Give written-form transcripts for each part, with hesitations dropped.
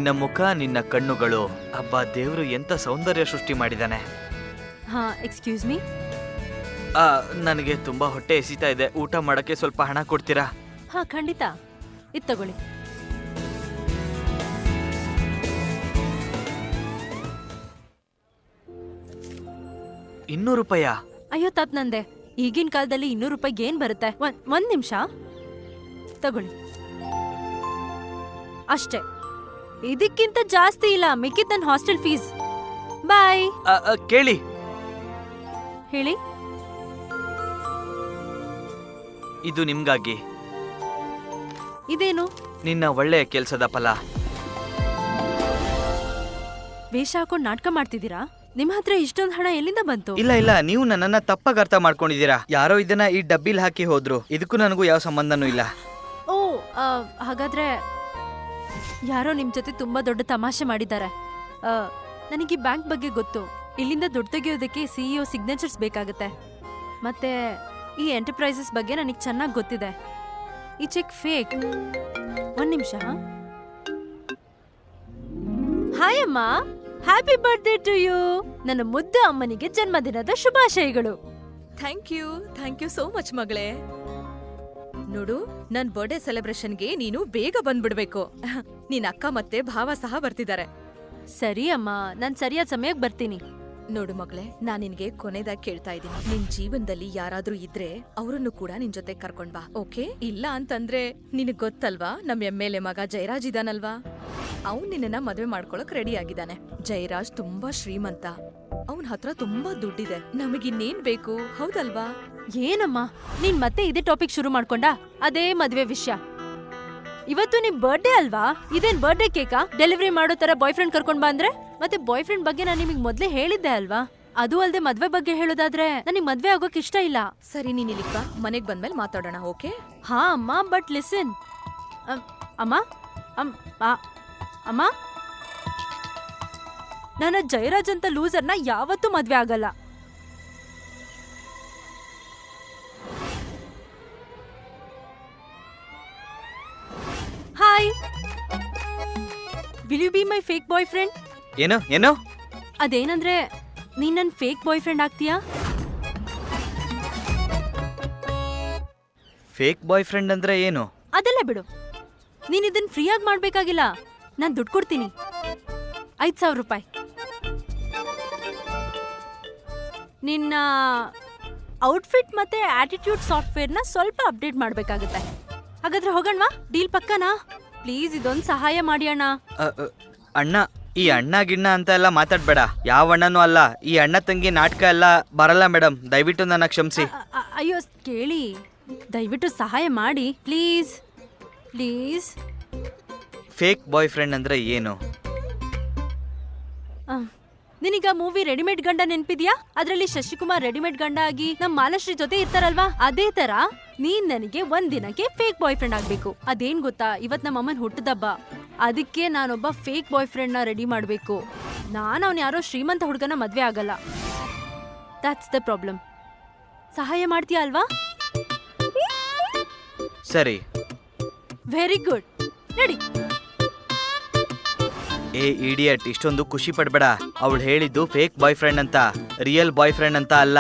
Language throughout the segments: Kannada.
ನಿನ್ನ ಮುಖ, ನಿನ್ನ ಕಣ್ಣುಗಳು, ಅಬ್ಬಾ ದೇವ್ರು ಎಂತ ಸೌಂದರ್ಯ ಸೃಷ್ಟಿ ಮಾಡಿದಾನೆ. ಹಾ, ಎಕ್ಸ್ಕ್ಯೂಸ್ ಮೀ. ನನಗೆ ತುಂಬಾ ಹೊಟ್ಟೆ ಎಸಿತಾ ಇದೆ. ಊಟ ಮಾಡಕ್ಕೆ ಸ್ವಲ್ಪ ಹಣ ಕೊಡ್ತೀರಾ? ಹಾ, ಖಂಡಿತ. ಇದು ತಗೊಳ್ಳಿ. ₹200? ಅಯ್ಯೋ ತತ್ ನಂದೆ. ಈಗಿನ ಕಾಲದಲ್ಲಿ ₹200 ಏನ್ ಬರುತ್ತೆ? ಒಂದ್ ನಿಮಿಷ ತಗೊಳ್ಳಿ. ಅಷ್ಟೇ, ಇದಕ್ಕಿಂತ ಜಾಸ್ತಿ ಇಲ್ಲ. ಮಿಕ್ಕಿದ್ ನನ್ನ ಹಾಸ್ಟೆಲ್ ಫೀಸ್. ಬಾಯ್. ಕೇಳಿ, ಹೇಳಿ. ಇದು ನಿಮ್ಗಾಗಿ. ಇದೇನು? ನಿನ್ನ ಒಳ್ಳೆಯ ಕೆಲ್ಸದ ಫಲ. ವೇಷ ಹಾಕೊಂಡು ನಾಟಕ ಮಾಡ್ತಿದ್ದೀರಾ? ನಿಮ್ ಹತ್ರ ಇಷ್ಟೊಂದು ಹಣ ಎಲ್ಲಿಂದ ಬಂತು? ಇಲ್ಲ, ನೀವು ನನ್ನನ್ನ ತಪ್ಪಾಗಿ ಅರ್ಥ ಮಾಡ್ಕೊಂಡಿದ್ದೀರಾ. ಯಾರೋ ಇದನ್ನ ಈ ಡಬ್ಬಿಲ್ ಹಾಕಿ ಹೋದ್ರು. ಇದಕ್ಕೂ ನನಗೂ ಯಾವ ಸಂಬಂಧನೂ ಇಲ್ಲ. ಓ, ಹಾಗಾದ್ರೆ ಯಾರೋ ನಿಮ್ ಜೊತೆ ತುಂಬಾ ದೊಡ್ಡ ತಮಾಷೆ ಮಾಡಿದ್ದಾರೆ. ನನಗೆ ಈ ಬ್ಯಾಂಕ್ ಬಗ್ಗೆ ಗೊತ್ತು. ಇಲ್ಲಿಂದ ದುಡ್ಡು ತೆಗೆಯೋದಕ್ಕೆ CEO ಸಿಗ್ನೇಚರ್ಸ್ ಬೇಕಾಗುತ್ತೆ. ಮತ್ತೆ ಈ ಎಂಟರ್ಪ್ರೈಸಸ್ ಬಗ್ಗೆ ನನಗೆ ಚೆನ್ನಾಗಿ ಗೊತ್ತಿದೆ. ಈ ಚೆಕ್ ಫೇಕ್. ಒಂದ್ ನಿಮಿಷ. ಹಾಯ್ ಅಮ್ಮ, ಹ್ಯಾಪಿ ಬರ್ತ್ಡೇ ಟು ಯು. ನನ್ನ ಮುದ್ದು ಅಮ್ಮನಿಗೆ ಜನ್ಮದಿನದ ಶುಭಾಶಯಗಳು. ಥ್ಯಾಂಕ್ ಯು ಸೋ ಮಚ್ ಮಗಳೇ. ನೋಡು, ನನ್ ಬರ್ಡೇ ಸೆಲೆಬ್ರೇಷನ್ಗೆ ನೀನು ಬೇಗ ಬಂದ್ಬಿಡ್ಬೇಕು. ನಿನ್ ಅಕ್ಕ ಮತ್ತೆ ಭಾವ ಸಹ ಬರ್ತಿದ್ದಾರೆ. ಸರಿ ಅಮ್ಮ, ನಾನ್ ಸರಿಯಾದ ಸಮಯಕ್ಕೆ ಬರ್ತೀನಿ. ನೋಡು ಮಗಳೇ, ನಾನ್ ನಿನ್ಗೆ ಕೊನೆದಾಗಿ ಕೇಳ್ತಾ ಇದ್ದೀನಿ. ನಿನ್ ಜೀವನದಲ್ಲಿ ಯಾರಾದ್ರೂ ಇದ್ರೆ ಅವರನ್ನು ಕೂಡ ನಿನ್ ಜೊತೆ ಕರ್ಕೊಂಡ್ ಬಾ, ಓಕೆ? ಇಲ್ಲ ಅಂತಂದ್ರೆ ನಿನಗ್ ಗೊತ್ತಲ್ವಾ, ನಮ್ MLA ಮಗ ಜಯರಾಜ್ ಇದಾನಲ್ವಾ, ಅವ್ನ್ ನಿನ್ನ ಮದ್ವೆ ಮಾಡ್ಕೊಳಕ್ ರೆಡಿ ಆಗಿದ್ದಾನೆ. ಜಯರಾಜ್ ತುಂಬಾ ಶ್ರೀಮಂತ. ಅವನ್ ಹತ್ರ ತುಂಬಾ ದುಡ್ಡಿದೆ. ನಮಗಿನ್ನೇನ್ ಬೇಕು, ಹೌದಲ್ವಾ? ಏನಮ್ಮ, ನೀನ್ ಮತ್ತೆ ಇದೇ ಟಾಪಿಕ್ ಶುರು ಮಾಡ್ಕೊಂಡ? ಅದೇ ಮದ್ವೆ ವಿಷಯ. ಇವತ್ತು ನಿಮ್ ಬರ್ಡೇ ಅಲ್ವಾ? ಇದೇನ್ ಬರ್ಡೇ ಕೇಕಾ? ಡೆಲಿವರಿ ಮಾಡೋ ತರ ಬಾಯ್ ಫ್ರೆಂಡ್ ಕರ್ಕೊಂಡ್ ಬಾ ಅಂದ್ರೆ? ಮತ್ತೆ ಬಾಯ್ ಫ್ರೆಂಡ್ ಬಗ್ಗೆ ನಾನು ನಿಮಗೆ ಮೊದ್ಲೇ ಹೇಳಿದ್ದೆ ಅಲ್ವಾ? ಅದು ಅಲ್ದೆ ಮದ್ವೆ ಬಗ್ಗೆ ಹೇಳೋದಾದ್ರೆ ನನಗೆ ಮದ್ವೆ ಆಗೋಕ್ ಇಷ್ಟ ಇಲ್ಲ. ಸರಿ, ನೀನ್ ಇಲ್ಲಿಗ್ ಬಾ, ಮನೆಗ್ ಬಂದ್ಮೇಲೆ ಮಾತಾಡೋಣ, ಓಕೆ? ಹಾ ಅಮ್ಮ, ಬಟ್ ಲಿಸನ್. ಅಮ್ಮ, ಅಮ್ಮ, ನನ್ನ ಜಯರಾಜ್ ಅಂತ ಲೂಸರ್ನ ಯಾವತ್ತೂ ಮದ್ವೆ ಆಗಲ್ಲ. Hi, will you be my fake boyfriend? ಏನು? ಅದೇನಂದ್ರೆ, ನೀನ್ ನನ್ ಫೇಕ್ ಬಾಯ್ ಫ್ರೆಂಡ್ ಆಗ್ತೀಯಾ? ಫೇಕ್ ಬಾಯ್ ಫ್ರೆಂಡ್ ಅಂದ್ರೆ ಏನು? ಅದೆಲ್ಲ ಬಿಡು. ನೀನ್ ಇದನ್ ಫ್ರೀಯಾಗಿ ಮಾಡ್ಬೇಕಾಗಿಲ್ಲ. ನಾನ್ ದುಡ್ಡು ಕೊಡ್ತೀನಿ, ₹5,000. ನಿನ್ನ ಔಟ್ಫಿಟ್ ಮತ್ತೆ ಆಟಿಟ್ಯೂಡ್ ಸಾಫ್ಟ್ವೇರ್ನ ಸ್ವಲ್ಪ ಅಪ್ಡೇಟ್ ಮಾಡ್ಬೇಕಾಗುತ್ತೆ. ಹಾಗಾದ್ರೆ ಹೋಗಣ್ವಾ? ಡೀಲ್ ಪಕ್ಕನಾ? ಪ್ಲೀಸ್ ಇದೊಂದು ಸಹಾಯ ಮಾಡಿ ಅಣ್ಣ. ಅಣ್ಣ, ಈ ಅಣ್ಣ ಗಿಣ್ಣ ಅಂತ ಎಲ್ಲ ಮಾತಾಡ್ಬೇಡ. ಯಾವ ಅಣ್ಣನೂ ಅಲ್ಲ. ಈ ಅಣ್ಣ ತಂಗಿ ನಾಟಕ ಎಲ್ಲ ಬರಲ್ಲ ಮೇಡಮ್. ದಯವಿಟ್ಟು ನನ್ನ ಕ್ಷಮಿಸಿ. ಅಯ್ಯೋ ಕೇಳಿ, ದಯವಿಟ್ಟು ಸಹಾಯ ಮಾಡಿ please please. Fake boyfriend ಅಂದ್ರೆ ಏನು? ನಿನಗ ಮೂವಿ ರೆಡಿಮೇಡ್ ಗಂಡ ನೆನ್ಪಿದ್ಯಾ? ಅದ್ರಲ್ಲಿ ಶಶಿಕುಮಾರ್ ರೆಡಿಮೇಡ್ ಗಂಡ ಆಗಿ ನಮ್ ಮಾಲಾಶ್ರೀ ಜೊತೆ ಇರ್ತಾರಲ್ವಾ? ಅದೇ ತರ ನೀನ್ ನನಗೆ ಒಂದ್ ದಿನಕ್ಕೆ ಫೇಕ್ ಬಾಯ್ ಫ್ರೆಂಡ್ ಆಗ್ಬೇಕು. ಅದೇನ್ ಗೊತ್ತಾ, ಇವತ್ ನಮ್ಮ ಅಮ್ಮನ್ ಹುಟ್ಟದಬ್ಬ. ಅದಕ್ಕೆ ನಾನೊಬ್ಬ ಫೇಕ್ ಬಾಯ್ ಫ್ರೆಂಡ್ ನ ರೆಡಿ ಮಾಡ್ಬೇಕು. ಅವ್ನ್ ಯಾರೋ ಶ್ರೀಮಂತ ಹುಡುಗನ ಮದ್ವೆ ಆಗಲ್ಲ. That's the problem. ಸಹಾಯ ಮಾಡ್ತೀಯಾ ಅಲ್ವಾ? ಸರಿ. Very good. ನಡಿ. ಏ ಇಡಿಯಟ್, ಇಷ್ಟೊಂದು ಖುಷಿ ಪಡ್ಬೇಡ. ಅವಳು ಹೇಳಿದ್ದು ಫೇಕ್ ಬಾಯ್ ಫ್ರೆಂಡ್ ಅಂತ, ರಿಯಲ್ ಬಾಯ್ ಫ್ರೆಂಡ್ ಅಂತ ಅಲ್ಲ.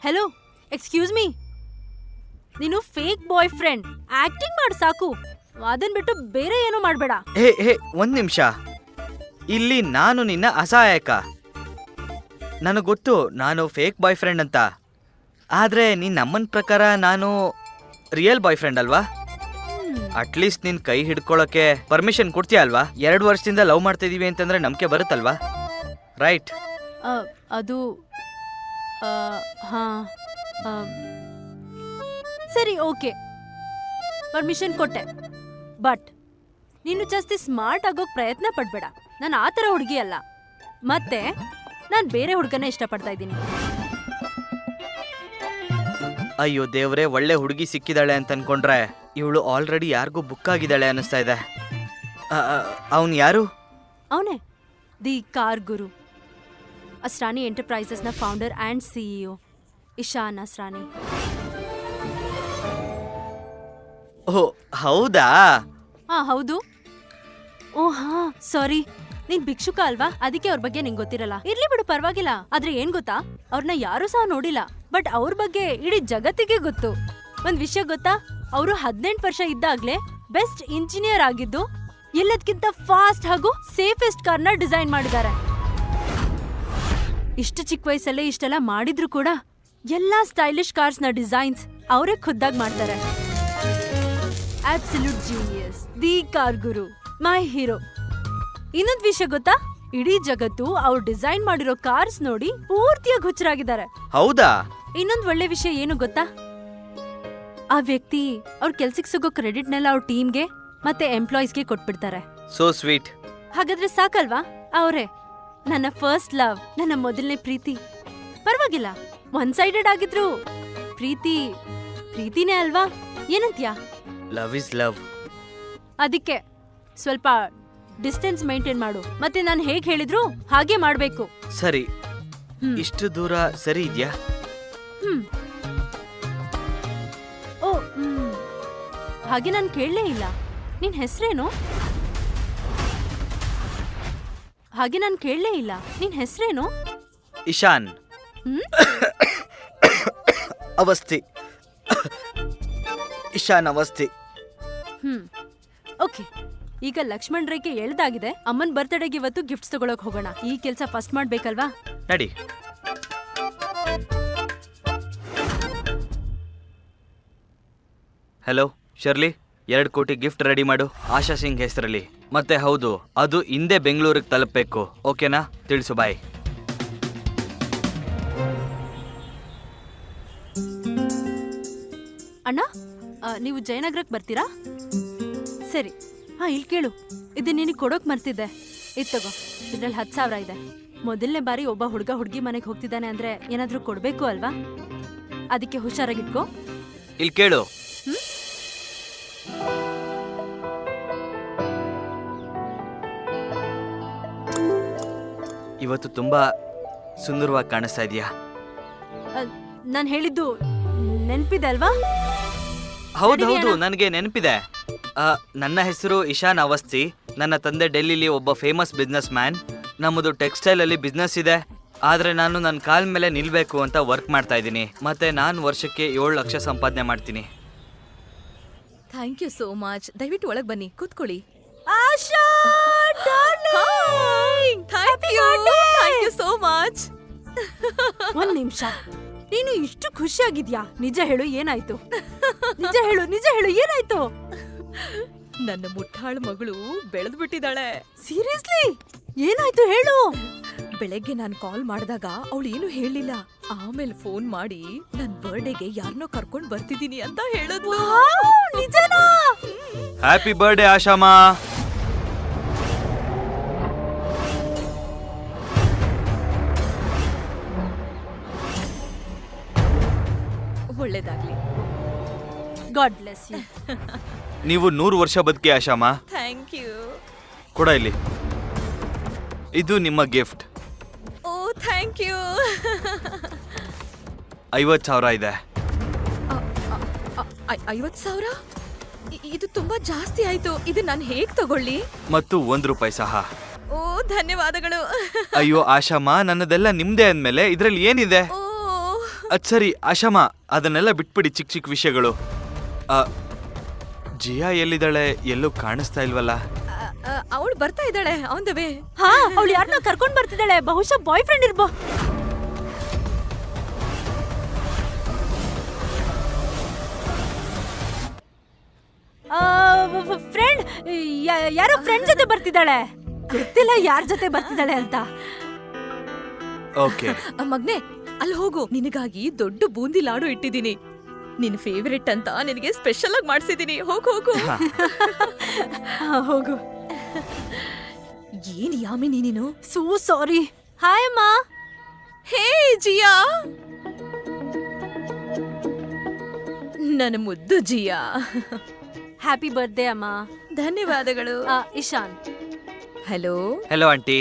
Hello, excuse me. ನೀನು ಫೇಕ್ ಬಾಯ್ ಫ್ರೆಂಡ್ ಆಕ್ಟಿಂಗ್ ಮಾಡು ಸಾಕು. ಅದನ್ ಬಿಟ್ಟು ಬೇರೆ ಏನೂ ಮಾಡ್ಬೇಡ. ಹೇ ಒಂದ್ ನಿಮಿಷ. ಇಲ್ಲಿ ನಾನು ನಿನ್ನ ಅಸಹಾಯಕ. ನನಗೆ ಗೊತ್ತು ನಾನು ಫೇಕ್ ಬಾಯ್ ಫ್ರೆಂಡ್ ಅಂತ. ಆದ್ರೆ ನಿನ್ನ ಅಮ್ಮನ ಪ್ರಕಾರ ನಾನು ರಿಯಲ್ ಬಾಯ್ ಫ್ರೆಂಡ್ ಅಲ್ವಾ? ಅಟ್ಲೀಸ್ಟ್ ನಿನ್ ಕೈ ಹಿಡ್ಕೊಳಕ್ಕೆ ಪರ್ಮಿಷನ್ ಕೊಡ್ತೀಯ ಅಲ್ವಾ? 2 ವರ್ಷದಿಂದ ಲವ್ ಮಾಡ್ತಾ ಇದೀವಿ ಅಂತಂದ್ರೆ ನಂಬಿಕೆ ಬರುತ್ತಲ್ವಾ? ರೈಟ್? ಅದು ಹಾ, ಸರಿ, ಓಕೆ. ಪರ್ಮಿಷನ್ ಕೊಟ್ಟೆ. ಬಟ್ ನೀನು ಜಾಸ್ತಿ ಸ್ಮಾರ್ಟ್ ಆಗೋಕ್ ಪ್ರಯತ್ನ ಪಡ್ಬೇಡ. ನಾನು ಆ ಥರ ಹುಡುಗಿ ಅಲ್ಲ. ಮತ್ತೆ ನಾನು ಬೇರೆ ಹುಡುಗನ ಇಷ್ಟಪಡ್ತಾ ಇದ್ದೀನಿ. ಅಯ್ಯೋ ದೇವ್ರೆ, ಒಳ್ಳೆ ಹುಡುಗಿ ಸಿಕ್ಕಿದಾಳೆ ಅಂತ ಅನ್ಕೊಂಡ್ರೆ ಇವಳು ಆಲ್ರೆಡಿ ಯಾರಿಗೂ ಬುಕ್ ಆಗಿದ್ದಾಳೆ ಅನ್ನಿಸ್ತಾ ಇದೆ. ಅವನು ಯಾರು? ಅವನೇ ದಿ ಕಾರ್ ಗುರು, ಅಸ್ರಾನಿ ಎಂಟರ್ಪ್ರೈಸಸ್ನ founder and CEO Ishan Asrani. ಓಹ್ ಹೌದಾ? ಹೌದು. ಹಾ ಸಾರಿ, ನೀನ್ ಭಿಕ್ಷುಕ ಅಲ್ವಾ, ಅದಕ್ಕೆ ಅವ್ರ ಬಗ್ಗೆ ನಿಂಗೆ ಗೊತ್ತಿರಲ್ಲ. ಇರ್ಲಿ ಬಿಡು, ಪರವಾಗಿಲ್ಲ. ಆದ್ರೆ ಏನ್ ಗೊತ್ತಾ, ಅವ್ರನ್ನ ಯಾರು ಸಹ ನೋಡಿಲ್ಲ, ಬಟ್ ಅವ್ರ ಬಗ್ಗೆ ಇಡೀ ಜಗತ್ತಿಗೆ ಗೊತ್ತು. ಒಂದ್ ವಿಷಯ ಗೊತ್ತಾ, ಅವರು 18 ವರ್ಷ ಇದ್ದಾಗ್ಲೇ ಬೆಸ್ಟ್ ಇಂಜಿನಿಯರ್ ಆಗಿದ್ದು ಎಲ್ಲದಕ್ಕಿಂತ ಫಾಸ್ಟ್ ಹಾಗೂ ಸೇಫೆಸ್ಟ್ ಕಾರ್ನ ಡಿಸೈನ್ ಮಾಡಿದ್ದಾರೆ. ಇಷ್ಟು ಚಿಕ್ಕ ವಯಸ್ಸಲ್ಲೇ ಇಷ್ಟೆಲ್ಲ ಮಾಡಿದ್ರು ಕೂಡ ಎಲ್ಲಾ ಸ್ಟೈಲಿಶ್ ಕಾರ್ಸ್ ನ ಡಿಸೈನ್ಸ್ ಅವರೇ ಖುದ್ದಾಗಿ ಮಾಡ್ತಾರೆ. Absolute genius, the car Guru, my hero. ಇನ್ನೊಂದ್ ವಿಷಯ ಗೊತ್ತಾ, ಇಡೀ ಜಗತ್ತು ಅವ್ರು ಡಿಸೈನ್ ಮಾಡಿರೋ ಕಾರ್ಸ್ ನೋಡಿ ಪೂರ್ತಿಯಾಗಿ ಹುಚ್ಚರಾಗಿದ್ದಾರೆ. ಹೌದಾ? ಇನ್ನೊಂದ್ ಒಳ್ಳೆ ವಿಷಯ ಏನು ಗೊತ್ತಾ, ಆ ವ್ಯಕ್ತಿ ಅವ್ರ ಕೆಲ್ಸಕ್ಕೆ ಸಿಗೋ ಕ್ರೆಡಿಟ್ನೆಲ್ಲ ಅವ್ರ ಟೀಮ್ಗೆ ಮತ್ತೆ ಎಂಪ್ಲಾಯೀಸ್ಗೆ ಕೊಟ್ಬಿಡ್ತಾರೆ. So sweet. ಹಾಗಾದ್ರೆ ಸಾಕಲ್ವಾ? ಅವರೇ ನನ್ನ ಫಸ್ಟ್ ಲವ್, ನನ್ನ ಮೊದಲನೇ ಪ್ರೀತಿ. ಪರವಾಗಿಲ್ಲ, ಒನ್ ಸೈಡೆಡ್ ಆಗಿದ್ರು ಪ್ರೀತಿನೇ ಅಲ್ವಾ? ಏನಂತ್ಯಾ? Love is love. ಅದಕ್ಕೆ ಸ್ವಲ್ಪ ಡಿಸ್ಟೆನ್ಸ್ ಮೇಂಟೈನ್ ಮಾಡು. ಮತ್ತೆ ನಾನು ಹೇಗ್ ಹೇಳಿದ್ರು ಹಾಗೆ ಮಾಡ್ಬೇಕು. ಸರಿ, ಇಷ್ಟು ದೂರ ಸರಿ ಇದ್ಯಾ? ಓ ಹಾಗೆ ನಾನು ಕೇಳಲೇ ಇಲ್ಲ, ನಿನ್ ಹೆಸರೇನು? ಇಶಾನ್ ಅವಸ್ಥಿ. ಇಶಾನ್ ಅವಸ್ಥಿ. ಓಕೆ, ಈಗ ಲಕ್ಷ್ಮಣ್ ರೇಖೆ ಎಳ್ದಾಗಿದೆ. ಅಮ್ಮನ್ ಬರ್ತ್ಡೇಗೆ ಇವತ್ತು ಗಿಫ್ಟ್ಸ್ ತಗೊಳಕ್ ಹೋಗೋಣ. ಈ ಕೆಲ್ಸ ಫಸ್ಟ್ ಮಾಡ್ಬೇಕಲ್ವಾ? ನಡಿ. ಹಲೋ ಶರ್ಲಿ, 2 ಕೋಟಿ ಗಿಫ್ಟ್ ರೆಡಿ ಮಾಡು, ಆಶಾ ಸಿಂಗ್ ಹೆಸರಲ್ಲಿ. ಮತ್ತೆ ಹೌದು, ಅದು ಹಿಂದೆ ಬೆಂಗಳೂರಿಗೆ ತಲುಪಬೇಕು. ಓಕೆನಾ? ತಿಳಿಸು. ಬಾಯ್. ಅಣ್ಣ, ನೀವು ಜಯನಗರಕ್ಕೆ ಬರ್ತೀರಾ? ಸರಿ. ಇಲ್ಲಿ ಕೇಳು, ಇದು ನಿನಗೆ ಕೊಡೋಕ್ ಮರ್ತಿದ್ದೆ. ಇದು ತಗೋ, ಇದ್ರಲ್ಲಿ 10,000 ಇದೆ. ಮೊದಲನೇ ಬಾರಿ ಒಬ್ಬ ಹುಡುಗಿ ಮನೆಗೆ ಹೋಗ್ತಿದ್ದಾನೆ ಅಂದ್ರೆ ಏನಾದ್ರೂ ಕೊಡ್ಬೇಕು ಅಲ್ವಾ? ಅದಕ್ಕೆ ಹುಷಾರಾಗಿಟ್ಕೋ. ಇಲ್ಲಿ ಕೇಳು, ಇವತ್ತು ತುಂಬಾ ಸುಂದರವಾಗಿ ಕಾಣಿಸ್ತಾ ಇದೀಯಾ. ನಾನು ಹೇಳಿದ್ದು ನೆನ್ಪಿದೆ ಅಲ್ವಾ? ಹೌದು, ನನಗೆ ನೆನಪಿದೆ. ನನ್ನ ಹೆಸರು ಇಶಾನ್ ಅವಸ್ಥಿ. ನನ್ನ ತಂದೆ ಡೆಲ್ಲಿಲಿ ಒಬ್ಬ ಫೇಮಸ್ ಬಿಸ್ನೆಸ್ ಮ್ಯಾನ್. ನಮ್ಮದು ಟೆಕ್ಸ್ಟೈಲ್ ಅಲ್ಲಿ ಬಿಸ್ನೆಸ್ ಇದೆ. ಆದ್ರೆ ನಾನು ನನ್ನ ಕಾಲ ಮೇಲೆ ನಿಲ್ಬೇಕು ಅಂತ ವರ್ಕ್ ಮಾಡ್ತಾ ಇದ್ದೀನಿ. ಮತ್ತೆ ನಾನು ವರ್ಷಕ್ಕೆ 7 ಲಕ್ಷ ಸಂಪಾದನೆ ಮಾಡ್ತೀನಿ. Thank you so much. ದಯವಿಟ್ಟು ಒಳಗೆ ಬನ್ನಿ, ಕೂತ್ಕೊಳ್ಳಿ. Asha darling, thank you so much. ಒಂದ್ ನಿಮಿಷ, ನೀನು ಇಷ್ಟು ಖುಷಿಯಾಗಿದ್ಯಾ? ನಿಜ ಹೇಳು, ಏನಾಯ್ತು? ನಿಜ ಹೇಳು ಏನಾಯ್ತು? ನನ್ನ ಮುಟ್ಟಾಳ ಮಗಳು ಬೆಳೆದು ಬಿಟ್ಟಿದ್ದಾಳೆ. ಸೀರಿಯಸ್ಲಿ? ಏನಾಯ್ತು ಹೇಳು. ಬೆಳಗ್ಗೆ ನಾನು ಕಾಲ್ ಮಾಡಿದಾಗ ಅವಳು ಏನು ಹೇಳಿಲ್ಲ. ಆಮೇಲೆ ಫೋನ್ ಮಾಡಿ ನನ್ ಬರ್ಡೇಗೆ ಯಾರನ್ನೋ ಕರ್ಕೊಂಡ್ ಬರ್ತಿದ್ದೀನಿ ಅಂತ ಹೇಳಿದ್ಲು. ನಿಜನಾ? ಹ್ಯಾಪಿ ಬರ್ಡೇ ಆಶಾಮಾ. ಒಳ್ಳೇದಾಗ್ಲಿ. God bless you. ನೀವು 100 ವರ್ಷ ಬದುಕಿ ಆಶಾಮಾ. Thank you. ಕೊಡ ಇಲ್ಲಿ, ಇದು ನಿಮ್ಮ ಗಿಫ್ಟ್. O thank you. 50,000 ಇದೆ. 50,000? ಇದು ತುಂಬಾ ಜಾಸ್ತಿ ಆಯ್ತು. ಇದು ನಾನು ಹೇಗ್ ತಗೊಳ್ಳಿ? ಮತ್ತು 1 ರೂಪಾಯಿ ಸಹ. ಓ ಧನ್ಯವಾದಗಳು. ಅಯ್ಯೋ ಆಶಾಮಾ, ನನ್ನದೆಲ್ಲ ನಿಮ್ದೇ ಅಂದ್ಮೇಲೆ ಇದ್ರಲ್ಲಿ ಏನಿದೆ? ಅದ್ ಸರಿ ಆಶಾಮಾ, ಅದನ್ನೆಲ್ಲ ಬಿಟ್ಬಿಡಿ, ಚಿಕ್ಕ ಚಿಕ್ಕ ವಿಷಯಗಳು. ಜಿಯಾ ಎಲ್ಲಿದ್ದಾಳೆ? ಎಲ್ಲೂ ಕಾಣಿಸ್ತಾ ಇಲ್ವಲ್ಲ. ಅವಳು ಬರ್ತಾ ಇದ್ದಾಳೆ ಆನ್ ದ ವೇ. ಹಾ, ಅವಳು ಯಾರನ್ನ ಕರ್ಕೊಂಡ್ ಬರ್ತಿದ್ದಾಳೆ. ಬಹುಶಃ ಬಾಯ್ ಫ್ರೆಂಡ್ ಇರ್ಬೋ. ಫ್ರೆಂಡ್, ಯಾರೋ ಫ್ರೆಂಡ್ ಜೊತೆ ಬರ್ತಿದ್ದಾಳೆ. ಗೊತ್ತಿಲ್ಲ ಯಾರ ಜೊತೆ ಬರ್ತಿದ್ದಾಳೆ ಅಂತ. ಓಕೆ ಮಗ್ನೆ, ಅಲ್ಲಿ ಹೋಗು, ನಿನಗಾಗಿ ದೊಡ್ಡ ಬೂಂದಿ ಲಾಡು ಇಟ್ಟಿದ್ದೀನಿ. ನಿನ್ ಫೇವರಿಟ್ ಅಂತ ನಿನಗೆ ಸ್ಪೆಷಲ್ ಆಗಿ ಮಾಡ್ಸಿದೀನಿ. ಹೋಗು ಹೋಗು. ಹೋಗು. ಏನ್ ಯಾಮಿನಿ ನೀನು? So sorry. ಹಾಯ್ ಅಮ್ಮ. ಹೇ ಜಿಯಾ, ನನ್ನ ಮುದ್ದು ಜಿಯಾ. ಹ್ಯಾಪಿ ಬರ್ತ್ಡೇ ಅಮ್ಮ. ಧನ್ಯವಾದಗಳು. Ishan. Hello. Hello aunty.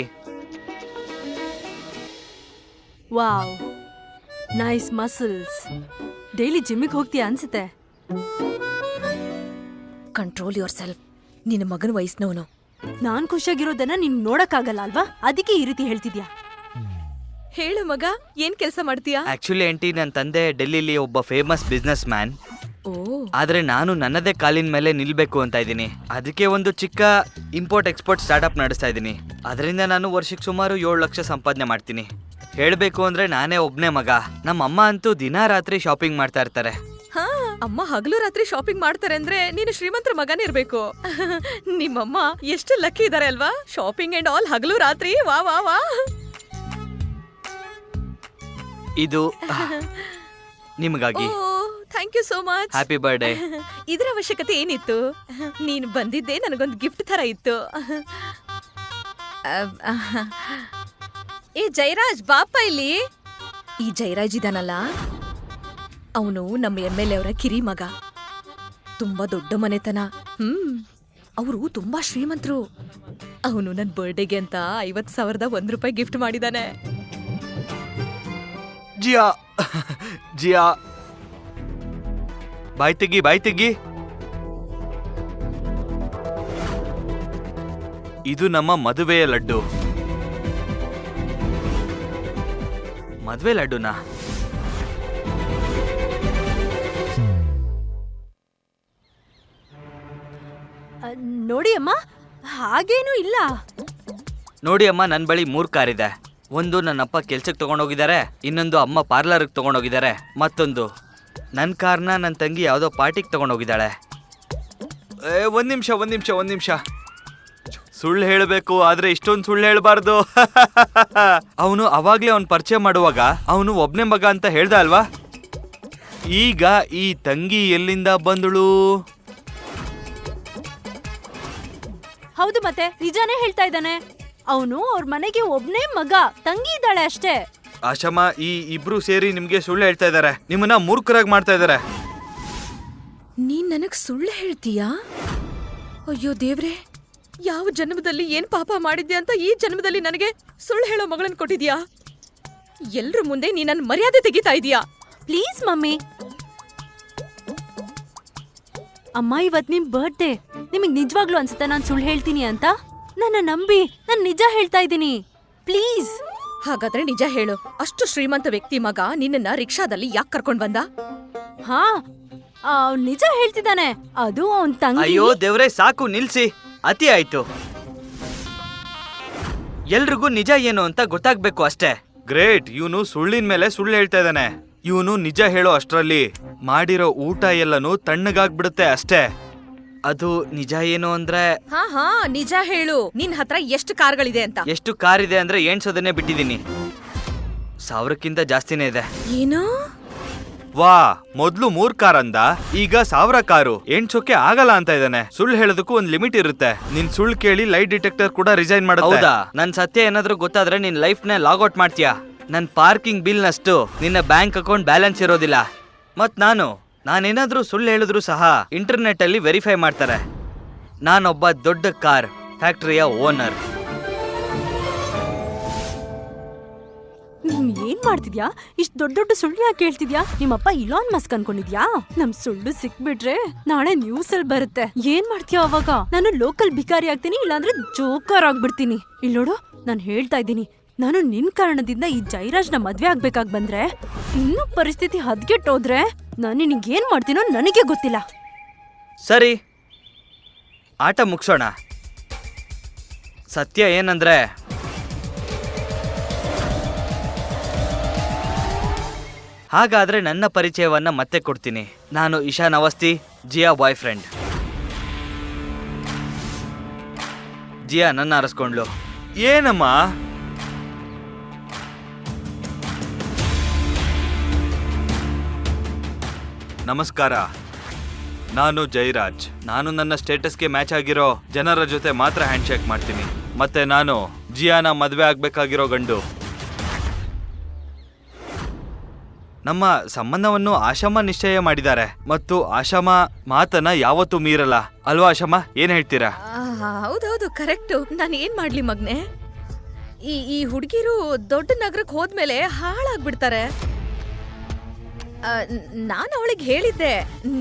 Wow, nice muscles. Daily ಜಿಮ್ಮಿಗೆ ಹೋಗ್ತೀಯಾ ಅನ್ಸುತ್ತೆ. Control yourself. ನಿನ್ನ ಮಗನ ವಯಸ್ಸಿನವನು. ನಾನ್ ಖುಷಿಯಾಗಿರೋದನ್ನ ನೀನ್ ನೋಡಕ್ಕಾಗಲ್ಲ ಅಲ್ವಾ? ಅದಕ್ಕೆ ಈ ರೀತಿ ಹೇಳ್ತಿದ್ಯಾ. ಹೇಳು ಮಗ, ಏನ್ ಕೆಲಸ ಮಾಡ್ತೀಯಾ? ಆಕ್ಚುಲಿ ಆಂಟಿ, ನನ್ನ ತಂದೆ ಡೆಲ್ಲಿಲಿ ಒಬ್ಬ ಫೇಮಸ್ ಬಿಸ್ನೆಸ್ ಮ್ಯಾನ್. ಓ, ಆದ್ರೆ ನಾನು ನನ್ನದೇ ಕಾಲಿನ ಮೇಲೆ ನಿಲ್ಬೇಕು ಅಂತ ಇದ್ದೀನಿ. ಅದಕ್ಕೆ ಒಂದು ಚಿಕ್ಕ ಇಂಪೋರ್ಟ್ ಎಕ್ಸ್ಪೋರ್ಟ್ ಸ್ಟಾರ್ಟ್ಅಪ್ ನಡೆಸ್ತಾ ಇದ್ದೀನಿ. ಅದರಿಂದ ನಾನು ವರ್ಷಕ್ಕೆ ಸುಮಾರು 7 ಲಕ್ಷ ಸಂಪಾದನೆ ಮಾಡ್ತೀನಿ. ಹೇಳ್ಬೇಕು ಅಂದ್ರೆ ನಾನೇ ಒಬ್ನೇ ಮಗ. ನಮ್ಮ ಅಮ್ಮ ಅಂತೂ ದಿನಾ ರಾತ್ರಿ ಶಾಪಿಂಗ್ ಮಾಡ್ತಾ ಇರ್ತಾರೆ. ಹಾ, ಅಮ್ಮ ಹಗಲು ರಾತ್ರಿ ಶಾಪಿಂಗ್ ಮಾಡ್ತಾರೆ ಅಂದ್ರೆ ನೀನು ಶ್ರೀಮಂತರ ಮಗನೇ ಇರ್ಬೇಕು. ನಿಮ್ಮಮ್ಮ ಎಷ್ಟು ಲಕ್ಕಿ ಇದಾರೆ ಅಲ್ವಾ? ಶಾಪಿಂಗ್ ಅಂಡ್ ಆಲ್ ಹಗಲು ರಾತ್ರಿ. ವಾ ವಾ ವಾ. ಇದು ನಿಮಗಾಗಿ. Thank you so much. Happy birthday. ಇದ್ರ ಅವಶ್ಯಕತೆ ಏನಿತ್ತು? ನೀನು ಬಂದಿದ್ದೆ ನನಗೊಂದು ಗಿಫ್ಟ್ ತರ ಇತ್ತು. ಏ ಜಯರಾಜ್, ಬಾಪ ಇಲ್ಲಿ. ಈ ಜಯರಾಜ್ ಇದಾನಲ್ಲ, ಅವನು ನಮ್ಮ MLA ಅವರ ಕಿರಿ ಮಗ. ತುಂಬಾ ದೊಡ್ಡ ಮನೆತನ. ಅವರು ತುಂಬಾ ಶ್ರೀಮಂತರು. ಅವನು ನನ್ನ ಬರ್ಡೇಗೆ ಅಂತ 50,001 ರೂಪಾಯಿ ಗಿಫ್ಟ್ ಮಾಡಿದಾನೆ. ಜಿಯಾ ಜಿಯಾ, ಬಾಯ್ ತೆಗಿ ಬಾಯ್ ತೆಗಿ. ಇದು ನಮ್ಮ ಮದುವೆಯ ಲಡ್ಡು. ಮದುವೆ ಲಡ್ಡುನಾ? ನೋಡಿ ಅಮ್ಮ, ಹಾಗೇನೂ ಇಲ್ಲ. ನೋಡಿ ಅಮ್ಮ, ನನ್ನ ಬಳಿ 3 ಕಾರ್ ಇದೆ. ಒಂದು ನನ್ನಪ್ಪ ಕೆಲ್ಸಕ್ಕೆ ತಗೊಂಡೋಗಿದ್ದಾರೆ, ಇನ್ನೊಂದು ಅಮ್ಮ ಪಾರ್ಲರ್ಗೆ ತಗೊಂಡೋಗಿದ್ದಾರೆ, ಮತ್ತೊಂದು ನನ್ನ ಕಾರ್ನ ನನ್ನ ತಂಗಿ ಯಾವುದೋ ಪಾರ್ಟಿಗೆ ತಗೊಂಡೋಗಿದ್ದಾಳೆ. ಒಂದು ನಿಮಿಷ. ಸುಳ್ಳು ಹೇಳಬೇಕು, ಆದ್ರೆ ಇಷ್ಟೊಂದು ಸುಳ್ಳು ಹೇಳಬಾರ್ದು. ಅವನು ಅವಾಗ್ಲೇ ಅವ್ನು ಪರಿಚಯ ಮಾಡುವಾಗ ಅವನು ಒಬ್ನೇ ಮಗ ಅಂತ ಹೇಳ್ದ ಅಲ್ವಾ? ಈಗ ಈ ತಂಗಿ ಎಲ್ಲಿಂದ ಬಂದಳು? ಹೌದು, ಮತ್ತೆ ನಿಜಾನೇ ಹೇಳ್ತಾ ಇದ್ದಾನೆ. ಅವನು ಅವ್ರ ಮನೆಗೆ ಒಬ್ನೇ ಮಗ, ತಂಗಿ ಇದ್ದಾಳೆ ಅಷ್ಟೇ. ಆಶಮ್ಮ, ಈ ಇಬ್ರು ಸೇರಿ ನಿಮ್ಗೆ ಸುಳ್ಳು ಹೇಳ್ತಾ ಇದಾರೆ. ನಿಮ್ಮನ್ನ ಮೂರ್ಖರಾಗಿ ಮಾಡ್ತಾ ಇದಾರೆ. ನೀನ್ ನನಗ್ ಸುಳ್ಳು ಹೇಳ್ತೀಯಾ? ಅಯ್ಯೋ ದೇವ್ರೆ, ಯಾವ ಜನ್ಮದಲ್ಲಿ ಏನ್ ಪಾಪ ಮಾಡಿದ್ಯಾ ಅಂತ ಈ ಜನ್ಮದಲ್ಲಿ ನನಗೆ ಸುಳ್ಳು ಹೇಳೋ ಮಗಳನ್ನ ಕೊಟ್ಟಿದ್ಯಾ? ಎಲ್ರ ಮುಂದೆ ನೀ ನನ್ನ ಮರ್ಯಾದೆ ತೆಗಿತಾ ಇದೀಯಾ? Please mummy. ಅಮ್ಮ, ಇವತ್ ನಿಮ್ ಬರ್ತ್ಡೇ. ನಿಮಗ್ ನಿಜವಾಗ್ಲೂ ಅನ್ಸುತ್ತೆ ನಾನ್ ಸುಳ್ಳು ಹೇಳ್ತೀನಿ ಅಂತ? ನನ್ನ ನಂಬಿ, ನಾನ್ ನಿಜ ಹೇಳ್ತಾ ಇದ್ದೀನಿ. ಪ್ಲೀಸ್. ಹಾಗಾದ್ರೆ ನಿಜ ಹೇಳು, ಅಷ್ಟು ಶ್ರೀಮಂತ ವ್ಯಕ್ತಿ ಮಗ ನಿನ್ನನ್ನ ರಿಕ್ಷಾದಲ್ಲಿ ಯಾಕೆ ಕರ್ಕೊಂಡ್ ಬಂದ? ಹಾ, ನಿಜ ಹೇಳ್ತಿದ್ದಾನೆ. ಅದು ಅವನ್ ತಂಗಿ. ಅಯ್ಯೋ ದೇವ್ರೆ, ಸಾಕು ನಿಲ್ಸಿ, ಅತಿ ಆಯ್ತು. ಎಲ್ರಿಗೂ ನಿಜ ಏನು ಅಂತ ಗೊತ್ತಾಗ್ಬೇಕು ಅಷ್ಟೇ. ಗ್ರೇಟ್, ಇವನು ಸುಳ್ಳಿನ ಮೇಲೆ ಸುಳ್ಳು ಹೇಳ್ತಾ ಇದ್ದಾನೆ. ಇವನು ನಿಜ ಹೇಳೋ ಅಷ್ಟ್ರಲ್ಲಿ ಮಾಡಿರೋ ಊಟ ಎಲ್ಲನೂ ತಣ್ಣಗಾಗ್ಬಿಡುತ್ತೆ ಅಷ್ಟೇ. ಅದು ನಿಜ ಏನು ಅಂದ್ರೆ, ಹಾ ನಿಜ ಹೇಳು, ನಿನ್ ಹತ್ರ ಎಷ್ಟು ಕಾರ್ಗಳಿದೆ ಅಂತ? ಎಷ್ಟು ಕಾರ್ ಇದೆ ಅಂದ್ರೆ ಎಣ್ಸೋದನ್ನೇ ಬಿಟ್ಟಿದ್ದೀನಿ. 1000ಕ್ಕಿಂತ ಜಾಸ್ತಿನೇ ಇದೆ. ಏನು? ವಾ, ಮೊದ್ಲು 3 ಕಾರ್ ಅಂದ, ಈಗ 1000 ಕಾರು. ಎಣ್ಸೋಕೆ ಆಗಲ್ಲ ಅಂತ ಇದ್ದಾನೆ. ಸುಳ್ಳು ಹೇಳೋದಕ್ಕೂ ಒಂದ್ ಲಿಮಿಟ್ ಇರುತ್ತೆ. ನಿನ್ ಸುಳ್ಳು ಕೇಳಿ ಲೈಟ್ ಡಿಟೆಕ್ಟರ್ ಕೂಡ ರಿಸೈನ್ ಮಾಡುತ್ತೆ. ಹೌದಾ? ನನ್ ಸತ್ಯ ಏನಾದ್ರೂ ಗೊತ್ತಾದ್ರೆ ನಿನ್ ಲೈಫ್ ನ ಲಾಗೌಟ್ ಮಾಡ್ತೀಯಾ? ನನ್ ಪಾರ್ಕಿಂಗ್ ಬಿಲ್ ನಷ್ಟು ನಿನ್ನ ಬ್ಯಾಂಕ್ ಅಕೌಂಟ್ ಬ್ಯಾಲೆನ್ಸ್ ಇರೋದಿಲ್ಲ. ಮತ್ ನಾನೇನಾದ್ರೂ ಸುಳ್ಳು ಹೇಳಿದ್ರು ಸಹ ಇಂಟರ್ನೆಟ್ ಅಲ್ಲಿ ವೆರಿಫೈ ಮಾಡ್ತಾರೆ. ನಾನೊಬ್ಬ ದೊಡ್ಡ ಕಾರ್ ಫ್ಯಾಕ್ಟರಿಯ ಓನರ್. ನೀನ್ ಏನ್ ಮಾಡ್ತಿದ್ಯಾ? ಇಷ್ಟ್ ದೊಡ್ಡ ಸುಳ್ಳು ಯಾಕೆ ಹೇಳ್ತಿದ್ಯಾ? ನಿಮ್ಮಪ್ಪ ಇಲಾನ್ ಮಸ್ಕ್ ಅನ್ಕೊಂಡಿದ್ಯಾ? ನಮ್ ಸುಳ್ಳು ಸಿಕ್ಬಿಟ್ರೆ ನಾಳೆ ನ್ಯೂಸ್ ಅಲ್ಲಿ ಬರುತ್ತೆ. ಏನ್ ಮಾಡ್ತೀಯ ಅವಾಗ? ನಾನು ಲೋಕಲ್ ಭಿಕಾರಿ ಆಗ್ತೀನಿ, ಇಲ್ಲಾಂದ್ರೆ ಜೋಕರ್ ಆಗ್ಬಿಡ್ತೀನಿ. ಇಲ್ಲೋಡು, ನಾನ್ ಹೇಳ್ತಾ ಇದ್ದೀನಿ, ನಾನು ನಿನ್ ಕಾರಣದಿಂದ ಈ ಜಯರಾಜ್ನ ಮದ್ವೆ ಆಗ್ಬೇಕಾಗ್ ಬಂದ್ರೆ, ಇನ್ನೂ ಪರಿಸ್ಥಿತಿ ಹದ್ಗೆಟ್ಟೋದ್ರೆ ನಾನು ನಿನಗೇನ್ ಮಾಡ್ತೀನೋ ನನಗೆ ಗೊತ್ತಿಲ್ಲ. ಸರಿ, ಆಟ ಮುಗ್ಸೋಣ. ಸತ್ಯ ಏನಂದ್ರೆ, ಹಾಗಾದ್ರೆ ನನ್ನ ಪರಿಚಯವನ್ನ ಮತ್ತೆ ಕೊಡ್ತೀನಿ. ನಾನು ಇಶಾನ್ ಅವಸ್ತಿ, ಜಿಯಾ ಬಾಯ್ ಫ್ರೆಂಡ್. ಜಿಯಾ ನನ್ನ ಅರಸ್ಕೊಂಡ್ಲು. ಏನಮ್ಮ? ನಮಸ್ಕಾರ. ನಾನು ಜೈರಾಜ್. ನಾನು ನನ್ನ ಸ್ಟೇಟಸ್ಗೆ ಮ್ಯಾಚ್ ಆಗಿರೋ ಜನರ ಜೊತೆ ಮಾತ್ರ ಹ್ಯಾಂಡ್ ಶೇಕ್ ಮಾಡ್ತೀನಿ. ಮತ್ತೆ ನಾನು ಜಿಯಾನ ಮದುವೆ ಆಗ್ಬೇಕಾಗಿರೋ ಗಂಡು. ನಮ್ಮ ಸಂಬಂಧವನ್ನು ಆಶಮ್ಮ ನಿಶ್ಚಯ ಮಾಡಿದ್ದಾರೆ ಮತ್ತು ಆಶಮ್ಮ ಮಾತನ್ನ ಯಾವತ್ತೂ ಮೀರಲ್ಲ ಅಲ್ವಾ ಆಶಮ್ಮ? ಏನ್ ಹೇಳ್ತೀರಾ? ಹೌದೌದು, ಕರೆಕ್ಟು. ನಾನು ಏನ್ ಮಾಡ್ಲಿ ಮಗ್ನೆ? ಈ ಹುಡುಗಿರು ದೊಡ್ಡ ನಗರಕ್ಕೆ ಹೋದ್ಮೇಲೆ ಹಾಳಾಗ್ಬಿಡ್ತಾರೆ. ನಾನು ಅವಳಿಗೆ ಹೇಳಿದ್ದೆ,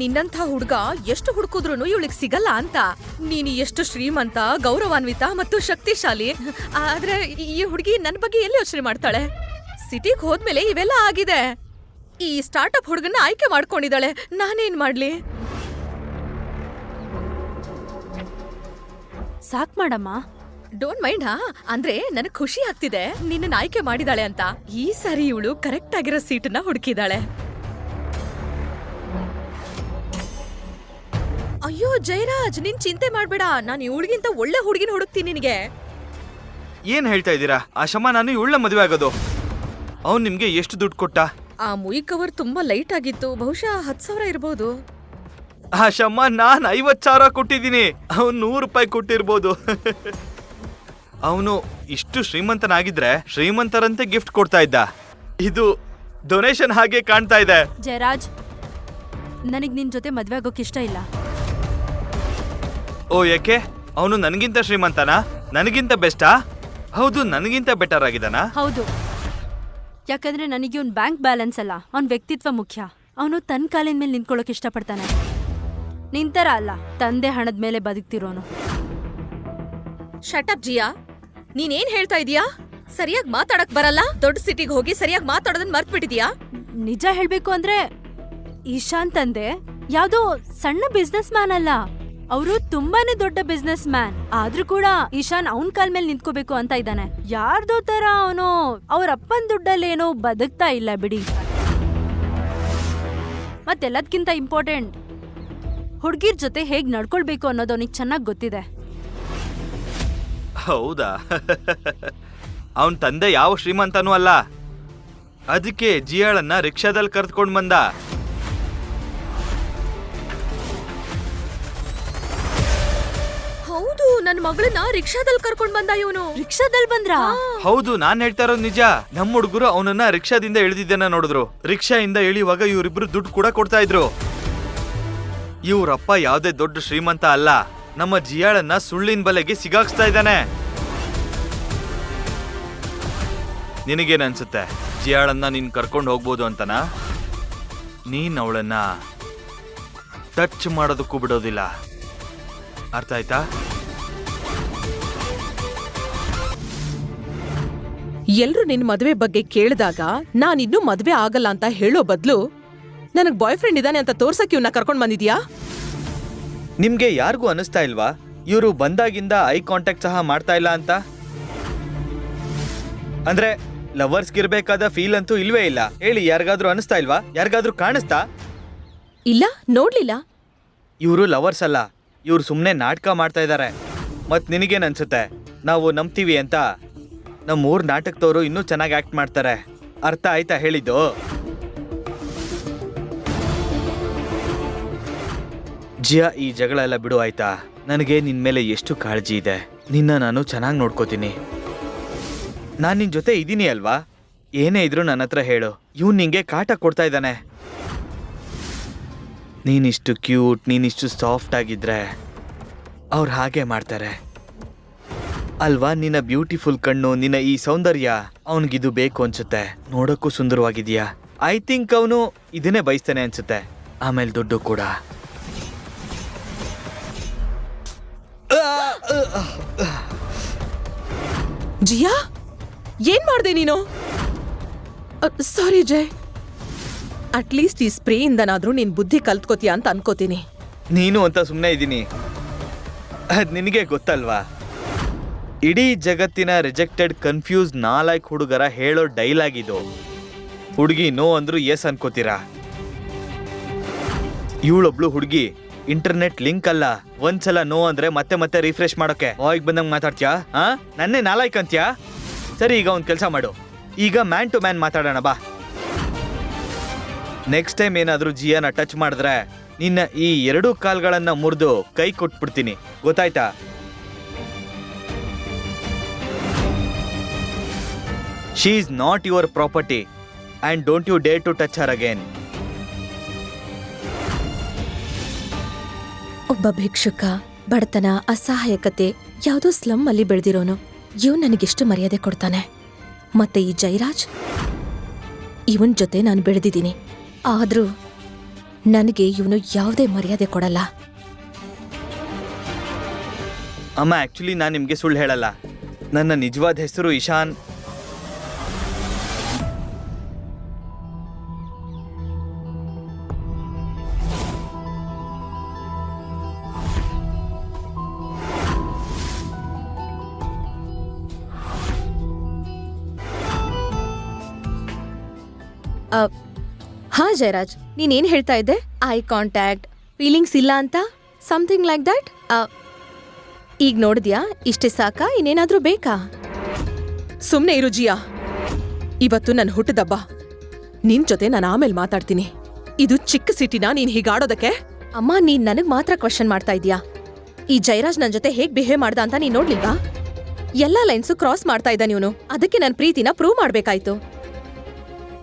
ನಿನ್ನಂಥ ಹುಡುಗ ಎಷ್ಟು ಹುಡುಕಿದ್ರು ಇವಳಿಗೆ ಸಿಗಲ್ಲ ಅಂತ. ನೀನು ಎಷ್ಟು ಶ್ರೀಮಂತ, ಗೌರವಾನ್ವಿತ ಮತ್ತು ಶಕ್ತಿಶಾಲಿ. ಆದ್ರೆ ಈ ಹುಡುಗಿ ನನ್ನ ಬಗ್ಗೆ ಎಲ್ಲಿ ಯೋಚನೆ ಮಾಡ್ತಾಳೆ? ಸಿಟಿಗೆ ಹೋದ್ಮೇಲೆ ಇವೆಲ್ಲ ಆಗಿದೆ. ಈ ಸ್ಟಾರ್ಟ್ಅಪ್ ಹುಡುಗನ್ನ ಆಯ್ಕೆ ಮಾಡ್ಕೊಂಡಿದ್ದಾಳೆ. ನಾನೇನ್ ಮಾಡ್ಲಿ? ಸಾಕ್ ಮಾಡಮ್ಮ. Don't mind. ಅಂದ್ರೆ ನನಗ್ ಖುಷಿ ಆಗ್ತಿದೆ ನಿನ್ನ ಆಯ್ಕೆ ಮಾಡಿದಾಳೆ ಅಂತ. ಈ ಸಾರಿ ಇವಳು ಕರೆಕ್ಟ್ ಆಗಿರೋ ಸೀಟನ್ನ ಹುಡುಕಿದಾಳೆ. ಅಯ್ಯೋ ಜಯರಾಜ್, ನೀನ್ ಚಿಂತೆ ಮಾಡ್ಬೇಡ. ನಾನು ಇವಳಿಗಿಂತ ಒಳ್ಳೆ ಹುಡುಗಿನ ಹುಡುಕ್ತೀನಿ ನಿನಗೆ. ಏನ್ ಹೇಳ್ತಾ ಇದ್ದೀರಾ ಆಶಮ್ಮ? ನಾನು ಇವಳ ಮದುವೆ ಆಗೋದು. ಅವ್ನು ನಿಮ್ಗೆ ಎಷ್ಟು ದುಡ್ಡು ಕೊಟ್ಟ? ಆ ಮುಯಿ ಕವರ್ ತುಂಬಾ ಲೈಟ್ ಆಗಿತ್ತು, ಬಹುಶಃ 10,000 ಇರ್ಬೋದು. ಆಶಮ್ಮ, ನಾನ್ 50,000 ಕೊಟ್ಟಿದ್ದೀನಿ. ಅವ್ನು 100 ರೂಪಾಯಿ ಕೊಟ್ಟಿರ್ಬೋದು. ಅವನು ಇಷ್ಟು ಶ್ರೀಮಂತನಾಗಿದ್ರೆ ಶ್ರೀಮಂತರಂತೆ ಗಿಫ್ಟ್ ಕೊಡ್ತಾ ಇದ್ದ. ಇದು ಡೊನೇಷನ್ ಹಾಗೆ ಕಾಣ್ತಾ ಇದೆ. ಜಯರಾಜ್, ನನಗ್ ನಿನ್ ಜೊತೆ ಮದ್ವೆ ಆಗೋಕ್ ಇಷ್ಟ ಇಲ್ಲ. ಓ, ಯಾಕೆ? ಅವನು ನನಗಿಂತ ಶ್ರೀಮಂತನಾ? ನನಗಿಂತ ಬೆಸ್ಟಾ? ಹೌದು, ನನಗಿಂತ ಬೆಟರ್ ಆಗಿದಾನಾ? ಹೌದು, ಯಾಕಂದ್ರೆ ನನಗೆ ಅವ್ನ್ ಬ್ಯಾಂಕ್ ಬ್ಯಾಲೆನ್ಸ್ ಅಲ್ಲ, ಅವ್ನ್ ವ್ಯಕ್ತಿತ್ವ ಮುಖ್ಯ. ಅವನು ತನ್ನ ಕಾಲಿನ ಮೇಲೆ ನಿಂತ್ಕೊಳ್ಳೋಕೆ ಇಷ್ಟಪಡ್ತಾನೆ. ನಿಂತರ ಅಲ್ಲ, ತಂದೆ ಹಣದ ಮೇಲೆ ಬದುಕ್ತಿರೋನು. ಶಟಪ್ ಜಿಯಾ, ನೀನೇನ್ ಹೇಳ್ತಾ ಇದೀಯಾ? ಸರಿಯಾಗಿ ಮಾತಾಡಕ್ ಬರಲ್ಲ? ದೊಡ್ಡ ಸಿಟಿಗೆ ಹೋಗಿ ಸರಿಯಾಗಿ ಮಾತಾಡೋದನ್ನ ಮರ್ತ್ ಬಿಟ್ಟಿದ್ಯಾ? ನಿಜ ಹೇಳ್ಬೇಕು ಅಂದ್ರೆ ಈಶಾನ್ ತಂದೆ ಯಾವ್ದೋ ಸಣ್ಣ ಬಿಸ್ನೆಸ್ ಮ್ಯಾನ್ ಅಲ್ಲ, ಅವರು ತುಂಬಾನೇ ದೊಡ್ಡ ಬಿಸ್ನೆಸ್ ಮ್ಯಾನ್. ಆದ್ರೂ ಕೂಡ ಈಶಾನ್ ಅವನ್ ಕಾಲ್ ಮೇಲೆ ನಿಂತ್ಕೋಬೇಕು ಅಂತ ಇದ್ದಾನೆ. ಯಾರ್ದೋ ತರ ಅವನು ಅವ್ರ ಅಪ್ಪನ್ ದುಡ್ಡಲ್ಲೇನೋ ಬದುಕ್ತಾ ಇಲ್ಲ ಬಿಡಿ. ಮತ್ತೆಲ್ಲದಕ್ಕಿಂತ ಇಂಪಾರ್ಟೆಂಟ್, ಹುಡ್ಗಿರ್ ಜೊತೆ ಹೇಗ್ ನಡ್ಕೊಳ್ಬೇಕು ಅನ್ನೋದು ಅವನಿಗೆ ಚೆನ್ನಾಗ್ ಗೊತ್ತಿದೆ. ಹೌದಾ? ಅವನ್ ತಂದೆ ಯಾವ ಶ್ರೀಮಂತನೂ ಅಲ್ಲ, ಅದಕ್ಕೆ ಜಿಯಾಳನ್ನ ರಿಕ್ಷಾದಲ್ಲಿ ಕರ್ತ್ಕೊಂಡ್ ಬಂದ. ಹೌದು, ನನ್ನ ಮಗಳನ್ನ ರಿಕ್ಷಾದಲ್ಲಿ ಕರ್ಕೊಂಡ್ ಬಂದ ಇವನು. ರಿಕ್ಷಾದಲ್ಲಿ ಬಂದ್ರಾ? ಹೌದು, ನಾನ್ ಹೇಳ್ತಾ ಇರೋದು ನಿಜ. ನಮ್ಮ ಹುಡುಗರು ಅವನನ್ನ ರಿಕ್ಷಾದಿಂದ ಇಳಿದಿದ್ದನ್ನ ನೋಡಿದ್ರು. ರಿಕ್ಷಾಯಿಂದ ಇಳಿಯುವಾಗ ಇವರಿಬ್ರು ದುಡ್ಡು ಕೂಡ ಕೊಡ್ತಾ ಇದ್ರು. ಇವ್ರಪ್ಪ ಯಾವ್ದೇ ದೊಡ್ಡ ಶ್ರೀಮಂತ ಅಲ್ಲ, ನಮ್ಮ ಜಿಯಾಳನ್ನ ಸುಳ್ಳಿನ ಬಲೆಗೆ ಸಿಗಾಕ್ಸ್ತಾ ಇದ್ದಾನೆ. ನಿನಗೇನ್ ಅನ್ಸುತ್ತೆ? ಜಿಯಾಳನ್ನ ನೀನ್ ಕರ್ಕೊಂಡು ಹೋಗ್ಬೋದು ಅಂತನಾ? ನೀನ್ ಅವಳನ್ನ ಟಚ್ ಮಾಡೋದಕ್ಕೂ ಬಿಡೋದಿಲ್ಲ, ಅರ್ಥ ಆಯ್ತಾ? ಎಲ್ರು ನಿನ್ ಮದ್ವೆ ಬಗ್ಗೆ ಕೇಳಿದಾಗ ನಾನಿನ್ನೂ ಮದ್ವೆ ಆಗಲ್ಲ ಅಂತ ಹೇಳೋ ಬದ್ಲು ನನಗ್ ಬಾಯ್ ಫ್ರೆಂಡ್ ಇದ್ದಾನೆ ಅಂತ ತೋರ್ಸಕ್ ಇವ್ನ ಕರ್ಕೊಂಡ್ ಬಂದಿದ್ಯಾ? ನಿಮ್ಗೆ ಯಾರಿಗೂ ಅನಿಸ್ತಾ ಇಲ್ವಾ ಇವರು ಬಂದಾಗಿಂದ ಐ ಕಾಂಟ್ಯಾಕ್ಟ್ ಸಹ ಮಾಡ್ತಾ ಇಲ್ಲ ಅಂತ? ಅಂದ್ರೆ ಲವರ್ಸ್ಗಿರ್ಬೇಕಾದ ಫೀಲ್ ಅಂತೂ ಇಲ್ವೇ ಇಲ್ಲ. ಹೇಳಿ, ಯಾರಿಗಾದ್ರೂ ಅನಿಸ್ತಾ ಇಲ್ವಾ? ಯಾರಿಗಾದ್ರೂ ಕಾಣಿಸ್ತಾ? ಇಲ್ಲ, ನೋಡ್ಲಿಲ್ಲ. ಇವರು ಲವರ್ಸ್ ಅಲ್ಲ, ಇವ್ರು ಸುಮ್ಮನೆ ನಾಟಕ ಮಾಡ್ತಾ ಇದ್ದಾರೆ. ಮತ್ ನಿನಗೇನ್ ಅನ್ಸುತ್ತೆ ನಾವು ನಂಬ್ತೀವಿ ಅಂತ? ನಮ್ಮ ಊರ್ ನಾಟಕದವರು ಇನ್ನೂ ಚೆನ್ನಾಗಿ ಆಕ್ಟ್ ಮಾಡ್ತಾರೆ. ಅರ್ಥ ಆಯ್ತಾ ಹೇಳಿದ್ದು? ಜಿಯಾ, ಈ ಜಗಳ ಎಲ್ಲ ಬಿಡು ಆಯ್ತಾ? ನನಗೆ ನಿನ್ ಮೇಲೆ ಎಷ್ಟು ಕಾಳಜಿ ಇದೆ. ನಿನ್ನ ನಾನು ಚೆನ್ನಾಗಿ ನೋಡ್ಕೋತೀನಿ. ನಾನು ನಿನ್ ಜೊತೆ ಇದ್ದೀನಿ ಅಲ್ವಾ? ಏನೇ ಇದ್ರು ನನ್ನ ಹತ್ರ ಹೇಳು. ಇವ್ನು ನಿಂಗೆ ಕಾಟ ಕೊಡ್ತಾ ಇದ್ದಾನೆ. ನೀನಿಷ್ಟು ಕ್ಯೂಟ್, ನೀನಿಷ್ಟು ಸಾಫ್ಟ್ ಆಗಿದ್ರೆ ಅವ್ರು ಹಾಗೆ ಮಾಡ್ತಾರೆ ಅಲ್ವಾ? ನಿನ್ನ ಬ್ಯೂಟಿಫುಲ್ ಕಣ್ಣು, ನಿನ್ನ ಈ ಸೌಂದರ್ಯ, ಅವನಿಗಿದು ಬೇಕು ಅನ್ಸುತ್ತೆ. ನೋಡೋಕ್ಕೂ ಸುಂದರವಾಗಿದೆಯಾ. ಐ ಥಿಂಕ್ ಅವನು ಇದನ್ನೇ ಬಯಸ್ತಾನೆ ಅನ್ಸುತ್ತೆ. ಆಮೇಲೆ ದುಡ್ಡು ಕೂಡ. ಜಿಯಾ, ಏನ್ ಮಾಡ್ದೆ ನೀನು? ಸಾರಿ ಜಯ್. ಅಟ್ಲೀಸ್ಟ್ ಈ ಸ್ಪ್ರೇಯಿಂದನಾದ್ರೂ ನೀನ್ ಬುದ್ಧಿ ಕಲ್ತ್ಕೋತೀಯ ಅಂತ ಅನ್ಕೋತೀನಿ. ನೀನು ಅಂತ ಸುಮ್ಮನೆ ಇದ್ದೀನಿ. ಅದ್ ನಿನಗೆ ಗೊತ್ತಲ್ವಾ, ಇಡೀ ಜಗತ್ತಿನ ರಿಜೆಕ್ಟೆಡ್ ಕನ್ಫ್ಯೂಸ್ ನಾಲ್ಕು ಹುಡುಗರ ಹೇಳೋ ಡೈಲಾಗ್ ಇದು. ಹುಡುಗಿ ನೋ ಅಂದ್ರು ಎಸ್ ಅನ್ಕೋತೀರಾ. ಇವಳೊಬ್ಳು ಹುಡುಗಿ ಇಂಟರ್ನೆಟ್ ಲಿಂಕ್ ಅಲ್ಲ. ಒಂದ್ಸಲ ನೋ ಅಂದ್ರೆ ಮತ್ತೆ ಮತ್ತೆ ರಿಫ್ರೆಶ್ ಮಾಡೋಕೆ ವಾಯ್ಗೆ ಬಂದಂಗೆ ಮಾತಾಡ್ತೀಯಾ? ನನ್ನೇ ನಾಲಾಯ್ಕ್ ಅಂತ್ಯಾ? ಸರಿ, ಈಗ ಒಂದು ಕೆಲಸ ಮಾಡು. ಈಗ ಮ್ಯಾನ್ ಟು ಮ್ಯಾನ್ ಮಾತಾಡೋಣ ಬಾ. ನೆಕ್ಸ್ಟ್ ಟೈಮ್ ಏನಾದರೂ ಜಿಯಾನ ಟಚ್ ಮಾಡಿದ್ರೆ ನಿನ್ನ ಈ 2 ಕಾಲ್ಗಳನ್ನ ಮುರಿದು ಕೈ ಕೊಟ್ಬಿಡ್ತೀನಿ, ಗೊತ್ತಾಯ್ತಾ? She is not your property and don't you dare to touch her again. ಒಬ್ಬ ಭಿಕ್ಷುಕ, ಬಡತನ, ಅಸಹಾಯಕತೆ, ಯಾವುದೋ ಸ್ಲಮ್ ಅಲ್ಲಿ ಬೆಳೆದಿರೋನು, ಇವ್ ನನಗೆಷ್ಟು ಮರ್ಯಾದೆ ಕೊಡ್ತಾನೆ. ಮತ್ತೆ ಈ ಜೈರಾಜ್, ಇವನ್ ಜೊತೆ ನಾನು ಬೆಳೆದಿದ್ದೀನಿ, ಆದ್ರೂ ನನಗೆ ಇವನು ಯಾವುದೇ ಮರ್ಯಾದೆ ಕೊಡಲ್ಲ. ಅಮ್ಮ, ಆ್ಯಕ್ಚುಲಿ ನಾನು ನಿಮಗೆ ಸುಳ್ಳು ಹೇಳಲ್ಲ. ನನ್ನ ನಿಜವಾದ ಹೆಸರು ಇಶಾನ್. ಹಾ ಜಯರಾಜ್, ನೀನೇನ್ ಹೇಳ್ತಾ ಇದ್ದೆ? ಐ ಕಾಂಟ್ಯಾಕ್ಟ್, ಫೀಲಿಂಗ್ಸ್ ಇಲ್ಲ ಅಂತ, ಸಮಥಿಂಗ್ ಲೈಕ್ ದಟ್. ಈಗ ನೋಡಿದ್ಯಾ, ಇಷ್ಟೇ ಸಾಕಾ? ಇನ್ನೇನಾದ್ರೂ ಬೇಕಾ? ಸುಮ್ನೆ ಇರು ಜಿಯಾ, ಇವತ್ತು ನನ್ನ ಹುಟ್ಟದಬ್ಬ. ನಿನ್ ಜೊತೆ ನಾನು ಆಮೇಲೆ ಮಾತಾಡ್ತೀನಿ. ಇದು ಚಿಕ್ಕ ಸಿಟಿನ ನೀನ್ ಹೀಗಾಡೋದಕ್ಕೆ? ಅಮ್ಮ, ನೀನ್ ನನಗ್ ಮಾತ್ರ ಕ್ವಶನ್ ಮಾಡ್ತಾ ಇದ್ಯಾ? ಈ ಜಯರಾಜ್ ನನ್ ಜೊತೆ ಹೇಗ್ ಬಿಹೇವ್ ಮಾಡ್ದ ಅಂತ ನೀನ್ ನೋಡ್ಲಿಲ್ವಾ? ಎಲ್ಲಾ ಲೈನ್ಸು ಕ್ರಾಸ್ ಮಾಡ್ತಾ ಇದ್ದ ನೀನು. ಅದಕ್ಕೆ ನನ್ ಪ್ರೀತಿನ ಪ್ರೂವ್ ಮಾಡ್ಬೇಕಾಯ್ತು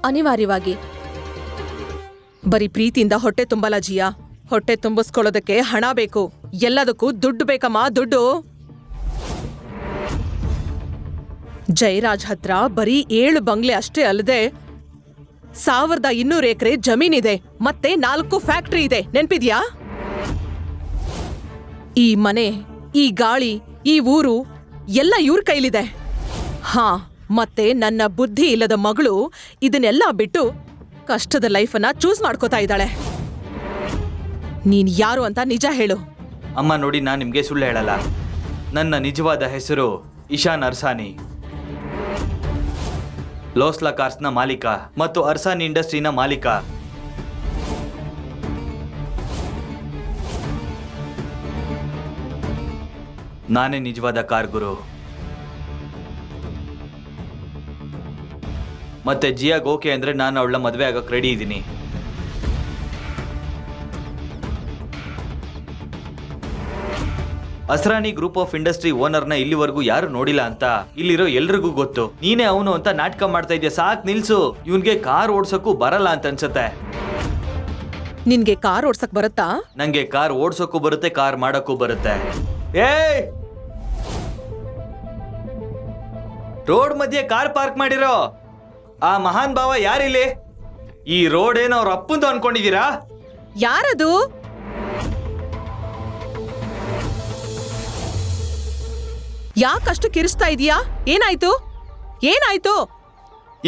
ಅನಿವಾರ್ಯವಾಗಿ. ಬರೀ ಪ್ರೀತಿಯಿಂದ ಹೊಟ್ಟೆ ತುಂಬಲ್ಲ ಜಿಯಾ, ಹೊಟ್ಟೆ ತುಂಬಿಸ್ಕೊಳ್ಳೋದಕ್ಕೆ ಹಣ ಬೇಕು. ಎಲ್ಲದಕ್ಕೂ ದುಡ್ಡು ಬೇಕಮ್ಮ, ದುಡ್ಡು. ಜಯರಾಜ್ ಹತ್ರ ಬರೀ 7 ಬಂಗ್ಲೆ ಅಷ್ಟೇ ಅಲ್ಲದೆ 1200 ಎಕರೆ ಜಮೀನಿದೆ, ಮತ್ತೆ 4 ಫ್ಯಾಕ್ಟ್ರಿ ಇದೆ. ನೆನ್ಪಿದ್ಯಾ? ಈ ಮನೆ, ಈ ಗಾಳಿ, ಈ ಊರು ಎಲ್ಲ ಇವ್ರ ಕೈಲಿದೆ. ಹಾ, ಮತ್ತೆ ನನ್ನ ಬುದ್ಧಿ ಇಲ್ಲದ ಮಗಳು ಇದನ್ನೆಲ್ಲ ಬಿಟ್ಟು ಕಷ್ಟದ ಲೈಫನ್ನ ಚೂಸ್ ಮಾಡ್ಕೋತಾ ಇದ್ದಾಳೆ. ನೀನ್ ಯಾರು ಅಂತ ನಿಜ ಹೇಳು. ಅಮ್ಮ ನೋಡಿ, ನಾನು ನಿಮಗೆ ಸುಳ್ಳು ಹೇಳಲ್ಲ. ನನ್ನ ನಿಜವಾದ ಹೆಸರು ಇಶಾನ್ ಅರ್ಸಾನಿ. ಲೋಸ್ಲಾ ಕಾರ್ಸ್ನ ಮಾಲೀಕ ಮತ್ತು ಅರ್ಸಾನಿ ಇಂಡಸ್ಟ್ರಿನ ಮಾಲೀಕ. ನಾನೇ ನಿಜವಾದ ಕಾರ್ ಗುರು. ಮತ್ತೆ ಜಿಯಾಗ್ ಓಕೆ ಅಂದ್ರೆ ನಾನು ಅವಳ ಮದುವೆ ಆಗಕ್ಕೆ ರೆಡಿ ಇದ್ದೀನಿ. ಅಸ್ರಾನಿ ಗ್ರೂಪ್ ಆಫ್ ಇಂಡಸ್ಟ್ರಿ ಓನರ್ನ ಇಲ್ಲಿವರೆಗೂ ಯಾರು ನೋಡಿಲ್ಲ ಅಂತ ಇಲ್ಲಿರೋ ಎಲ್ರಿಗೂ ಗೊತ್ತು. ನೀನೇ ಅವನು ಅಂತ ನಾಟಕ ಮಾಡ್ತಾ ಇದೆಯಾ? ಸಾಕ್ ನಿಲ್ಸು. ಇವನ್ಗೆ ಕಾರ್ ಓಡ್ಸಕ್ಕೂ ಬರಲ್ಲ ಅಂತ ಅನ್ಸುತ್ತೆ. ನಿನ್ಗೆ ಕಾರ್ ಓಡ್ಸಕ್ ಬರುತ್ತಾ? ನಂಗೆ ಕಾರ್ ಓಡ್ಸಕ್ಕೂ ಬರುತ್ತೆ, ಕಾರ್ ಮಾಡಕ್ಕೂ ಬರುತ್ತೆ. ಏಯ್, ರೋಡ್ ಮಧ್ಯೆ ಕಾರ್ ಪಾರ್ಕ್ ಮಾಡಿರೋ ಆ ಮಹಾನ್ ಭಾವ ಯಾರಿಲ್ಲಿ? ಈ ರೋಡ್ ಏನೋ ಅವ್ರ ಅಪ್ಪಂದು ಅನ್ಕೊಂಡಿದೀರಾ? ಯಾರದು? ಯಾಕಷ್ಟು ಕಿರಿಸ್ತಾ ಇದೀಯಾ? ಏನಾಯ್ತು? ಏನಾಯ್ತು?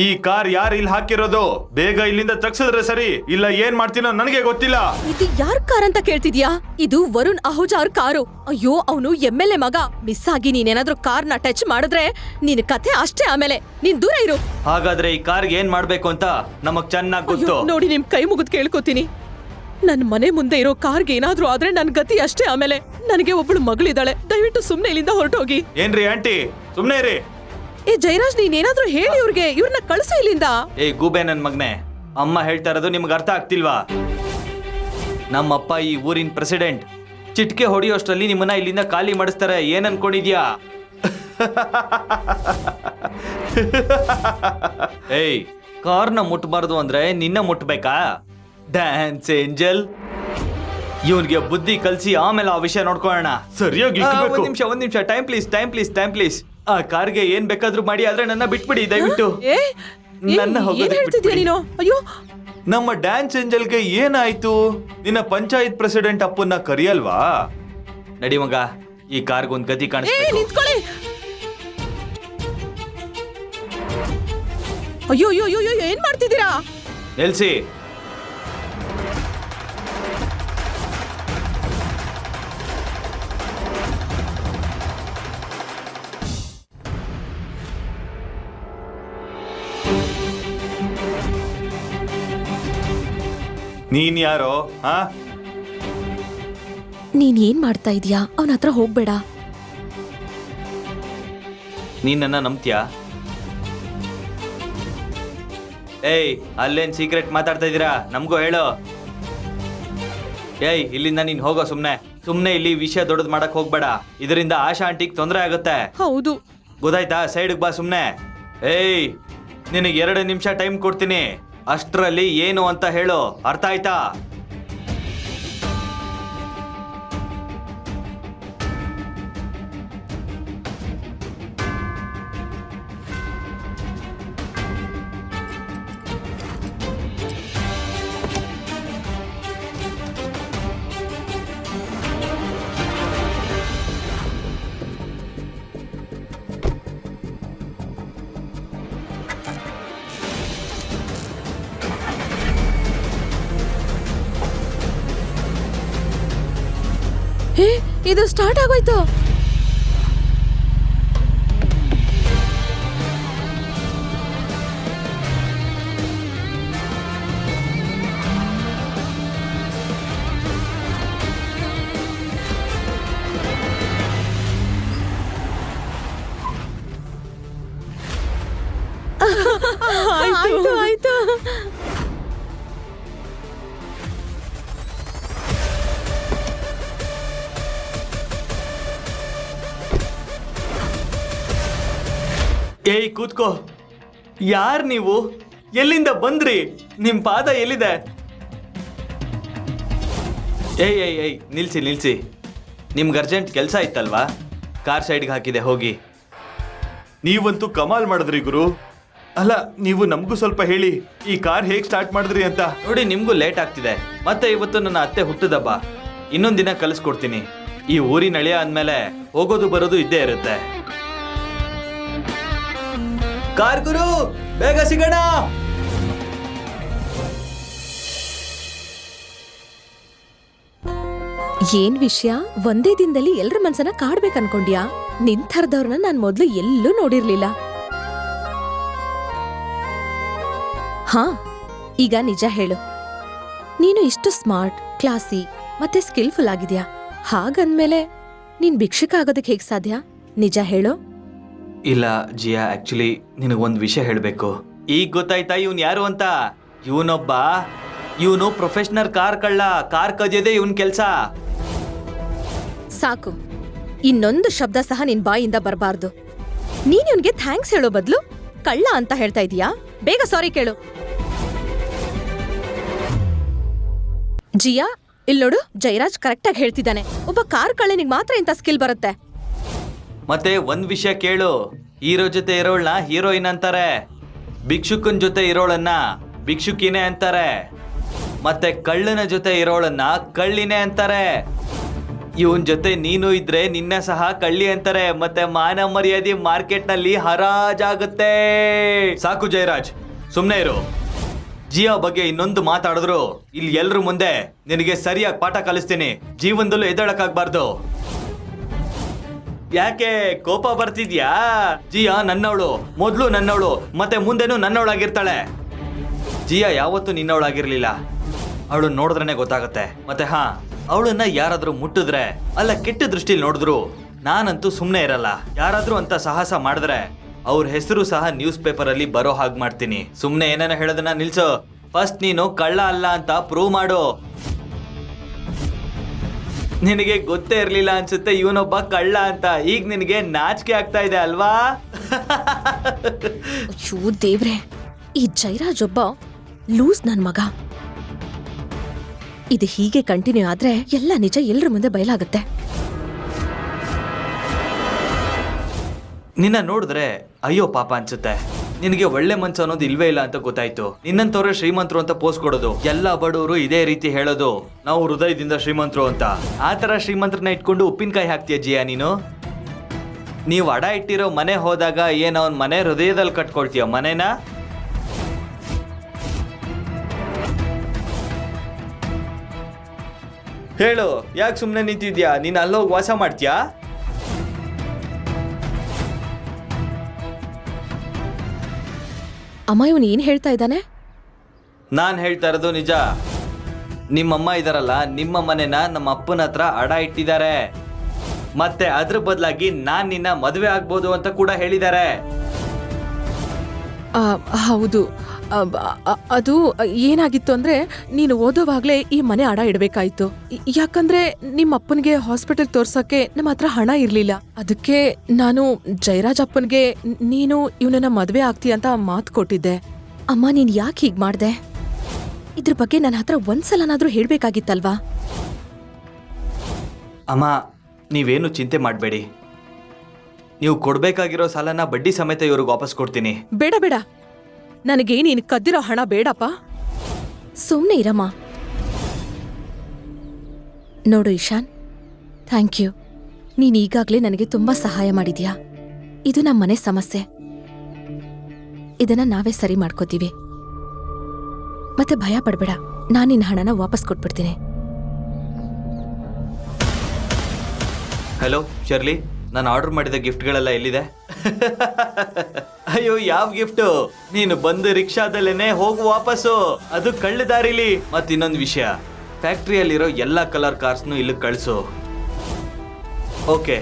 ಈ ಕಾರ್ ಯಾರು ಇಲ್ಲಿ ಹಾಕಿರೋದು? ಬೇಗ ಇಲ್ಲಿಂದ ತಗ್ಸಿದ್ರೆ ಸರಿ, ಇಲ್ಲ ಏನ್ ಮಾಡ್ತೀನೋ ನನಗೆ ಗೊತ್ತಿಲ್ಲ. ಇದು ಯಾರ್ ಕಾರ್ ಅಂತ ಕೇಳ್ತಿದ್ಯಾ? ಇದು ವರುಣ್ ಅಹುಜಾ ಅವ್ರ ಕಾರು. ಅಯ್ಯೋ, ಅವನು MLA ಮಗ. ಮಿಸ್ ಆಗಿ ನೀನೇನಾದ್ರೂ ಕಾರ್ನ ಟಚ್ ಮಾಡಿದ್ರೆ ನಿನ್ ಕಥೆ ಅಷ್ಟೇ. ಆಮೇಲೆ ನೀನ್ ದೂರ ಇರು. ಹಾಗಾದ್ರೆ ಈ ಕಾರ್ಗೆ ಏನ್ ಮಾಡ್ಬೇಕು ಅಂತ ನಮಗ್ ಚೆನ್ನಾಗ್ ಗೊತ್ತು. ಅಯ್ಯೋ, ನೋಡಿ, ನಿಮ್ ಕೈ ಮುಗಿದ್ ಕೇಳ್ಕೊತೀನಿ. ನನ್ ಮನೆ ಮುಂದೆ ಇರೋ ಕಾರ್ಗೆ ಏನಾದ್ರೂ ಆದ್ರೆ ನನ್ ಗತಿ ಅಷ್ಟೇ. ಆಮೇಲೆ ನನಗೆ ಒಬ್ಳು ಮಗಳಿದ್ದಾಳೆ. ದಯವಿಟ್ಟು ಸುಮ್ನೆ ಇಲ್ಲಿಂದ ಹೊರಟೋಗಿ. ಏನ್ರಿ ಆಂಟಿ, ಸುಮ್ನೆ ಇರಿ. ಏ ಜಯರಾಜ್, ನೀನೇನಾದ್ರೂ ಹೇಳಿ ಇವ್ರಿಗೆ, ಇವ್ರನ್ನ ಕಳ್ಸು ಇಲ್ಲಿಂದ. ಏ ಗೂಬೆ ನನ್ ಮಗ್ನೆ, ಅಮ್ಮ ಹೇಳ್ತಾ ಇರೋದು ನಿಮ್ಗೆ ಅರ್ಥ ಆಗ್ತಿಲ್ವಾ? ನಮ್ಮಪ್ಪ ಈ ಊರಿನ ಪ್ರೆಸಿಡೆಂಟ್. ಚಿಟ್ಕೆ ಹೊಡಿಯೋಷ್ಟರಲ್ಲಿ ನಿಮ್ಮನ್ನ ಇಲ್ಲಿಂದ ಖಾಲಿ ಮಾಡಿಸ್ತಾರೆ. ಏನ್ ಅನ್ಕೊಂಡಿದ್ಯಾ? ಏಯ್, ಕಾರ್ನ ಮುಟ್ಬಾರ್ದು ಅಂದ್ರೆ ನಿನ್ನ ಮುಟ್ಬೇಕಾ? Dance angel. ಇವನ್ಗೆ ಬುದ್ಧಿ ಕಲ್ಸಿ ಆಮೇಲೆ ಆ ವಿಷಯ ನೋಡ್ಕೊಳ್ಳೋಣ. ಸರಿಯಾಗಿ ಒಂದ್ ನಿಮಿಷ ಟೈಮ್ ಪ್ಲೀಸ್. ಆ ಕಾರ್ಗೆ ಏನ್ ಬೇಕಾದ್ರೂ ಮಾಡಿ, ಆದ್ರೆ ನನ್ನ ಬಿಟ್ಬಿಡಿ ದಯವಿಟ್ಟು. ನನ್ನ ಹೇಳ್ತಿದ್ಯಾ ನೀನು? ಅಯ್ಯೋ, ನಮ್ಮ ಡ್ಯಾನ್ಸ್ ಏಂಜಲ್ಗೆ ಏನಾಯ್ತು? ನಿನ್ನ ಪಂಚಾಯತ್ ಪ್ರೆಸಿಡೆಂಟ್ ಅಪ್ಪನ್ನ ಕರಿಯಲ್ವಾ? ನಡಿ ಮಗ, ಈ ಕಾರ್ಗೊಂದ್ ಗತಿ ಕಾಣಿಸ್ಬೇಕು. ನಿಂತ್ಕೊಳ್ಳಿ. ಅಯ್ಯೋ ಅಯ್ಯೋ ಅಯ್ಯೋ, ಏನ್ ಮಾಡ್ತಿದ್ದೀರಾ? ನಿಲ್ಸಿ. ನೀನ್ ಯಾರೋ? ಹಾ, ನೀನ್ ಏನ್ ಮಾಡ್ತಾ ಇದೀಯಾ? ಅವನ ಹತ್ರ ಹೋಗ್ಬೇಡ. ನೀನ್ ನನ್ನ ನಂಬ್ತೀಯಾ? ಏಯ್ ಅಲ್ಲೇನ್ ಸೀಕ್ರೆಟ್ ಮಾತಾಡ್ತಾ ಇದೀರಾ? ನಮಗೂ ಹೇಳು. ಏಯ್ ಇಲ್ಲಿಂದ ನೀನ್ ಹೋಗೋ. ಸುಮ್ನೆ ಇಲ್ಲಿ ವಿಷಯ ದೊಡ್ಡದ್ ಮಾಡಕ್ ಹೋಗ್ಬೇಡ. ಇದರಿಂದ ಆಶಾ ಆಂಟಿಗ್ ತೊಂದರೆ ಆಗುತ್ತೆ. ಹೌದು. ಗೊತ್ತಾಯ್ತಾ? ಸೈಡ್ಗೆ ಬಾ ಸುಮ್ನೆ. ಏಯ್ ನಿನಗೆ 2 ನಿಮಿಷ ಟೈಮ್ ಕೊಡ್ತೀನಿ. ಅಷ್ಟ್ರಲ್ಲಿ ಏನು ಅಂತ ಹೇಳು, ಅರ್ಥ ಆಯ್ತಾ? ಹೇ, ಇದು ಸ್ಟಾರ್ಟ್ ಆಗೋಯ್ತು. ಆಯ್ತು. ಏಯ್ ಕೂತ್ಕೋ. ಯಾರ್ ನೀವು? ಎಲ್ಲಿಂದ ಬಂದ್ರಿ? ನಿಮ್ ಪಾದ ಎಲ್ಲಿದೆ? ಏಯ್ ನಿಲ್ಸಿ. ನಿಮ್ಗೆ ಅರ್ಜೆಂಟ್ ಕೆಲಸ ಇತ್ತಲ್ವಾ? ಕಾರ್ ಸೈಡ್ಗೆ ಹಾಕಿದೆ, ಹೋಗಿ. ನೀವಂತೂ ಕಮಾಲ್ ಮಾಡಿದ್ರಿ ಗುರು. ಅಲ್ಲ, ನೀವು ನಮಗೂ ಸ್ವಲ್ಪ ಹೇಳಿ, ಈ ಕಾರ್ ಹೇಗ್ ಸ್ಟಾರ್ಟ್ ಮಾಡಿದ್ರಿ ಅಂತ. ನೋಡಿ, ನಿಮ್ಗೂ ಲೇಟ್ ಆಗ್ತಿದೆ. ಮತ್ತೆ ಇವತ್ತು ನನ್ನ ಅತ್ತೆ ಹುಟ್ಟದಬ್ಬ. ಇನ್ನೊಂದ್ ದಿನ ಕಲಿಸ್ಕೊಡ್ತೀನಿ. ಈ ಊರಿನ ಅಳಿಯ ಅಂದ್ಮೇಲೆ ಹೋಗೋದು ಬರೋದು ಇದ್ದೇ ಇರುತ್ತೆ. ಕಾರ್ ಗುರು, ಬೇಗ ಸಿಗೋಣ. ಏನ್ ವಿಷಯ? ಒಂದೇ ದಿನದಲ್ಲಿ ಎಲ್ರ ಮನ್ಸನ್ನ ಕಾಡ್ಬೇಕು ಅನ್ಕೊಂಡ್ಯಾ? ನಿಂಥರದವ್ರನ್ನ ನಾನ್ ಮೊದ್ಲು ಎಲ್ಲೂ ನೋಡಿರ್ಲಿಲ್ಲ. ಹಾ, ಈಗ ನಿಜ ಹೇಳು. ನೀನು ಇಷ್ಟು ಸ್ಮಾರ್ಟ್, ಕ್ಲಾಸಿ ಮತ್ತೆ ಸ್ಕಿಲ್ಫುಲ್ ಆಗಿದ್ಯಾ. ಹಾಗಂದ್ಮೇಲೆ ನೀನ್ ಭಿಕ್ಷುಕ ಆಗೋದಕ್ಕೆ ಹೇಗ್ ಸಾಧ್ಯ? ನಿಜ ಹೇಳು. ಇಲ್ಲ ಜಿಯಾ, ಆಕ್ಚುಲಿ ನಿನಗೊಂದು ವಿಷಯ ಹೇಳಬೇಕು. ಈಗ ಗೊತ್ತಾಯ್ತಾ ಇವನ್ ಯಾರು ಅಂತ? ಇವನು ಪ್ರೊಫೆಷನಲ್ ಕಾರ್ ಕಳ್ಳ. ಕಾರ್ ಕದಿಯೋದೇ ಇವನ್ ಕೆಲ್ಸ. ಸಾಕು, ಇನ್ನೊಂದು ಶಬ್ದ ಸಹ ನಿನ್ ಬಾಯಿಂದ ಬರಬಾರ್ದು. ನೀನ್ ಇವನ್ಗೆ ಥ್ಯಾಂಕ್ಸ್ ಹೇಳೋ ಬದ್ಲು ಕಳ್ಳ ಅಂತ ಹೇಳ್ತಾ ಇದೀಯಾ? ಬೇಗ ಸಾರಿ ಕೇಳು. ಜಿಯಾ, ಇಲ್ ನೋಡು, ಜಯರಾಜ್ ಕರೆಕ್ಟಾಗಿ ಹೇಳ್ತಿದ್ದಾನೆ. ಒಬ್ಬ ಕಾರ್ ಕಳ್ಳನಿಗೆ ಮಾತ್ರ ಇಂಥ ಸ್ಕಿಲ್ ಬರುತ್ತೆ. ಮತ್ತೆ ಒಂದ್ ವಿಷಯ ಕೇಳು. ಹೀರೋ ಜೊತೆ ಇರೋಳ್ನ ಹೀರೋಯಿನ್ ಅಂತಾರೆ, ಭಿಕ್ಷುಕನ್ ಜೊತೆ ಇರೋಳನ್ನ ಭಿಕ್ಷುಕಿನೇ ಅಂತಾರೆ, ಮತ್ತೆ ಕಳ್ಳನ ಜೊತೆ ಇರೋಳನ್ನ ಕಳ್ಳಿನೇ ಅಂತಾರೆ. ಇವನ್ ಜೊತೆ ನೀನು ಇದ್ರೆ ನಿನ್ನ ಸಹ ಕಳ್ಳಿ ಅಂತಾರೆ. ಮತ್ತೆ ಮಾನ ಮರ್ಯಾದೆ ಮಾರ್ಕೆಟ್ ನಲ್ಲಿ ಹರಾಜಾಗುತ್ತೆ. ಸಾಕು ಜಯರಾಜ್, ಸುಮ್ನೆ ಇರು. ಜಿಯಾ ಬಗ್ಗೆ ಇನ್ನೊಂದು ಮಾತಾಡಿದ್ರು ಇಲ್ಲಿ ಎಲ್ರ ಮುಂದೆ ನಿನಗೆ ಸರಿಯಾಗಿ ಪಾಠ ಕಲಿಸ್ತೀನಿ. ಜೀವನದಲ್ಲೂ ಎದ್ದೇಳಕ್ಕಾಗ್ಬಾರ್ದು. ಯಾಕೆ ಕೋಪ ಬರ್ತಿದ್ಯಾ? ಜಿಯಾ ನನ್ನವಳು, ಮೊದ್ಲು ನನ್ನವಳು, ಮತ್ತೆ ಮುಂದೆನೂ ನನ್ನವಳಾಗಿರ್ತಾಳೆ. ಜಿಯಾ ಯಾವತ್ತೂ ನಿನ್ನವಳಾಗಿರ್ಲಿಲ್ಲ. ಅವಳು ನೋಡಿದ್ರೇನೆ ಗೊತ್ತಾಗತ್ತೆ. ಮತ್ತೆ ಅವಳನ್ನ ಯಾರಾದ್ರೂ ಮುಟ್ಟಿದ್ರೆ, ಅಲ್ಲ ಕೆಟ್ಟ ದೃಷ್ಟಿಲಿ ನೋಡಿದ್ರು, ನಾನಂತೂ ಸುಮ್ಮನೆ ಇರಲ್ಲ. ಯಾರಾದ್ರೂ ಅಂತ ಸಾಹಸ ಮಾಡಿದ್ರೆ ಅವ್ರ ಹೆಸರು ಸಹ ನ್ಯೂಸ್ ಪೇಪರ್ ಅಲ್ಲಿ ಬರೋ ಹಾಗೆ ಮಾಡ್ತೀನಿ. ಸುಮ್ಮನೆ ಏನೇನೋ ಹೇಳೋದನ್ನ ನಿಲ್ಸು. ಫಸ್ಟ್ ನೀನು ಕಳ್ಳ ಅಲ್ಲ ಅಂತ ಪ್ರೂವ್ ಮಾಡು. ನಿನಗೆ ಗೊತ್ತೇ ಇರ್ಲಿಲ್ಲ ಅನ್ಸುತ್ತೆ ಇವನೊಬ್ಬ ಕಳ್ಳ ಅಂತ. ಈಗ ನಿನಗೆ ನಾಚಿಕೆ ಆಗ್ತಾ ಇದೆ ಅಲ್ವಾ? ಅಯ್ಯೋ ದೇವ್ರೆ, ಈ ಜಯರಾಜ್ ಒಬ್ಬ ಲೂಸ್ ನನ್ ಮಗ. ಇದು ಹೀಗೆ ಕಂಟಿನ್ಯೂ ಆದ್ರೆ ಎಲ್ಲ ನಿಜ ಎಲ್ರ ಮುಂದೆ ಬಯಲಾಗುತ್ತೆ. ನಿನ್ನ ನೋಡಿದ್ರೆ ಅಯ್ಯೋ ಪಾಪ ಅನ್ಸುತ್ತೆ. ನಿನಗೆ ಒಳ್ಳೆ ಮನ್ಸು ಅನ್ನೋದು ಇಲ್ವೇ ಇಲ್ಲ ಅಂತ ಗೊತ್ತಾಯ್ತು. ನಿನ್ನಂತವ್ರೆ ಶ್ರೀಮಂತರು ಅಂತ ಪೋಸ್ಟ್ ಕೊಡೋದು, ಎಲ್ಲ ಬಡವರು ಇದೇ ರೀತಿ ಹೇಳೋದು, ನಾವು ಹೃದಯದಿಂದ ಶ್ರೀಮಂತರು ಅಂತ. ಆ ತರ ಶ್ರೀಮಂತರನ್ನ ಇಟ್ಕೊಂಡು ಉಪ್ಪಿನಕಾಯಿ ಹಾಕ್ತೀಯ ಜಿಯಾ ನೀನು? ನೀವು ಅಡ ಇಟ್ಟಿರೋ ಮನೆ ಹೋದಾಗ ಏನ್ ಅವನ್ ಮನೆ ಹೃದಯದಲ್ಲಿ ಕಟ್ಕೊಳ್ತೀಯ ಮನೆನಾ? ಹೇಳು, ಯಾಕೆ ಸುಮ್ಮನೆ ನಿಂತಿದ್ಯಾ? ನೀನು ಅಲ್ಲೋಗಿ ವಾಸ ಮಾಡ್ತೀಯಾ? ಅಮ್ಮ, ಇವನು ಏನ್ ಹೇಳ್ತಾ ಇದ್ದಾನೆ? ನಾನು ಹೇಳ್ತಾ ಇರೋದು ನಿಜ. ನಿಮ್ಮಮ್ಮ ಇದಾರಲ್ಲ, ನಿಮ್ಮ ಮನೆನ ನಮ್ಮ ಅಪ್ಪನ ಹತ್ರ ಅಡ ಇಟ್ಟಿದ್ದಾರೆ. ಮತ್ತೆ ಅದ್ರ ಬದಲಾಗಿ ನಾನ್ ನಿನ್ನ ಮದುವೆ ಆಗ್ಬೋದು ಅಂತ ಕೂಡ ಹೇಳಿದ್ದಾರೆ. ಹೌದು, ಅದು ಏನಾಗಿತ್ತು ಅಂದ್ರೆ ನೀನು ಓದೋವಾಗ್ಲೇ ಈ ಮನೆ ಅಡ ಇಡ್ಬೇಕಾಯ್ತು. ಯಾಕಂದ್ರೆ ನಿಮ್ಮ ಅಪ್ಪನಿಗೆ ಹಾಸ್ಪಿಟಲ್ ತೋರ್ಸಕ್ಕೆ ನಮ್ಮ ಹತ್ರ ಹಣ ಇರ್ಲಿಲ್ಲ. ಅದಕ್ಕೆ ನಾನು ಜಯರಾಜ್ ಅಪ್ಪನ್ಗೆ ನೀನು ಇವನನ್ನ ಮದ್ವೆ ಆಗ್ತೀಯ ಅಂತ ಮಾತು ಕೊಟ್ಟಿದ್ದೆ. ಅಮ್ಮ, ನೀನ್ ಯಾಕೆ ಹೀಗ್ ಮಾಡ್ದೆ? ಇದ್ರ ಬಗ್ಗೆ ನನ್ನ ಹತ್ರ ಒಂದ್ಸಲನಾದ್ರೂ ಹೇಳ್ಬೇಕಾಗಿತ್ತಲ್ವಾ? ಅಮ್ಮ, ನೀವೇನು ಚಿಂತೆ ಮಾಡಬೇಡಿ. ನೀವು ಕೊಡ್ಬೇಕಾಗಿರೋ ಸಾಲನ ಬಡ್ಡಿ ಸಮೇತ ಇವ್ರಿಗೆ ವಾಪಸ್ ಕೊಡ್ತೀನಿ. ಬೇಡ ಬೇಡ, ನನಗೆ ನೀನು ಕದ್ದಿರೋ ಹಣ ಬೇಡಪ್ಪ. ಸುಮ್ನೆ ಇರಮ್ಮ. ನೋಡು ಇಶಾನ್, ಥ್ಯಾಂಕ್ ಯು. ನೀನ್ ಈಗಾಗ್ಲೇ ನನಗೆ ತುಂಬಾ ಸಹಾಯ ಮಾಡಿದ್ಯಾ. ಇದು ನಮ್ಮನೆ ಸಮಸ್ಯೆ, ಇದನ್ನ ನಾವೇ ಸರಿ ಮಾಡ್ಕೋತೀವಿ. ಮತ್ತೆ ಭಯ ಪಡ್ಬೇಡ, ನಾನ್ ನಿನ್ನ ಹಣನ ವಾಪಸ್ ಕೊಟ್ಬಿಡ್ತೀನಿ. ಹಲೋ ಶರ್ಲಿ, ನಾನು ಆರ್ಡರ್ ಮಾಡಿದ ಗಿಫ್ಟ್ಗಳೆಲ್ಲ ಎಲ್ಲಿದೆ? ಅಯ್ಯೋ, ಯಾವ ಗಿಫ್ಟು? ನೀನು ಬಂದು ರಿಕ್ಷಾದಲ್ಲೇನೆ ಹೋಗು ವಾಪಸ್ಸು. ಅದು ಕಳ್ಳ ದಾರಿಲಿ. ಮತ್ತೆ ಇನ್ನೊಂದು ವಿಷಯ, ಫ್ಯಾಕ್ಟ್ರಿಯಲ್ಲಿರೋ ಎಲ್ಲ ಕಲರ್ ಕಾರ್ಸ್ನು ಇಲ್ಲಿ ಕಳಿಸು. ಓಕೆ.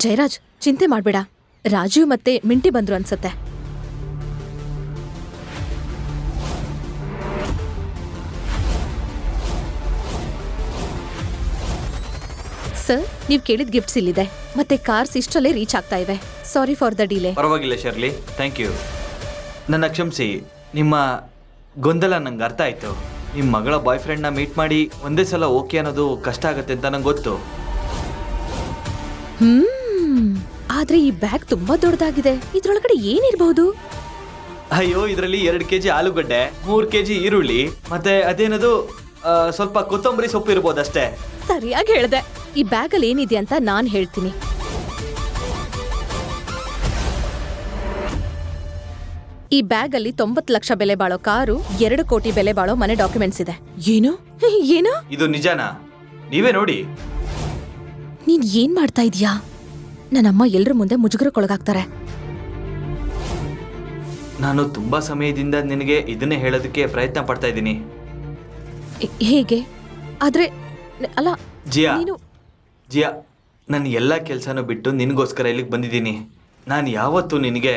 ಜಯರಾಜ್, ಚಿಂತೆ ಮಾಡ್ಬೇಡ. ರಾಜೀವ್ ಮತ್ತೆ ಮಿಂಟಿ ಬಂದ್ರು ಅನ್ಸತ್ತೆ. ಸರ್, ನೀವ್ ಕೇಳಿದ ಗಿಫ್ಟ್ಸ್ ಇಲ್ಲಿದೆ. ಮತ್ತೆ ಕಾರ್ಸ್ ಇಷ್ಟರಲ್ಲೇ ರೀಚ್ ಆಗ್ತಾ ಇವೆ. Sorry for the delay. ಪರವಾಗಿಲ್ಲ ಶರ್ಲಿ, ಥ್ಯಾಂಕ್ ಯು. ನನ್ನ ಕ್ಷಮಿಸಿ. ನಿಮ್ಮ ಗೊಂದಲ ನಂಗೆ ಅರ್ಥ ಆಯ್ತು. ನಿಮ್ಮ ಮಗಳ ಬಾಯ್ ಫ್ರೆಂಡ್ನ ಮೀಟ್ ಮಾಡಿ ಒಂದೇ ಸಲ ಓಕೆ ಅನ್ನೋದು ಕಷ್ಟ ಆಗುತ್ತೆ ಅಂತ ನಂಗೆ ಗೊತ್ತು. ಆದ್ರೆ ಈ ಬ್ಯಾಗ್ ತುಂಬಾ ದೊಡ್ಡದಾಗಿದೆ. ಇದ್ರೊಳಗಡೆ ಏನಿರಬಹುದು? ಅಯ್ಯೋ, ಇದರಲ್ಲಿ 2 kg ಆಲೂಗಡ್ಡೆ, 3 kg ಈರುಳ್ಳಿ, ಮತ್ತೆ ಅದೇನದು ಸ್ವಲ್ಪ ಕೊತ್ತಂಬರಿ ಸೊಪ್ಪು ಇರ್ಬೋದಷ್ಟೇ. ಸರಿಯಾಗಿ ಹೇಳ್ದೆ. ಈ ಬ್ಯಾಗ್ ಅಲ್ಲಿ ಏನಿದೆ ಅಂತ ನಾನ್ ಹೇಳ್ತೀನಿ. ಈ ಬ್ಯಾಗ್ ಅಲ್ಲಿ 90 ಲಕ್ಷ ಬೆಲೆ ಬಾಳೋ ಕಾರು, 2 ಕೋಟಿ ಬೆಲೆ ಬಾಳೋ ಮನೆ ಡಾಕ್ಯುಮೆಂಟ್ಸ್ ಇದೆ. ಏನು ಏನು? ಇದು ನಿಜಾನಾ? ನೀವೇ ನೋಡಿ. ನೀನ್ ಏನ್ ಮಾಡ್ತಾ ಇದೀಯಾ? ನನ್ನಮ್ಮ ಎಲ್ರ ಮುಂದೆ ಮುಜುಗರಕ್ಕೊಳಗಾಗ್ತಾರೆ. ನಾನು ತುಂಬಾ ಸಮಯದಿಂದ ನಿನಗೆ ಇದನ್ನೇ ಹೇಳೋದಕ್ಕೆ ಪ್ರಯತ್ನ ಪಡ್ತಾ ಇದ್ದೀನಿ. ಹೇಗೆ? ಆದ್ರೆ ಅಲ್ಲ ಜಿಯಾ, ನೀನು ಜಿಯಾ, ನನ್ನ ಎಲ್ಲ ಕೆಲಸನೂ ಬಿಟ್ಟು ನಿನಗೋಸ್ಕರ ಇಲ್ಲಿಗೆ ಬಂದಿದ್ದೀನಿ. ನಾನು ಯಾವತ್ತೂ ನಿನಗೆ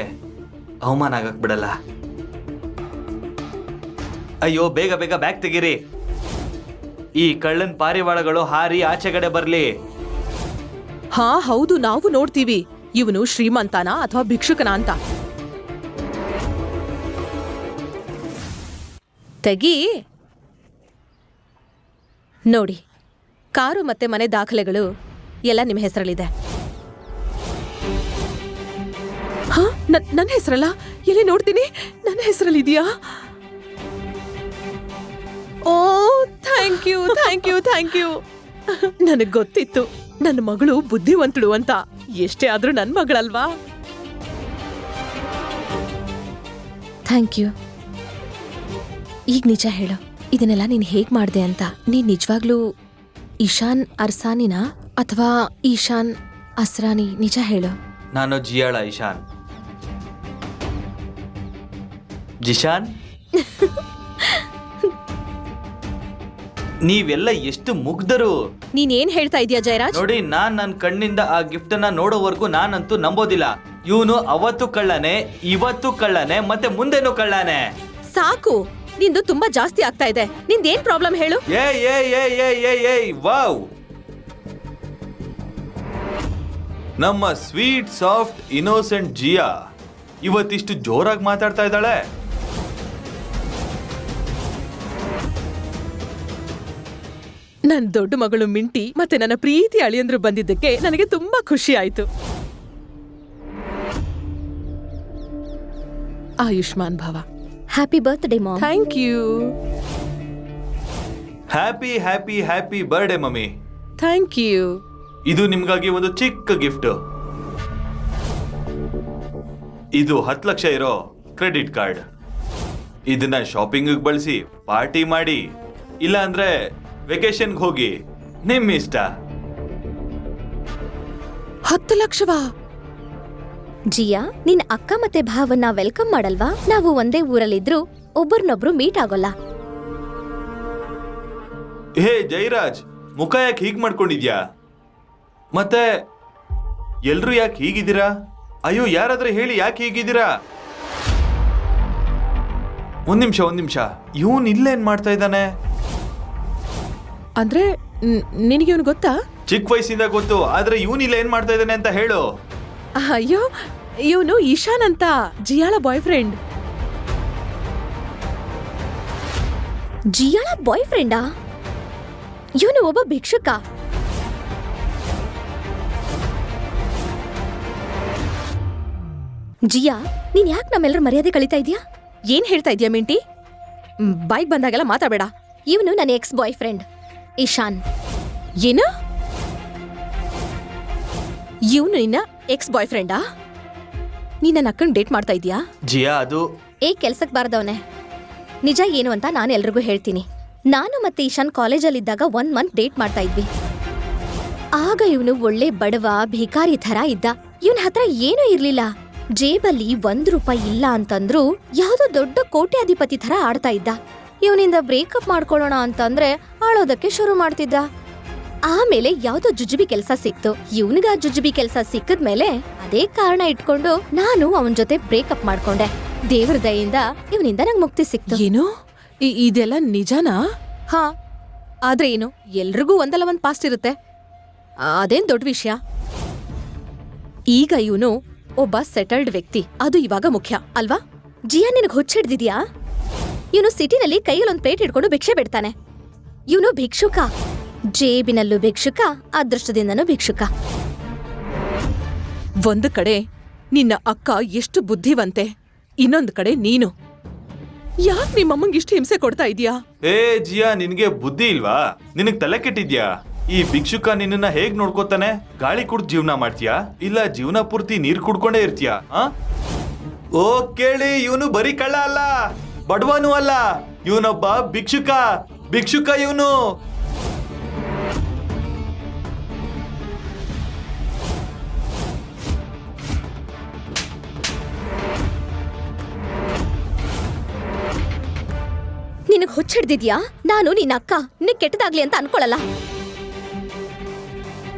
ಅವಮಾನ ಆಗಕ್ಕೆ ಬಿಡಲ್ಲ. ಅಯ್ಯೋ, ಬೇಗ ಬೇಗ ಬ್ಯಾಗ್ ತೆಗೀರಿ. ಈ ಕಳ್ಳನ್ ಪಾರಿವಾಳಗಳು ಹಾರಿ ಆಚೆಗಡೆ ಬರ್ಲಿ. ಹಾ ಹೌದು, ನಾವು ನೋಡ್ತೀವಿ ಇವನು ಶ್ರೀಮಂತನಾ ಅಥವಾ ಭಿಕ್ಷುಕನ ಅಂತ. ತೆಗಿ. ನೋಡಿ, ಕಾರು ಮತ್ತೆ ಮನೆ ದಾಖಲೆಗಳು ಎಲ್ಲ ನಿಮ್ಮ ಹೆಸರಲ್ಲಿದೆ. ಹಾ, ನನ್ನ ಹೆಸರಲ್ಲ? ಎಲ್ಲಿ ನೋಡ್ತೀನಿ? ನನ್ನ ಹೆಸರಲ್ಲಿದೆಯಾ? ಓ, thank you thank you thank you. ನನಗ್ ಗೊತ್ತಿತ್ತು ನನ್ನ ಮಗಳು ಬುದ್ಧಿವಂತಳು ಅಂತ. ಎಷ್ಟೇ ಆದ್ರೂ ನನ್ ಮಗಳಲ್ವಾ? Thank you. ಈಗ ನಿಜ ಹೇಳು, ಇದನ್ನೆಲ್ಲ ನೀನ್ ಹೇಗ್ ಮಾಡ್ದೆ ಅಂತ. ನೀನ್ ನಿಜವಾಗ್ಲೂ ಇಶಾನ್ ಅರ್ಸಾನಿನಾ ಅಥವಾ ಈಶಾನ್ ಅಸ್ರಾನಿ? ನಿಜ ಹೇಳು. ನಾನು ಜಿಯಾಳ ಇಶಾನ್. ಜಿಶಾನ್, ನೀವೆಲ್ಲ ಎಷ್ಟು ಮುಗ್ಧರು. ನೀನೇನ್ ಹೇಳ್ತಾ ಇದೀಯ ಜಯರಾಜ್? ನೋಡಿ, ನನ್ನ ಕಣ್ಣಿಂದ ಆ ಗಿಫ್ಟ್ ಅನ್ನ ನೋಡೋವರೆಗೂ ನಾನಂತೂ ನಂಬೋದಿಲ್ಲ. ಇವನು ಅವತ್ತು ಕಳ್ಳನೆ, ಇವತ್ತು ಕಳ್ಳನೆ, ಮತ್ತೆ ಮುಂದೆನೂ ಕಳ್ಳನೆ. ಸಾಕು, ನಿಂದು ತುಂಬಾ ಜಾಸ್ತಿ ಆಗ್ತಾ ಇದೆ. ನಿಂದೇನ್ ಪ್ರಾಬ್ಲಮ್ ಹೇಳು? ವಾವ್, ನಮ್ಮ ಸ್ವೀಟ್ ಸಾಫ್ಟ್ ಇನ್ನೋಸೆಂಟ್ ಜಿಯಾ ಇವತ್ತಿಷ್ಟು ಜೋರಾಗಿ ಮಾತಾಡ್ತಾ ಇದ್ದಾಳೆ. ನನ್ ದೊಡ್ಡ ಮಗಳು ಮಿಂಟಿ ಮತ್ತೆ ನನ್ನ ಪ್ರೀತಿ ಅಳಿಯಂದ್ರು ಬಂದಿದ್ದಕ್ಕೆ ನನಗೆ ತುಂಬಾ ಖುಷಿ ಆಯ್ತು. ಆಯುಷ್ಮಾನ್ ಭವ. Happy birthday mom. Thank you. Happy happy happy birthday mummy. Thank you. ಇದು ನಿಮ್ಗಾಗಿ ಒಂದು ಚಿಕ್ಕ ಗಿಫ್ಟ್. ಇದು 10 ಲಕ್ಷ ಇರೋ ಕ್ರೆಡಿಟ್ ಕಾರ್ಡ್. ಇದನ್ನ ಶಾಪಿಂಗ್ ಬಳಸಿ ಪಾರ್ಟಿ ಮಾಡಿ, ಇಲ್ಲ ಅಂದ್ರೆ ವೆಕೇಶನ್ಗೆ ಹೋಗಿ, ನಿಮ್ ಇಷ್ಟ. 10 ಲಕ್ಷವಾ? ಜಿಯಾ, ನಿನ್ ಅಕ್ಕ ಮತ್ತೆ ಭಾವನ್ನ ವೆಲ್ಕಮ್ ಮಾಡಲ್ವಾ? ನಾವು ಒಂದೇ ಊರಲ್ಲಿದ್ರು ಒಬ್ಬರನ್ನೊಬ್ರು ಮೀಟ್ ಆಗೋಲ್ಲ. ಹೇ ಜೈರಾಜ್, ಮುಖ ಯಾಕೆ ಹೀಗ್ ಮಾಡ್ಕೊಂಡಿದ್ಯಾ? ಮತ್ತೆ ಎಲ್ರು ಯಾಕೆ ಹೀಗಿದ್ದೀರಾ? ಅಯ್ಯೋ, ಯಾರಾದ್ರೂ ಹೇಳಿ ಯಾಕೆ ಹೀಗಿದ್ದೀರಾ? ಒಂದ್ ನಿಮಿಷ, ಇವನ್ ಇಲ್ಲೇನ್ ಮಾಡ್ತಾ ಇದ್ದಾನೆ? ಅಂದ್ರೆ ನಿನಗೆ ಇವನು ಗೊತ್ತಾ? ಚಿಕ್ಕ ವಯಸ್ಸಿಂದ ಗೊತ್ತು, ಆದ್ರೆ ಇವನ್ ಇಲ್ಲ ಏನ್ ಮಾಡ್ತಾ ಇದ್ದಾನೆ ಅಂತ ಹೇಳು. ಅಯ್ಯೋ, ಇವನು ಇಶಾನ್ ಅಂತ, ಜಿಯಾಳ ಬಾಯ್ ಫ್ರೆಂಡ್. ಜಿಯಾಳ ಬಾಯ್ ಫ್ರೆಂಡಾ? ಇವನು ಒಬ್ಬ ಭಿಕ್ಷುಕ. ಜಿಯಾ, ನೀನ್ ಯಾಕೆ ನಮ್ಮೆಲ್ಲರ ಮರ್ಯಾದೆ ಕಳೀತಾ ಇದೀಯಾ? ಏನ್ ಹೇಳ್ತಾ ಇದ್ಯಾ ಮಿಂಟಿ? ಬೈಕ್ ಬಂದಾಗೆಲ್ಲ ಮಾತಾಡಬೇಡ. ಇವನು ನನ್ನ ಎಕ್ಸ್ ಬಾಯ್ ಫ್ರೆಂಡ್ ಇಶಾನ್. ಏನು? ಇವನು ನಿನ್ನ ಎಕ್ಸ್ ಬಾಯ್ ಫ್ರೆಂಡಾ? ನೀನ್ ನನ್ನ ಅಕ್ಕನ್ ಡೇಟ್ ಮಾಡ್ತಾ ಇದೀಯಾ? ಜಿಯಾ, ಅದು ಕೆಲ್ಸಕ್ ಬಾರ್ದವನೆ. ನಿಜ ಏನು ಅಂತ ನಾನು ಎಲ್ರಿಗೂ ಹೇಳ್ತೀನಿ. ನಾನು ಮತ್ತೆ ಇಶಾನ್ ಕಾಲೇಜಲ್ಲಿದ್ದಾಗ 1 ಮಂತ್ ಡೇಟ್ ಮಾಡ್ತಾ ಇದ್ವಿ. ಆಗ ಇವನು ಒಳ್ಳೆ ಬಡವ ಭಿಕಾರಿ ಥರ ಇದ್ದ. ಇವನ್ ಹತ್ರ ಏನೂ ಇರ್ಲಿಲ್ಲ. ಜೇಬಲ್ಲಿ ₹1 ಇಲ್ಲ ಅಂತಂದ್ರು ಯಾವ್ದೋ ದೊಡ್ಡ ಕೋಟ್ಯಾಧಿಪತಿ ಥರ ಆಡ್ತಾ ಇದ್ದ. ಇವನಿಂದ ಬ್ರೇಕಪ್ ಮಾಡ್ಕೊಳ್ಳೋಣ ಅಂತಂದ್ರೆ ಆಳೋದಕ್ಕೆ ಶುರು ಮಾಡ್ತಿದ್ದ. ಆಮೇಲೆ ಯಾವ್ದೋ ಜುಜುಬಿ ಕೆಲ್ಸ ಸಿಕ್ತು. ಇವನಿಗ ಜುಜುಬಿ ಕೆಲ್ಸ ಸಿಕ್ಕದ್ಮೇಲೆ ಅದೇ ಕಾರಣ ಇಟ್ಕೊಂಡು ನಾನು ಅವನ್ ಜೊತೆ ಬ್ರೇಕಪ್ ಮಾಡ್ಕೊಂಡೆ. ದೇವ್ರ ದಯೆಯಿಂದ ಇವನಿಂದ ನಂಗೆ ಮುಕ್ತಿ ಸಿಕ್ತು. ಏನು? ಇದೆಲ್ಲ ನಿಜನಾ? ಹಾ, ಆದ್ರೆ ಏನು, ಎಲ್ರಿಗೂ ಒಂದಲ್ಲ ಒಂದ್ ಪಾಸ್ಟ್ ಇರುತ್ತೆ. ಅದೇನ್ ದೊಡ್ಡ ವಿಷಯ. ಈಗ ಇವನು ಒಬ್ಬ ಸೆಟಲ್ಡ್ ವ್ಯಕ್ತಿ, ಅದು ಇವಾಗ ಮುಖ್ಯ ಅಲ್ವಾ? ಜಿಯಾ, ನಿನಗ್ ಹುಚ್ಚಿಡ್ದಿದ್ಯಾ? ಇವನು ಸಿಟಿನಲ್ಲಿ ಕೈಯಲ್ಲೊಂದ್ ಪ್ಲೇಟ್ ಹಿಡ್ಕೊಂಡು ಭಿಕ್ಷೆ ಬಿಡ್ತಾನೆ. ಇವನು ಭಿಕ್ಷುಕ. ಜೇಬಿನಲ್ಲೂ ಭಿಕ್ಷುಕ, ಅದೃಷ್ಟದಿಂದನೂ ಭಿಕ್ಷುಕ. ಒಂದು ಕಡೆ ನಿನ್ನ ಅಕ್ಕ ಎಷ್ಟು ಬುದ್ಧಿವಂತೆ, ಇನ್ನೊಂದು ಕಡೆ ನೀನು. ಯಾಕೆ ನಿಮ್ಮಮ್ಮಂಗೆ ಇಷ್ಟು ಹಿಂಸೆ ಕೊಡ್ತಾ ಇದೀಯಾ? ಏ ಜಿಯಾ, ನಿನ್ಗೆ ಬುದ್ಧಿ ಇಲ್ವಾ? ನಿನಗ್ ತಲೆ ಕೆಟ್ಟಿದ್ಯಾ? ಈ ಭಿಕ್ಷುಕ ನಿನ್ನ ಹೇಗ್ ನೋಡ್ಕೋತಾನೆ? ಗಾಳಿ ಕುಡ್ದು ಜೀವನ ಮಾಡ್ತೀಯಾ, ಇಲ್ಲ ಜೀವನ ಪೂರ್ತಿ ನೀರ್ ಕುಡ್ಕೊಂಡೇ ಇರ್ತೀಯಾ? ಓ ಕೇಳಿ, ಇವನು ಬರೀ ಕಳ್ಳ ಅಲ್ಲ, ಬಡವನೂ ಅಲ್ಲ, ಇವನೊಬ್ಬ ಭಿಕ್ಷುಕ ಇವನು. ನಿನಗ್ ಹುಚ್ಚಿಡ್ದಿದ್ಯಾ? ನಾನು ನಿನ್ನ ಅಕ್ಕ, ನಿನಗ್ ಕೆಟ್ಟದಾಗ್ಲಿ ಅಂತ ಅನ್ಕೊಳಲ್ಲ.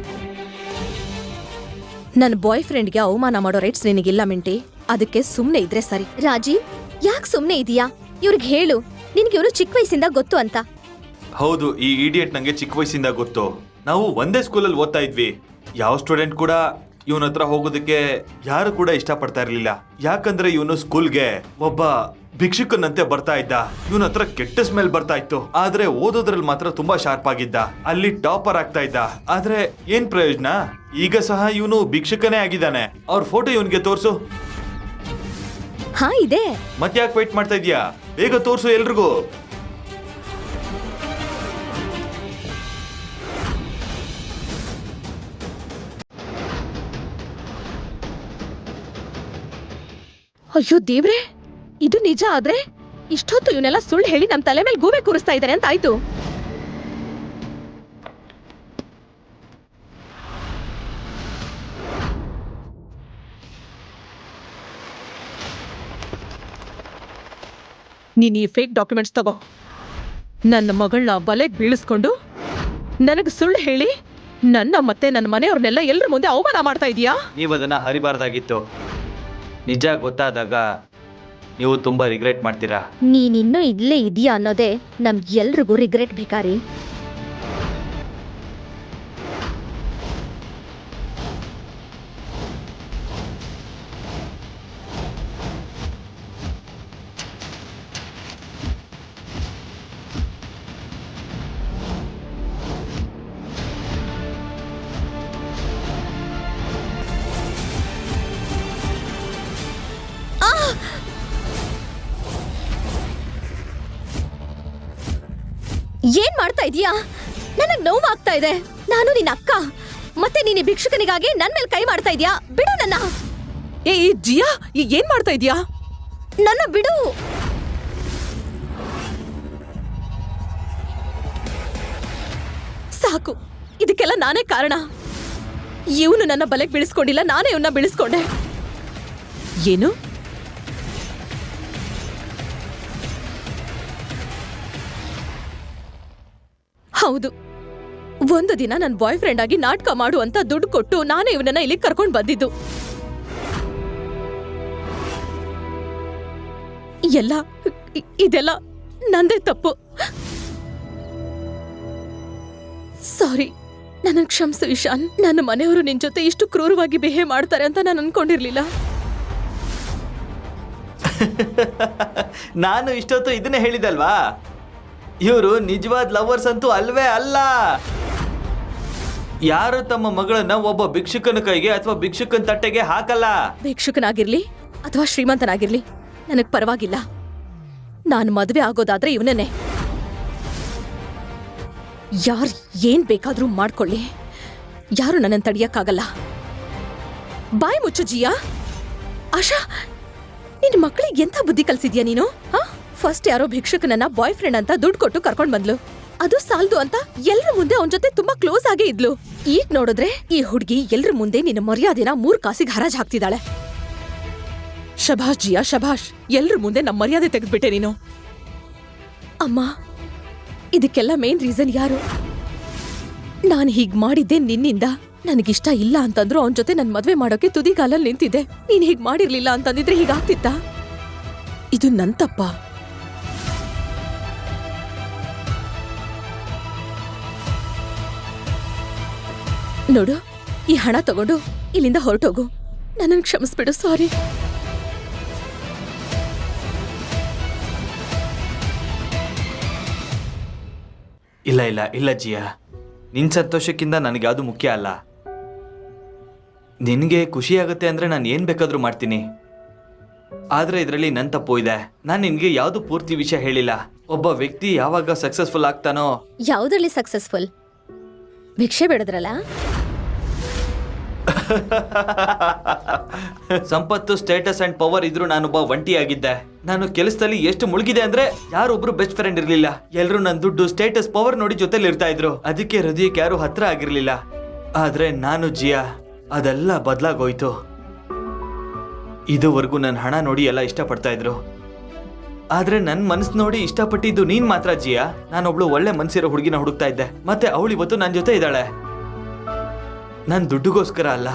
ನನ್ನ ಬಾಯ್ ಫ್ರೆಂಡ್ಗೆ ಅವಮಾನ ಮಾಡೋ ರೈಟ್ಸ್ ನಿನಗಿಲ್ಲ ಮಿಂಟಿ. ಅದಕ್ಕೆ ಸುಮ್ನೆ ಇದ್ರೆ ಸರಿ. ರಾಜೀವ್, ಯಾಕೆ ಸುಮ್ನೆ ಇದೀಯಾ? ಇವ್ರಿಗೆ ಹೇಳು, ನಿನ್ಗೆ ಇವ್ರು ಚಿಕ್ಕ ವಯಸ್ಸಿಂದ ಗೊತ್ತು ಅಂತ. ಹೌದು, ಈ ಇಡಿಯಟ್ ನಂಗೆ ಚಿಕ್ಕ ವಯಸ್ಸಿಂದ ಗೊತ್ತು. ನಾವು ಒಂದೇ ಸ್ಕೂಲಲ್ಲಿ ಓದ್ತಾ ಇದ್ವಿ. ಯಾವ ಸ್ಟೂಡೆಂಟ್ ಕೂಡ ಇವನ ಹತ್ರ ಹೋಗೋದಕ್ಕೆ ಯಾರು ಕೂಡ ಇಷ್ಟಪಡ್ತಾ ಇರ್ಲಿಲ್ಲ. ಯಾಕಂದ್ರೆ ಇವನು ಸ್ಕೂಲ್ಗೆ ಒಬ್ಬ ಭಿಕ್ಷುಕನಂತೆ ಬರ್ತಾ ಇದ್ದ. ಇವನ ಹತ್ರ ಕೆಟ್ಟ ಸ್ಮೆಲ್ ಬರ್ತಾ ಇತ್ತು. ಆದ್ರೆ ಓದೋದ್ರಲ್ಲಿ ಮಾತ್ರ ತುಂಬಾ ಶಾರ್ಪ್ ಆಗಿದ್ದ. ಅಲ್ಲಿ ಟಾಪರ್ ಆಗ್ತಾ ಇದ್ದ. ಆದ್ರೆ ಏನ್ ಪ್ರಯೋಜನ? ಈಗ ಸಹ ಇವನು ಭಿಕ್ಷುಕನೇ ಆಗಿದ್ದಾನೆ. ಅವ್ರ ಫೋಟೋ ಇವನ್ಗೆ ತೋರ್ಸು. ಹಾ, ಇದೆ. ಮತ್ತ್ಯಾಕೆ ವೇಟ್ ಮಾಡ್ತಾ ಇದ್ಯಾ? ಬೇಗ ತೋರ್ಸು ಎಲ್ರಿಗೂ. ಅಯ್ಯೋ ದೇವ್ರೆ, ಇದು ನಿಜ ಆದ್ರೆ ಇಷ್ಟೊತ್ತು ಇವನೆಲ್ಲ ಸುಳ್ಳು ಹೇಳಿ ನಮ್ ತಲೆ ಮೇಲೆ ಗೂಬೆ ಕೂರಿಸ್ತಾ ಇದ್ದಾನೆ ಅಂತ ಆಯ್ತು. ನೀನ್ ಈ ಫೇಕ್ ಡಾಕ್ಯುಮೆಂಟ್ಸ್ ತಗೋ. ನನ್ನ ಮಗಳನ್ನ ಬಲೆಗೆ ಬೀಳಿಸ್ಕೊಂಡು ನನಗೆ ಸುಳ್ಳು ಹೇಳಿ ನನ್ನ ಮತ್ತೆ ನನ್ನ ಮನೆಯವ್ರನ್ನೆಲ್ಲ ಎಲ್ಲರ ಮುಂದೆ ಅವಮಾನ ಮಾಡ್ತಾ ಇದೀಯಾ? ನೀವು ಅದನ್ನ ಹರಿಬಾರ್ದಾಗಿತ್ತು. ನಿಜ ಗೊತ್ತಾದಾಗ ನೀವು ತುಂಬಾ ರಿಗ್ರೆಟ್ ಮಾಡ್ತೀರಾ. ನೀನಿನ್ನೂ ಇಲ್ಲೇ ಇದೀಯಾ ಅನ್ನೋದೇ ಎಲ್ರಿಗೂ ರಿಗ್ರೆಟ್ ಭಿಕಾರಿ. ಏನ್ ಮಾಡ್ತಾ ಇದೀಯಾ? ನನಗ್ ನೋವಾಗ್ತಾ ಇದೆ. ನಾನು ನಿನ್ನ ಅಕ್ಕ, ಮತ್ತೆ ನೀನು ಭಿಕ್ಷುಕನಿಗಾಗಿ ನನ್ ಮೇಲೆ ಕೈ ಮಾಡ್ತಾ ಇದೀಯಾ? ಬಿಡು ನನ್ನ. ಏ ಜಿಯಾ, ಏನ್ ಮಾಡ್ತಾ ಇದೀಯಾ? ನನ್ನ ಬಿಡು. ಸಾಕು, ಇದಕ್ಕೆಲ್ಲ ನಾನೇ ಕಾರಣ. ಇವನು ನನ್ನ ಬಲೆಗೆ ಬೀಳಿಸ್ಕೊಂಡಿಲ್ಲ, ನಾನೇ ಇವನ್ನ ಬೀಳಿಸ್ಕೊಂಡೆ. ಏನು? ಹೌದು, ಒಂದು ದಿನ ನನ್ನ ಬಾಯ್ ಫ್ರೆಂಡ್ ಆಗಿ ನಾಟಕ ಮಾಡು ಅಂತ ದುಡ್ಡು ಕೊಟ್ಟು ನಾನೇ ಇವನನ್ನ ಇಲ್ಲಿ ಕರ್ಕೊಂಡು ಬಂದಿದ್ದು. ಇದೆಲ್ಲ ನಂದೇ ತಪ್ಪು. ಸಾರಿ, ನನ್ನ ಕ್ಷಮಿಸು ಇಶಾನ್. ನನ್ನ ಮನೆಯವರು ನಿನ್ ಜೊತೆ ಇಷ್ಟು ಕ್ರೂರವಾಗಿ ಬಿಹೇವ್ ಮಾಡ್ತಾರೆ ಅಂತ ನಾನು ಅನ್ಕೊಂಡಿರ್ಲಿಲ್ಲ. ನಾನು ಇಷ್ಟೊತ್ತು ಇದನ್ನೇ ಹೇಳಿದಲ್ವಾ, ಇವರು ನಿಜವಾದ ಲವರ್ಸ್ ಅಂತೂ ಅಲ್ವೇ ಅಲ್ಲ. ಯಾರು ತಮ್ಮ ಮಗಳನ್ನ ಒಬ್ಬ ಭಿಕ್ಷುಕನ ಕೈಗೆ ಅಥವಾ ಭಿಕ್ಷುಕನ ತಟ್ಟೆಗೆ ಹಾಕಲ್ಲ. ಭಿಕ್ಷುಕನಾಗಿರ್ಲಿ ಅಥವಾ ಶ್ರೀಮಂತನಾಗಿರ್ಲಿ ನನಗ್ ಪರವಾಗಿಲ್ಲ. ನಾನು ಮದುವೆ ಆಗೋದಾದ್ರೆ ಇವನನ್ನೇ. ಯಾರ್ ಏನ್ ಬೇಕಾದ್ರೂ ಮಾಡ್ಕೊಳ್ಳಿ, ಯಾರು ನನ್ನನ್ನು ತಡಿಯಕ್ಕಾಗಲ್ಲ. ಬಾಯ್ ಮುಚ್ಚು ಜಿಯಾ. ಆಶಾ, ನಿನ್ ಮಕ್ಕಳಿಗೆ ಎಂಥ ಬುದ್ಧಿ ಕಲ್ಸಿದ್ಯಾ ನೀನು? ಫಸ್ಟ್ ಯಾರೋ ಭಿಕ್ಷುಕನನ್ನ ಬಾಯ್ ಫ್ರೆಂಡ್ ಅಂತ ದುಡ್ಡು ಕೊಟ್ಟು ಕರ್ಕೊಂಡ್ ಬಂದ್ಲು. ಅದು ಸಾಲ್ದು ಅಂತ ಎಲ್ರ ಮುಂದೆ ಅವನ ಜೊತೆ ತುಂಬಾ ಕ್ಲೋಸ್ ಆಗೇ ಇದ್ಲು. ಈಗ ನೋಡಿದ್ರೆ ಈ ಹುಡುಗಿ ಎಲ್ರ ಮುಂದೆ ನಿನ್ನ ಮರ್ಯಾದೆನ 3 ಕಾಸಿಗೆ ಹರಾಜ್ ಹಾಕ್ತಿದ್ದಾಳೆ. ಶಭಾಷ್ ಜಿಯಾ, ಶಭಾಷ್. ಎಲ್ರ ಮುಂದೆ ನಮ್ಮ ಮರ್ಯಾದೆ ತೆಗೆದ್ಬಿಟ್ಟೆ ನೀನು. ಅಮ್ಮ, ಇದಕ್ಕೆಲ್ಲ ಮೇನ್ ರೀಸನ್ ಯಾರು? ನಾನು ಹೀಗ್ ಮಾಡಿದ್ದೆ ನಿನ್ನಿಂದ. ನನಗಿಷ್ಟ ಇಲ್ಲ ಅಂತಂದ್ರು ಅವನ ಜೊತೆ ನನ್ ಮದ್ವೆ ಮಾಡೋಕೆ ತುದಿಗಾಲಲ್ಲಿ ನಿಂತಿದ್ದೆ. ನೀನ್ ಹೀಗ್ ಮಾಡಿರ್ಲಿಲ್ಲ ಅಂತಂದಿದ್ರೆ ಹೀಗಾಗ್ತಿತ್ತ? ಇದು ನನ್ ತಪ್ಪ. ನೋಡು, ಈ ಹಣ ತಗೊಂಡು ಇಲ್ಲಿಂದ ಹೊರಟೋಗು. ನನ್ನನ್ನು ಕ್ಷಮಿಸ್ಬಿಡು. ಸಾರಿ. ಇಲ್ಲ ಇಲ್ಲ ಇಲ್ಲ ಜಿಯಾ, ನಿನ್ ಸಂತೋಷಕ್ಕಿಂತ ನನಗೆ ಯಾವುದು ಮುಖ್ಯ ಅಲ್ಲ. ನಿನಗೆ ಖುಷಿ ಆಗುತ್ತೆ ಅಂದ್ರೆ ನಾನು ಏನ್ ಬೇಕಾದ್ರೂ ಮಾಡ್ತೀನಿ. ಆದ್ರೆ ಇದರಲ್ಲಿ ನನ್ನ ತಪ್ಪು ಇದೆ. ನಾನು ನಿನ್ಗೆ ಯಾವ್ದು ಪೂರ್ತಿ ವಿಷಯ ಹೇಳಿಲ್ಲ. ಒಬ್ಬ ವ್ಯಕ್ತಿ ಯಾವಾಗ ಸಕ್ಸಸ್ಫುಲ್ ಆಗ್ತಾನೋ. ಯಾವ್ದ್ರಲ್ಲಿ ಸಕ್ಸಸ್ಫುಲ್? ಭಿಕ್ಷೆ ಬೇಡದ್ರಲ್ಲ. ಸಂಪತ್ತು, ಸ್ಟೇಟಸ್ ಅಂಡ್ ಪವರ್ ಇದ್ರೂ ನಾನೊಬ್ಬ ಒಂಟಿಯಾಗಿದ್ದೆ. ನಾನು ಕೆಲಸದಲ್ಲಿ ಎಷ್ಟು ಮುಳುಗಿದೆ ಅಂದ್ರೆ ಯಾರೊಬ್ರು ಬೆಸ್ಟ್ ಫ್ರೆಂಡ್ ಇರ್ಲಿಲ್ಲ. ಎಲ್ರು ನನ್ನ ದುಡ್ಡು, ಸ್ಟೇಟಸ್, ಪವರ್ ನೋಡಿ ಜೊತೆಲಿ ಇರ್ತಾ ಇದ್ರು. ಅದಕ್ಕೆ ಹೃದಯಕ್ಕೆ ಯಾರು ಹತ್ರ ಆಗಿರ್ಲಿಲ್ಲ. ಆದ್ರೆ ನಾನು ಜಿಯಾ, ಅದೆಲ್ಲ ಬದಲಾಗೋಯ್ತು. ಇದುವರೆಗೂ ನನ್ನ ಹಣ ನೋಡಿ ಎಲ್ಲ ಇಷ್ಟಪಡ್ತಾ ಇದ್ರು. ಆದ್ರೆ ನನ್ ಮನ್ಸ್ ನೋಡಿ ಇಷ್ಟಪಟ್ಟಿದ್ದು ನೀನ್ ಮಾತ್ರ ಜಿಯಾ. ನಾನೊಬ್ಳು ಒಳ್ಳೆ ಮನ್ಸಿರೋ ಹುಡುಗಿನ ಹುಡುಕ್ತಾ ಇದ್ದೆ. ಮತ್ತೆ ಅವಳು ಇವತ್ತು ನನ್ನ ಜೊತೆ ಇದ್ದಾಳೆ. ನನ್ ದುಡ್ಡುಗೋಸ್ಕರ ಅಲ್ಲ.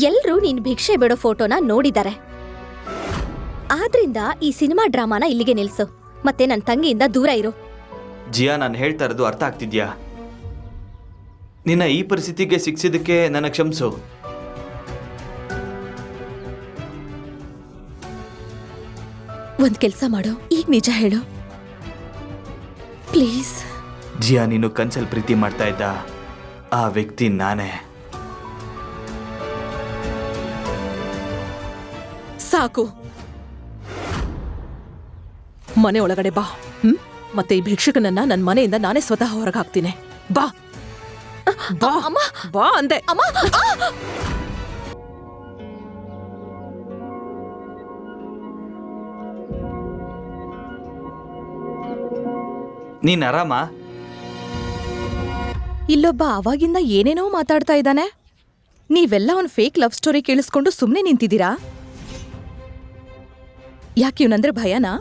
ಎಲ್ರೂ ನೀನ್ ಭಿಕ್ಷೆ ಬೇಡೋ ಫೋಟೋನ ನೋಡಿದ್ದಾರೆ. ಆದ್ರಿಂದ ಈ ಸಿನಿಮಾ ಡ್ರಾಮಾನ ಇಲ್ಲಿಗೆ ನಿಲ್ಸು. ಮತ್ತೆ ನನ್ನ ತಂಗಿಯಿಂದ ದೂರ ಇರು. ಜಿಯಾ, ನಾನು ಹೇಳ್ತಾ ಇರೋದು ಅರ್ಥ ಆಗ್ತಿದ್ಯಾ? ನಿನ್ನ ಈ ಪರಿಸ್ಥಿತಿಗೆ ಸಿಕ್ಸಿದಕ್ಕೆ ನನ್ನ ಕ್ಷಮಿಸು. ಒಂದ್ ಕೆಲ್ಸ ಮಾಡು, ಈಗ ನಿಜ ಹೇಳು ಪ್ಲೀಸ್. ಜಿಯಾ, ನೀನು ಕನ್ಸಲ್ ಪ್ರೀತಿ ಮಾಡ್ತಾ ಇದ್ದ ಆ ವ್ಯಕ್ತಿ ನಾನೇ. ಸಾಕು, ಮನೆ ಒಳಗಡೆ ಬಾ. ಮತ್ತೆ ಈ ಭಿಕ್ಷುಕನನ್ನ ನನ್ನ ಮನೆಯಿಂದ ನಾನೇ ಸ್ವತಃ ಹೊರಗೆ ಹಾಕ್ತೀನಿ. ಬಾ ಬಾ ಅಮ್ಮ, ಬಾ ಅಂದೆ. ಅಮ್ಮ. ನೀನ್ ಆರಾಮ? ಇಲ್ಲೊಬ್ಬ ಅವಾಗಿಂದ ಏನೇನೋ ಮಾತಾಡ್ತಾ ಇದ್ದಾನೆ. ನೀವೆಲ್ಲ ಅವ್ನ್ ಫೇಕ್ ಲವ್ ಸ್ಟೋರಿ ಕೇಳಿಸ್ಕೊಂಡು ಸುಮ್ನೆ ನಿಂತಿದ್ದೀರಾ? ಯಾಕೆ ಇವನಂದ್ರೆ ಭಯನಾ?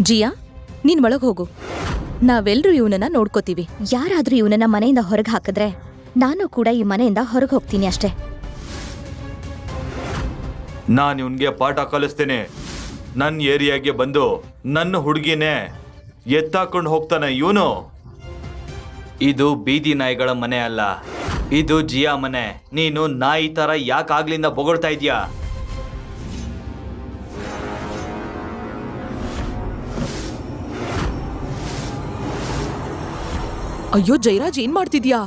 ಜಿಯಾ, ನೀನ್ ಒಳಗ್ ಹೋಗು. ನಾವೆಲ್ರೂ ಇವನನ್ನ ನೋಡ್ಕೋತೀವಿ. ಯಾರಾದ್ರೂ ಇವನನ್ನ ಮನೆಯಿಂದ ಹೊರಗೆ ಹಾಕಿದ್ರೆ ನಾನು ಕೂಡ ಈ ಮನೆಯಿಂದ ಹೊರಗೆ ಹೋಗ್ತೀನಿ ಅಷ್ಟೇ. ನಾನು ಇವನ್ಗೆ ಪಾಠ ಕಲಿಸ್ತೇನೆ. ನನ್ನ ಏರಿಯಾಗೆ ಬಂದು ನನ್ನ ಹುಡುಗಿನೇ ಎತ್ತಾಕೊಂಡು ಹೋಗ್ತಾನೆ ಇವನು. ಇದು ಬೀದಿ ನಾಯಿಗಳ ಮನೆ ಅಲ್ಲ, ಇದು ಜಿಯಾ ಮನೆ. ನೀನು ನಾಯಿ ತರ ಯಾಕಾಗ್ಲಿಂದ ಬೊಗಳ್ತಾ ಇದ್ಯಾ? ಅಯ್ಯೋ ಜೈರಾಜ್, ಏನ್ ಮಾಡ್ತಿದ್ಯಾ?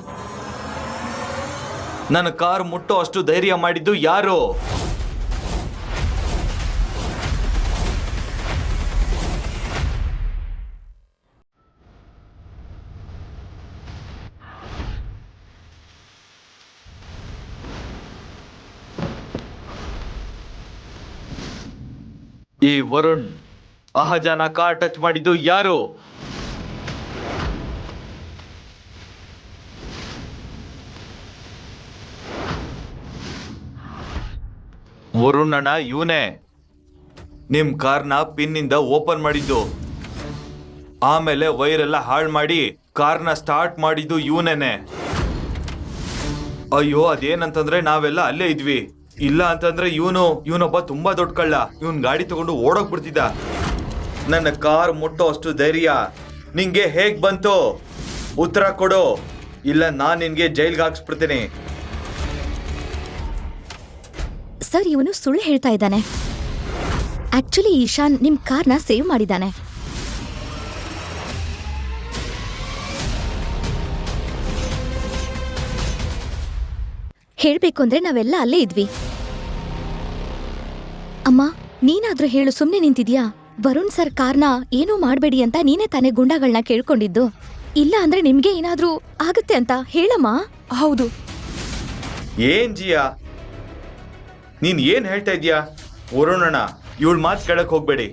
ನನ್ನ ಕಾರ್ ಮುಟ್ಟೋ ಅಷ್ಟು ಧೈರ್ಯ ಮಾಡಿದ್ದು ಯಾರು? ಈ ವರುಣ್ ಅಹಜಾನ ಕಾರ್ ಟಚ್ ಮಾಡಿದ್ದು ಯಾರು? ವರುಣ್ ಅಣ್ಣ ಇವನೇ ನಿಮ್ ಕಾರ್ನ ಪಿನ್ನಿಂದ ಓಪನ್ ಮಾಡಿದ್ದು, ಆಮೇಲೆ ವೈರೆಲ್ಲ ಹಾಳು ಮಾಡಿ ಕಾರ್ನ ಸ್ಟಾರ್ಟ್ ಮಾಡಿದ್ದು ಇವನೇನೆ. ಅಯ್ಯೋ ಅದೇನಂತಂದ್ರೆ ನಾವೆಲ್ಲ ಅಲ್ಲೇ ಇದ್ವಿ, ಇಲ್ಲ ಅಂತಂದ್ರೆ ಇವನೊಬ್ಬ ತುಂಬಾ ದೊಡ್ಡ ಕಳ್ಳ. ಇವನ್ ಗಾಡಿ ತಗೊಂಡು ಓಡೋಗ್ಬಿಡ್ತಿದ್ದ. ನನ್ನ ಕಾರ್ ಮುಟ್ಟೋ ಅಷ್ಟು ಧೈರ್ಯ ನಿಂಗೆ ಹೇಗ್ ಬಂತು? ಉತ್ತರ ಕೊಡು, ಇಲ್ಲ ನಾನ್ ನಿನ್ಗೆ ಜೈಲ್ಗೆ ಹಾಕ್ಸ್ಬಿಡ್ತೀನಿ. ಸರ್, ಇವನು ಸುಳ್ಳು ಹೇಳ್ತಾ ಇದ್ದಾನೆ. ಆಕ್ಚುಲಿ ಈಶಾನ್ ನಿಮ್ ಕಾರ್ನ ಸೇವ್ ಮಾಡಿದ್ದಾನೆ. ಹೇಳ್ಬೇಕು ಅಂದ್ರೆ ನಾವೆಲ್ಲ ಅಲ್ಲೇ ಇದ್ವಿ. ಅಮ್ಮ, ನೀನಾದ್ರೂ ಹೇಳು, ಸುಮ್ನೆ ನಿಂತಿದ್ಯಾ? ವರುಣ್ ಸರ್ ಕಾರ್ನ ಏನೂ ಮಾಡ್ಬೇಡಿ ಅಂತ ನೀನೇ ತಾನೇ ಗುಂಡಾಗಳನ್ನ ಕೇಳ್ಕೊಂಡಿದ್ದು. ಇಲ್ಲ ಅಂದ್ರೆ ನಿಮ್ಗೆ ಏನಾದ್ರೂ ಆಗತ್ತೆ ಅಂತ ಹೇಳಮ್ಮ. ಹೌದು. ಏನ್ ಜಿಯಾ, ನೀನ್ ಏನ್ ಹೇಳ್ತಾ ಇದ್ಯಾ? ವರುಣಣ್ಣ, ಇವಳು ಮಾತು ಕೇಳಕ್ ಹೋಗ್ಬೇಡಿ.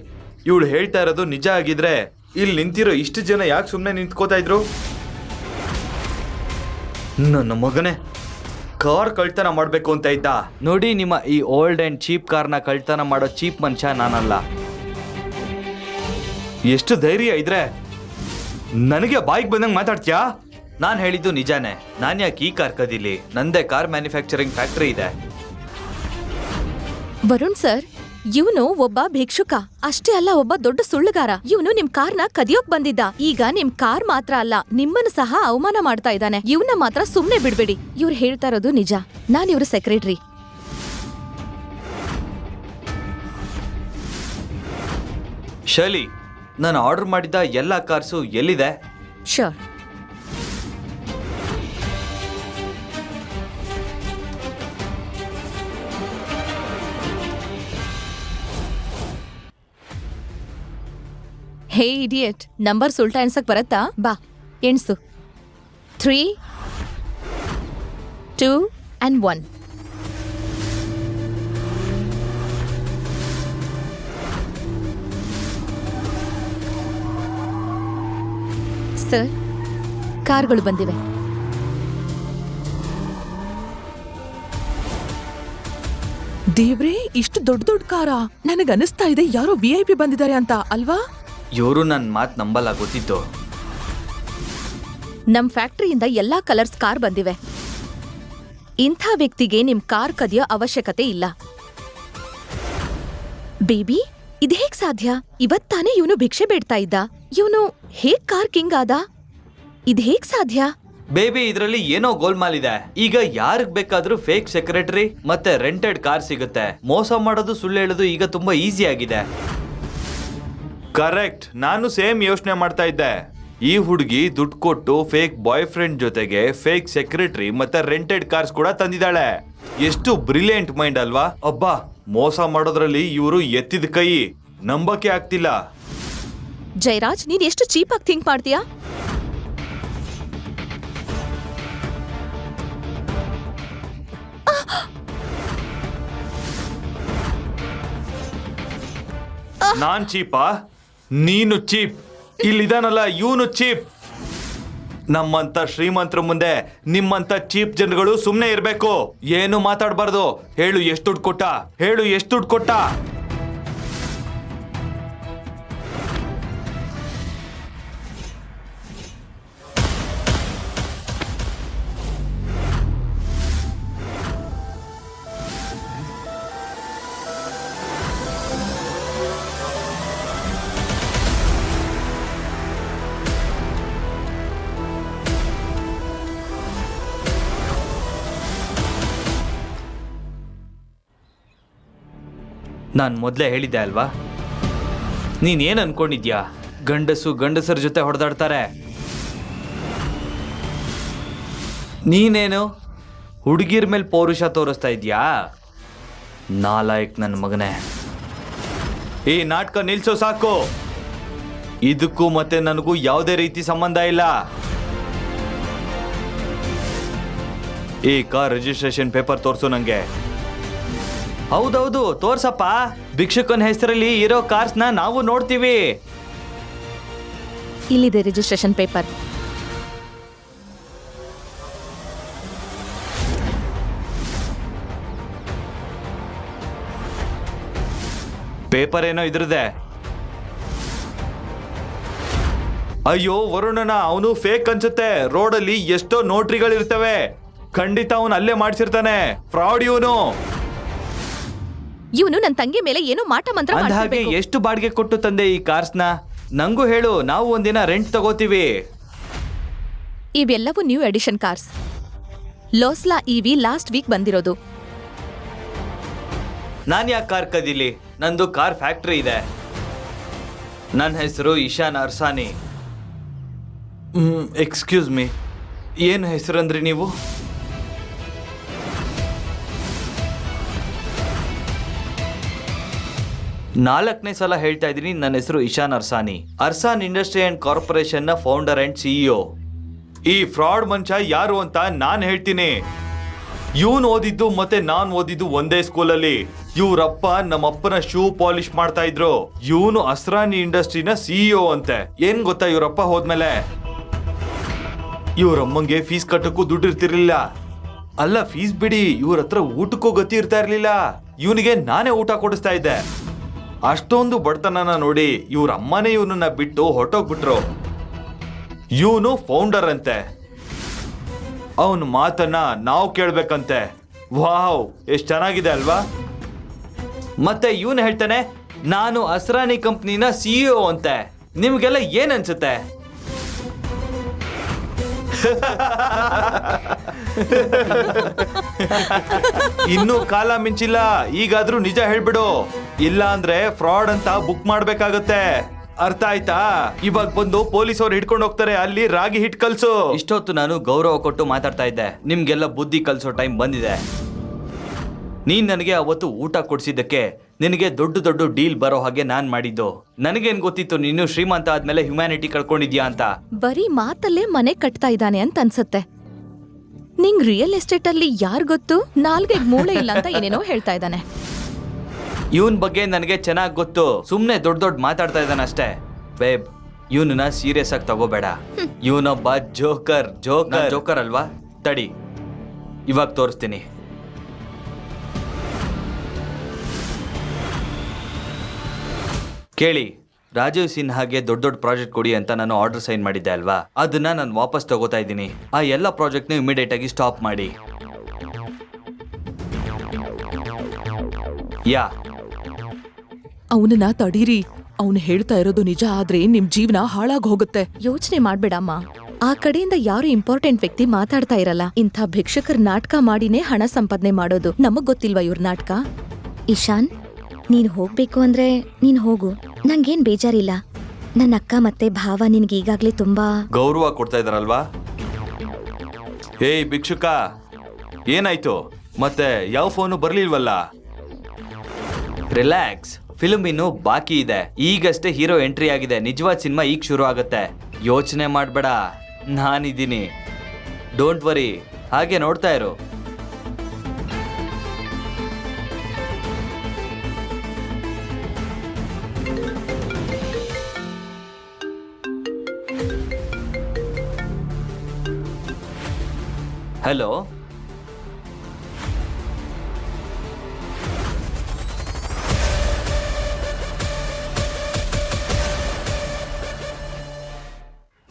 ಇವಳು ಹೇಳ್ತಾ ಇರೋದು ನಿಜ ಆಗಿದ್ರೆ ಇಲ್ಲಿ ನಿಂತಿರೋ ಇಷ್ಟು ಜನ ಯಾಕೆ ಸುಮ್ಮನೆ ನಿಂತ್ಕೋತಾ ಇದ್ರು? ನನ್ನ ಮಗನೇ ಕಾರ್ ಕಳ್ತನ ಮಾಡ್ಬೇಕು ಅಂತ ಇದ್ದ. ನೋಡಿ, ನಿಮ್ಮ ಈ ಓಲ್ಡ್ ಅಂಡ್ ಚೀಪ್ ಕಾರ್ನ ಕಳ್ತನ ಮಾಡೋ ಚೀಪ್ ಮನುಷ್ಯ ನಾನಲ್ಲ. ಎಷ್ಟು ಧೈರ್ಯ ಇದ್ರೆ ನನಗೆ ಬಾಯಿಗೆ ಬಂದಂಗೆ ಮಾತಾಡ್ತೀಯಾ? ನಾನು ಹೇಳಿದ್ದು ನಿಜಾನೇ. ನಾನು ಯಾಕೆ ಈ ಕಾರ್ ಕದೀಲಿ? ನಂದೇ ಕಾರ್ ಮ್ಯಾನುಫ್ಯಾಕ್ಚರಿಂಗ್ ಫ್ಯಾಕ್ಟರಿ ಇದೆ. ವರುಣ್ ಸರ್, ಇವನು ಒಬ್ಬ ಭಿಕ್ಷುಕ ಅಷ್ಟೇ ಅಲ್ಲ, ಒಬ್ಬ ದೊಡ್ಡ ಸುಳ್ಳುಗಾರ. ಇವನು ನಿಮ್ ಕಾರ್ನ ಕದಿಯೋಕ್ ಬಂದಿದ್ದ. ಈಗ ನಿಮ್ ಕಾರ್ ಮಾತ್ರ ಅಲ್ಲ, ನಿಮ್ಮನ್ನು ಸಹ ಅವಮಾನ ಮಾಡ್ತಾ ಇದ್ದಾನೆ. ಇವನ್ನ ಮಾತ್ರ ಸುಮ್ನೆ ಬಿಡ್ಬೇಡಿ. ಇವ್ರು ಹೇಳ್ತಾ ಇರೋದು ನಿಜ. ನಾನ್ ಇವ್ರ ಸೆಕ್ರೆಟರಿ. ಶೈಲಿ, ನಾನು ಆರ್ಡರ್ ಮಾಡಿದ ಎಲ್ಲ ಕಾರ್ಸು ಎಲ್ಲಿದೆ? ಶೋರ್. ಹೇ ಇಡಿಯಟ್, ನಂಬರ್ ಸುಲ್ಟಾ ಎಣ್ಸಕ್ ಬರತ್ತಾ? ಬಾ ಎಣ್ಸು. 3, 2 and 1. ಸರ್, ಕಾರ್ಗಳು ಬಂದಿವೆ. ದೇವ್ರೇ, ಇಷ್ಟು ದೊಡ್ಡ ದೊಡ್ಡ ಕಾರ? ನನಗ್ ಅನಿಸ್ತಾ ಇದೆ ಯಾರೋ VIP ಬಂದಿದ್ದಾರೆ ಅಂತ, ಅಲ್ವಾ? ಇವರು ನನ್ನ ಮಾತು ನಂಬಲ್ಲ, ಗೊತ್ತಿತ್ತು. ನಮ್ ಫ್ಯಾಕ್ಟರಿಯಿಂದ ಎಲ್ಲಾ ಕಲರ್ಸ್ ಕಾರ್ ಬಂದಿವೆ. ಇಂಥ ವ್ಯಕ್ತಿಗೆ ನಿಮ್ ಕಾರ್ ಕದಿಯೋ ಅವಶ್ಯಕತೆ ಇಲ್ಲ. ಬೇಬಿ, ಇದ್ ಹೇಗ್ ಸಾಧ್ಯ? ಇವತ್ತಾನೆ ಇವನು ಭಿಕ್ಷೆ ಬೇಡ್ತಾ ಇದ್ದ. ಇವನು ಹೇಗ್ ಕಾರ್ ಕಿಂಗ್ ಆದ? ಇದ್ ಹೇಗ್ ಸಾಧ್ಯ? ಬೇಬಿ, ಇದರಲ್ಲಿ ಏನೋ ಗೋಲ್ಮಾಲ್ ಇದೆ. ಈಗ ಯಾರಿಗ್ ಬೇಕಾದ್ರೂ ಫೇಕ್ ಸೆಕ್ರೆಟರಿ ಮತ್ತೆ ರೆಂಟೆಡ್ ಕಾರ್ ಸಿಗುತ್ತೆ. ಮೋಸ ಮಾಡೋದು, ಸುಳ್ಳು ಹೇಳೋದು ಈಗ ತುಂಬಾ ಈಸಿ ಆಗಿದೆ. ಕರೆಕ್ಟ್, ನಾನು ಸೇಮ್ ಯೋಚನೆ ಮಾಡ್ತಾ ಇದ್ದೆ. ಈ ಹುಡುಗಿ ದುಡ್ಡು ಕೊಟ್ಟು ಫೇಕ್ ಬಾಯ್ ಫ್ರೆಂಡ್ ಜೊತೆಗೆ ಫೇಕ್ ಸೆಕ್ರೆಟರಿ ಮತ್ತೆ ರೆಂಟೆಡ್ ಕಾರ್ಸ್ ಕೂಡ ತಂದಿದ್ದಾಳೆ. ಎಷ್ಟು ಬ್ರಿಲಿಯಂಟ್ ಮೈಂಡ್ ಅಲ್ವಾ? ಅಬ್ಬಾ, ಮೋಸ ಮಾಡೋದ್ರಲ್ಲಿ ಇವರು ಎತ್ತಿದ ಕೈ, ನಂಬಕ್ಕೆ ಆಗ್ತಿಲ್ಲ. ಜಯರಾಜ್, ನೀನ್ ಎಷ್ಟು ಚೀಪ್ ಆಗಿ ಥಿಂಕ್ ಮಾಡ್ತೀಯಾ? ನಾನ್ ಚೀಪಾ? ನೀನು ಚೀಪ್. ಇಲ್ಲಿದಾನಲ್ಲ ಇವನು ಚೀಪ್. ನಮ್ಮಂತ ಶ್ರೀಮಂತರ ಮುಂದೆ ನಿಮ್ಮಂತ ಚೀಪ್ ಜನಗಳು ಸುಮ್ನೆ ಇರ್ಬೇಕು. ಏನು ಮಾತಾಡಬಾರ್ದು. ಹೇಳು, ಎಷ್ಟು ದುಡ್ಡು ಕೊಟ್ಟ? ಹೇಳು, ಎಷ್ಟು ದುಡ್ಡು ಕೊಟ್ಟ? ನಾನು ಮೊದಲೇ ಹೇಳಿದ್ದೆ ಅಲ್ವಾ? ನೀನೇನು ಅನ್ಕೊಂಡಿದ್ಯಾ? ಗಂಡಸರ ಜೊತೆ ಹೊಡೆದಾಡ್ತಾರೆ. ನೀನೇನು ಹುಡುಗಿರ ಮೇಲೆ ಪೌರುಷ ತೋರಿಸ್ತಾ ಇದ್ಯಾ? ನಾಲಾಯಕ್ ನನ್ನ ಮಗನೇ. ಈ ನಾಟಕ ನಿಲ್ಸೋ, ಸಾಕು. ಇದಕ್ಕೂ ಮತ್ತೆ ನನಗೂ ಯಾವುದೇ ರೀತಿ ಸಂಬಂಧ ಇಲ್ಲ. ಈ ಕಾರ್ ರಿಜಿಸ್ಟ್ರೇಷನ್ ಪೇಪರ್ ತೋರ್ಸು ನಂಗೆ. ಹೌದೌದು, ತೋರ್ಸಪ್ಪ. ಭಿಕ್ಷುಕನ ಹೆಸರಲ್ಲಿ ಇರೋ ಕಾರ್ಸ್ನ ನಾವು ನೋಡ್ತೀವಿ. ಇಲ್ಲಿದೆ ರಿಜಿಸ್ಟ್ರೇಷನ್ ಪೇಪರ್. ಪೇಪರ್ ಏನೋ ಇದ್ರದೆ. ಅಯ್ಯೋ ವರುಣನ, ಅವನು ಫೇಕ್ ಅನ್ಸುತ್ತೆ. ರೋಡಲ್ಲಿ ಎಷ್ಟೋ ನೋಟ್ರಿಗಳಿರ್ತವೆ, ಖಂಡಿತ ಅವನು ಅಲ್ಲೇ ಮಾಡ್ಸಿರ್ತಾನೆ. ಫ್ರಾಡ್ ಇವನು. ಇವನು ನನ್ನ ತಂಗಿ ಮೇಲೆ ಏನೋ ಮಾಟ ಮಂತ್ರ ಅಂದ ಹಾಗೆ ಮಾಡ್ತಿರ್ಬೇಕು. ಎಷ್ಟು ಬಾಡಿಗೆ ಕೊಟ್ಟು ತಂದೆ ಈ ಕಾರ್ಸ್ನ? ನಂಗೂ ಹೇಳು, ನಾವು ಒಂದಿನ ರೆಂಟ್ ತಗೋತೀವಿ. ಇವೆಲ್ಲವೂ ನ್ಯೂ ಎಡಿಷನ್ ಕಾರ್ಸ್. ಲೋಸ್ಲಾ ಇವಿ ಲಾಸ್ಟ್ ವೀಕ್ ಬಂದಿರೋದು. ನಾನು ಯಾಕೆ ಕಾರ್ ಕದೀಲಿ? ನಂದು ಕಾರ್ ಫ್ಯಾಕ್ಟ್ರಿ ಇದೆ. ನನ್ನ ಹೆಸರು ಇಶಾನ್ ಅರ್ಸಾನಿ. ಎಕ್ಸ್ಕ್ಯೂಸ್ ಮೀ, ಏನು ಹೆಸರಂದ್ರಿ ನೀವು? ನಾಲ್ಕನೇ ಸಲ ಹೇಳ್ತಾ ಇದ್ದೀನಿ, ನನ್ನ ಹೆಸರು ಇಶಾನ್ ಅರ್ಸಾನಿ. ಅರ್ಸಾನ್ ಇಂಡಸ್ಟ್ರಿ ಅಂಡ್ ಕಾರ್ಪೊರೇಷನ್ ನ ಫೌಂಡರ್ ಅಂಡ್ ಸಿಇಒ. ಈ ಫ್ರಾಡ್ ಮನುಷ್ಯ ಯಾರು ಅಂತ ನಾನು ಹೇಳ್ತೀನಿ. ಇವನು ಓದಿದ್ದು ಮತ್ತೆ ನಾನ್ ಓದಿದ್ದು ಒಂದೇ ಸ್ಕೂಲಲ್ಲಿ. ಇವ್ರಪ್ಪ ನಮ್ಮಪ್ಪನ ಶೂ ಪಾಲಿಶ್ ಮಾಡ್ತಾ ಇದ್ರು. ಇವನು ಅಸ್ರಾನಿ ಇಂಡಸ್ಟ್ರಿನ ಸಿಇಒ ಅಂತೆ. ಏನ್ ಗೊತ್ತಾ, ಇವ್ರಪ್ಪ ಹೋದ್ಮೇಲೆ ಇವ್ರಮ್ಮಂಗೆ ಫೀಸ್ ಕಟ್ಟಕ್ಕೂ ದುಡ್ಡು ಇರ್ತಿರ್ಲಿಲ್ಲ. ಅಲ್ಲ, ಫೀಸ್ ಬಿಡಿ, ಇವ್ರ ಹತ್ರ ಊಟಕ್ಕೂ ಗತಿ ಇರ್ತಾ ಇರ್ಲಿಲ್ಲ. ಇವನಿಗೆ ನಾನೇ ಊಟ ಕೊಡಿಸ್ತಾ ಇದ್ದೆ. ಅಷ್ಟೊಂದು ಬಡತನನ ನೋಡಿ ಇವ್ರ ಅಮ್ಮನೇ ಇವನನ್ನ ಬಿಟ್ಟು ಹೊರಟೋಗ್ಬಿಟ್ರು. ಇವನು ಫೌಂಡರ್ ಅಂತೆ. ಅವನ ಮಾತನ್ನ ನಾವು ಕೇಳ್ಬೇಕಂತೆ. ವಾವ್, ಎಷ್ಟು ಚೆನ್ನಾಗಿದೆ ಅಲ್ವಾ? ಮತ್ತೆ ಇವನು ಹೇಳ್ತಾನೆ ನಾನು ಅಸ್ರಾನಿ ಕಂಪ್ನಿನ ಸಿಇಒ ಅಂತೆ. ನಿಮ್ಗೆಲ್ಲ ಏನ್ ಅನ್ಸುತ್ತೆ? ಇನ್ನೂ ಕಾಲ ಮಿಂಚಿಲ್ಲ, ಈಗಾದ್ರೂ ನಿಜ ಹೇಳ್ಬಿಡು. ಇಲ್ಲ ಅಂದ್ರೆ ಫ್ರಾಡ್ ಅಂತ ಬುಕ್ ಮಾಡ್ಬೇಕಾಗತ್ತೆ. ಅರ್ಥ ಆಯ್ತಾ? ಇವಾಗ ಬಂದು ಪೊಲೀಸವ್ರು ಹಿಡ್ಕೊಂಡು ಹೋಗ್ತಾರೆ. ಅಲ್ಲಿ ರಾಗಿ ಹಿಟ್ ಕಲ್ಸು. ಇಷ್ಟೊತ್ತು ನಾನು ಗೌರವ ಕೊಟ್ಟು ಮಾತಾಡ್ತಾ ಇದ್ದೆ. ನಿಮ್ಗೆಲ್ಲ ಬುದ್ಧಿ ಕಲಿಸೋ ಟೈಮ್ ಬಂದಿದೆ. ನೀನ್ ನನಗೆ ಅವತ್ತು ಊಟ ಕೊಡ್ಸಿದ್ದಕ್ಕೆ ನಿನಗೆ ದೊಡ್ಡ ದೊಡ್ಡ ಡೀಲ್ ಬರೋ ಹಾಗೆ ನಾನ್ ಮಾಡಿದ್ದು. ನನಗೇನ್ ಗೊತ್ತಿತ್ತು ನೀನು ಶ್ರೀಮಂತ ಆದ್ಮೇಲೆ ಹ್ಯುಮ್ಯಾನಿಟಿ ಕಳ್ಕೊಂಡಿದ್ಯಾ ಅಂತ. ಬರೀ ಮಾತಲ್ಲೇ ಮನೆ ಕಟ್ತಾ ಇದ್ದಾನೆ ಅಂತ ಅನ್ಸತ್ತೆ. ನಿಂಗ್ ರಿಯಲ್ ಎಸ್ಟೇಟ್ ಅಲ್ಲಿ ಯಾರ್ ಗೊತ್ತು? ನಾಲ್ಗೆಗ್ ಮೂಳೆ ಇಲ್ಲ ಅಂತ ಏನೇನೋ ಹೇಳ್ತಾ ಇದ್ದಾನೆ. ಇವನ್ ಬಗ್ಗೆ ನನಗೆ ಚೆನ್ನಾಗಿ ಗೊತ್ತು. ಸುಮ್ನೆ ದೊಡ್ಡ ದೊಡ್ಡ ಮಾತಾಡ್ತಾ ಇದ್ದಾನೆ ಅಷ್ಟೇ. ಬೇಬ್, ಇವನನ್ನ ಸೀರಿಯಸ್ ಆಗಿ ತಗೋಬೇಡ. ಇವನೊಬ್ಬ ಜೋಕರ್ ಅಲ್ವಾ? ತಡಿ, ಇವಾಗ ತೋರಿಸ್ತೀನಿ. ಕೇಳಿ, ರಾಜೀವ್ ಸಿನ್ಹಾಗೆ ದೊಡ್ಡ ದೊಡ್ಡ ಪ್ರಾಜೆಕ್ಟ್ ಕೊಡಿ ಅಂತ ನಾನು ಆರ್ಡರ್ ಸೈನ್ ಮಾಡಿದ್ದೆ ಅಲ್ವಾ? ಅದನ್ನ ನಾನು ವಾಪಸ್ ತಗೋತಾ ಇದ್ದೀನಿ. ಆ ಎಲ್ಲ ಪ್ರಾಜೆಕ್ಟ್ನ ಇಮಿಡಿಯೇಟ್ ಆಗಿ ಸ್ಟಾಪ್ ಮಾಡಿ. ಯಾ, ಅವನನ್ನ ತಡೀರಿ. ಅವನು ಹೇಳ್ತಾ ಇರೋದು ನಿಜ ಆದ್ರೆ ನಿಮ್ ಜೀವನ ಹಾಳಾಗ್ ಹೋಗುತ್ತೆ. ಯೋಚನೆ ಮಾಡ್ಬೇಡಮ್ಮ. ಆ ಕಡೆಯಿಂದ ಯಾರು ಇಂಪಾರ್ಟೆಂಟ್ ವ್ಯಕ್ತಿ ಮಾತಾಡ್ತಾ ಇರಲ್ಲ. ಇಂಥ ಭಿಕ್ಷಕರ್ ನಾಟಕ ಮಾಡಿನೇ ಹಣ ಸಂಪಾದನೆ ಮಾಡೋದು. ನಮಗ್ ಗೊತ್ತಿಲ್ವಾ ಇವ್ರ ನಾಟಕ? ಇಶಾನ್, ನೀನು ಹೋಗ್ಬೇಕು ಅಂದ್ರೆ ನೀನು ಹೋಗು, ನಂಗೇನ್ ಬೇಜಾರಿಲ್ಲ. ನನ್ನ ಅಕ್ಕ ಮತ್ತೆ ಭಾವ ನಿನ್ಗೆ ಈಗಾಗ್ಲೇ ತುಂಬಾ ಗೌರವ ಕೊಡ್ತಾ ಇದಾರಲ್ವಾ? ಏಯ್ ಭಿಕ್ಷುಕ, ಏನಾಯ್ತು? ಮತ್ತೆ ಯಾವ ಫೋನು ಬರ್ಲಿಲ್ವಲ್ಲ? ರಿಲ್ಯಾಕ್ಸ್, ಫಿಲ್ಮ್ ಇನ್ನು ಬಾಕಿ ಇದೆ. ಈಗಷ್ಟೇ ಹೀರೋ ಎಂಟ್ರಿ ಆಗಿದೆ. ನಿಜವಾದ ಸಿನಿಮಾ ಈಗ ಶುರು ಆಗುತ್ತೆ. ಯೋಚನೆ ಮಾಡಬೇಡ, ನಾನಿದ್ದೀನಿ. ಡೋಂಟ್ ವರಿ, ಹಾಗೆ ನೋಡ್ತಾ ಇರು. ಹಲೋ,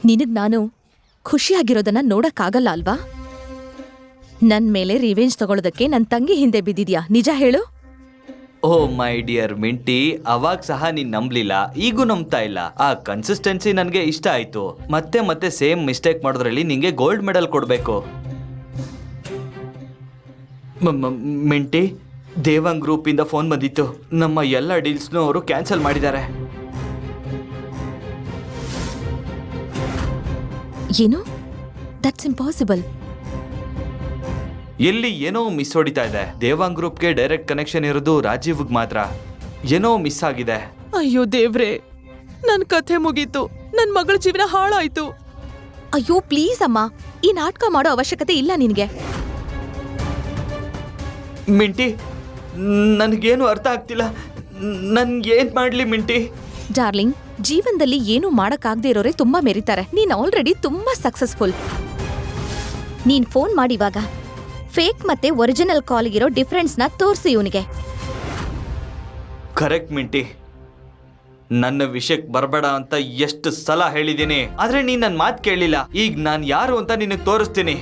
ನಿನಗ್ ನಾನು ಖುಷಿಯಾಗಿರೋದನ್ನ ನೋಡಕ್ಕಾಗಲ್ಲ ಅಲ್ವಾ? ನನ್ ಮೇಲೆ ರಿವೆಂಜ್ ತಗೊಳ್ಳೋದಕ್ಕೆ ನನ್ ತಂಗಿ ಹಿಂದೆ ಬಿದ್ದಿದ್ಯಾ? ನಿಜ ಹೇಳು. ಓ ಮೈ ಡಿಯರ್ ಮಿಂಟಿ, ಅವಾಗ ಸಹ ನೀನ್ ನಂಬ್ಲಿಲ್ಲ, ಈಗೂ ನಂಬ್ತಾ ಇಲ್ಲ. ಆ ಕನ್ಸಿಸ್ಟೆನ್ಸಿ ನನಗೆ ಇಷ್ಟ ಆಯ್ತು. ಮತ್ತೆ ಮತ್ತೆ ಸೇಮ್ ಮಿಸ್ಟೇಕ್ ಮಾಡೋದ್ರಲ್ಲಿ ನಿಂಗೆ ಗೋಲ್ಡ್ ಮೆಡಲ್ ಕೊಡ್ಬೇಕು. ಮಿಂಟಿ, ದೇವಾಂಗ್ ಗ್ರೂಪ್ ಇಂದ ಫೋನ್ ಬಂದಿತ್ತು. ನಮ್ಮ ಎಲ್ಲ ಡೀಲ್ಸ್ನು ಅವರು ಕ್ಯಾನ್ಸಲ್ ಮಾಡಿದ್ದಾರೆ. ಏನು? That's impossible. ಎಲ್ಲಿ ಏನೋ ಮಿಸ್ ಹೊಡಿತಾ ಇದೆ. ದೇವಾಂಗ್ ಗ್ರೂಪ್ಗೆ ಡೈರೆಕ್ಟ್ ಕನೆಕ್ಷನ್ ಇರೋದು ರಾಜೀವ್ಗೆ ಮಾತ್ರ. ಏನೋ ಮಿಸ್ ಆಗಿದೆ. ಅಯ್ಯೋ ದೇವ್ರೆ, ನನ್ ಕಥೆ ಮುಗೀತು. ನನ್ ಮಗಳ ಜೀವನ ಹಾಳಾಯ್ತು. ಅಯ್ಯೋ ಪ್ಲೀಸ್ ಅಮ್ಮ, ಈ ನಾಟಕ ಮಾಡೋ ಅವಶ್ಯಕತೆ ಇಲ್ಲ ನಿನ್ಗೆ. ಮಿಂಟಿ, ನನಗೇನು ಅರ್ಥ ಆಗ್ತಿಲ್ಲ. ನನ್ಗೇನ್ ಮಾಡ್ಲಿ ಮಿಂಟಿ? ಡಾರ್ಲಿಂಗ್, ಜೀವನದಲ್ಲಿ ಏನು ಮಾಡಕ್ಕಾಗದೇ ಇರೋರೆ ತುಂಬಾ ಮೆರಿತಾರೆ. ನೀನ್ ಆಲ್ರೆಡಿ ತುಂಬಾ ಸಕ್ಸಸ್ಫುಲ್. ನೀನ್ ಫೋನ್ ಮಾಡಿವಾಗ ಫೇಕ್ ಮತ್ತೆ ಒರಿಜಿನಲ್ ಕಾಲ್ಗಿರೋ ಡಿಫ್ರೆನ್ಸ್ನ ತೋರಿಸಿ ಇವನಿಗೆ. Correct minty. ನನ್ನ ವಿಷಯಕ್ಕೆ ಬರಬೇಡ ಅಂತ ಎಷ್ಟು ಸಲ ಹೇಳಿದ್ದೀನಿ, ಆದ್ರೆ ನೀನ್ ನನ್ನ ಮಾತು ಕೇಳಲಿಲ್ಲ. ಈಗ ನಾನು ಯಾರು ಅಂತ ನಿನಗೆ ತೋರಿಸ್ತೀನಿ.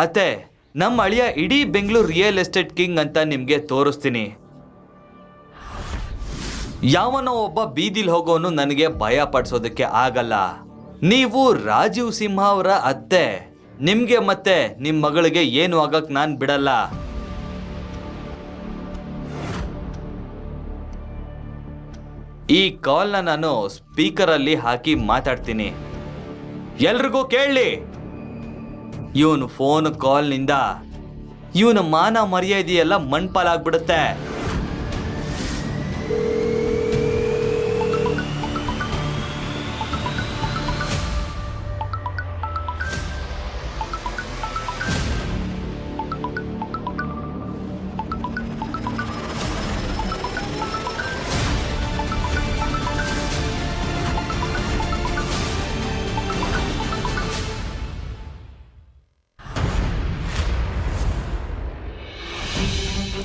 ಅತ್ತೆ, ನಮ್ಮ ಅಳಿಯ ಇಡೀ ಬೆಂಗಳೂರು ರಿಯಲ್ ಎಸ್ಟೇಟ್ ಕಿಂಗ್ ಅಂತ ನಿಮ್ಗೆ ತೋರಿಸ್ತೀನಿ. ಯಾವನೋ ಒಬ್ಬ ಬೀದಿಲ್ ಹೋಗೋನು ನನಗೆ ಭಯ ಪಡಿಸೋದಕ್ಕೆ ಆಗಲ್ಲ. ನೀವು ರಾಜೀವ್ ಸಿಂಹ ಅವರ ಅತ್ತೆ. ನಿಮ್ಗೆ ಮತ್ತೆ ನಿಮ್ ಮಗಳಿಗೆ ಏನು ಆಗಕ್ ನಾನ್ ಬಿಡಲ್ಲ. ಈ ಕಾಲ್ನ ನಾನು ಸ್ಪೀಕರ್ ಅಲ್ಲಿ ಹಾಕಿ ಮಾತಾಡ್ತೀನಿ, ಎಲ್ರಿಗೂ ಕೇಳಲಿ. ಇವನು ಫೋನ್ ಕಾಲ್ನಿಂದ ಇವನ ಮಾನ ಮರ್ಯಾದೆಯೆಲ್ಲ ಮಣ್ಪಾಲಾಗ್ಬಿಡುತ್ತೆ.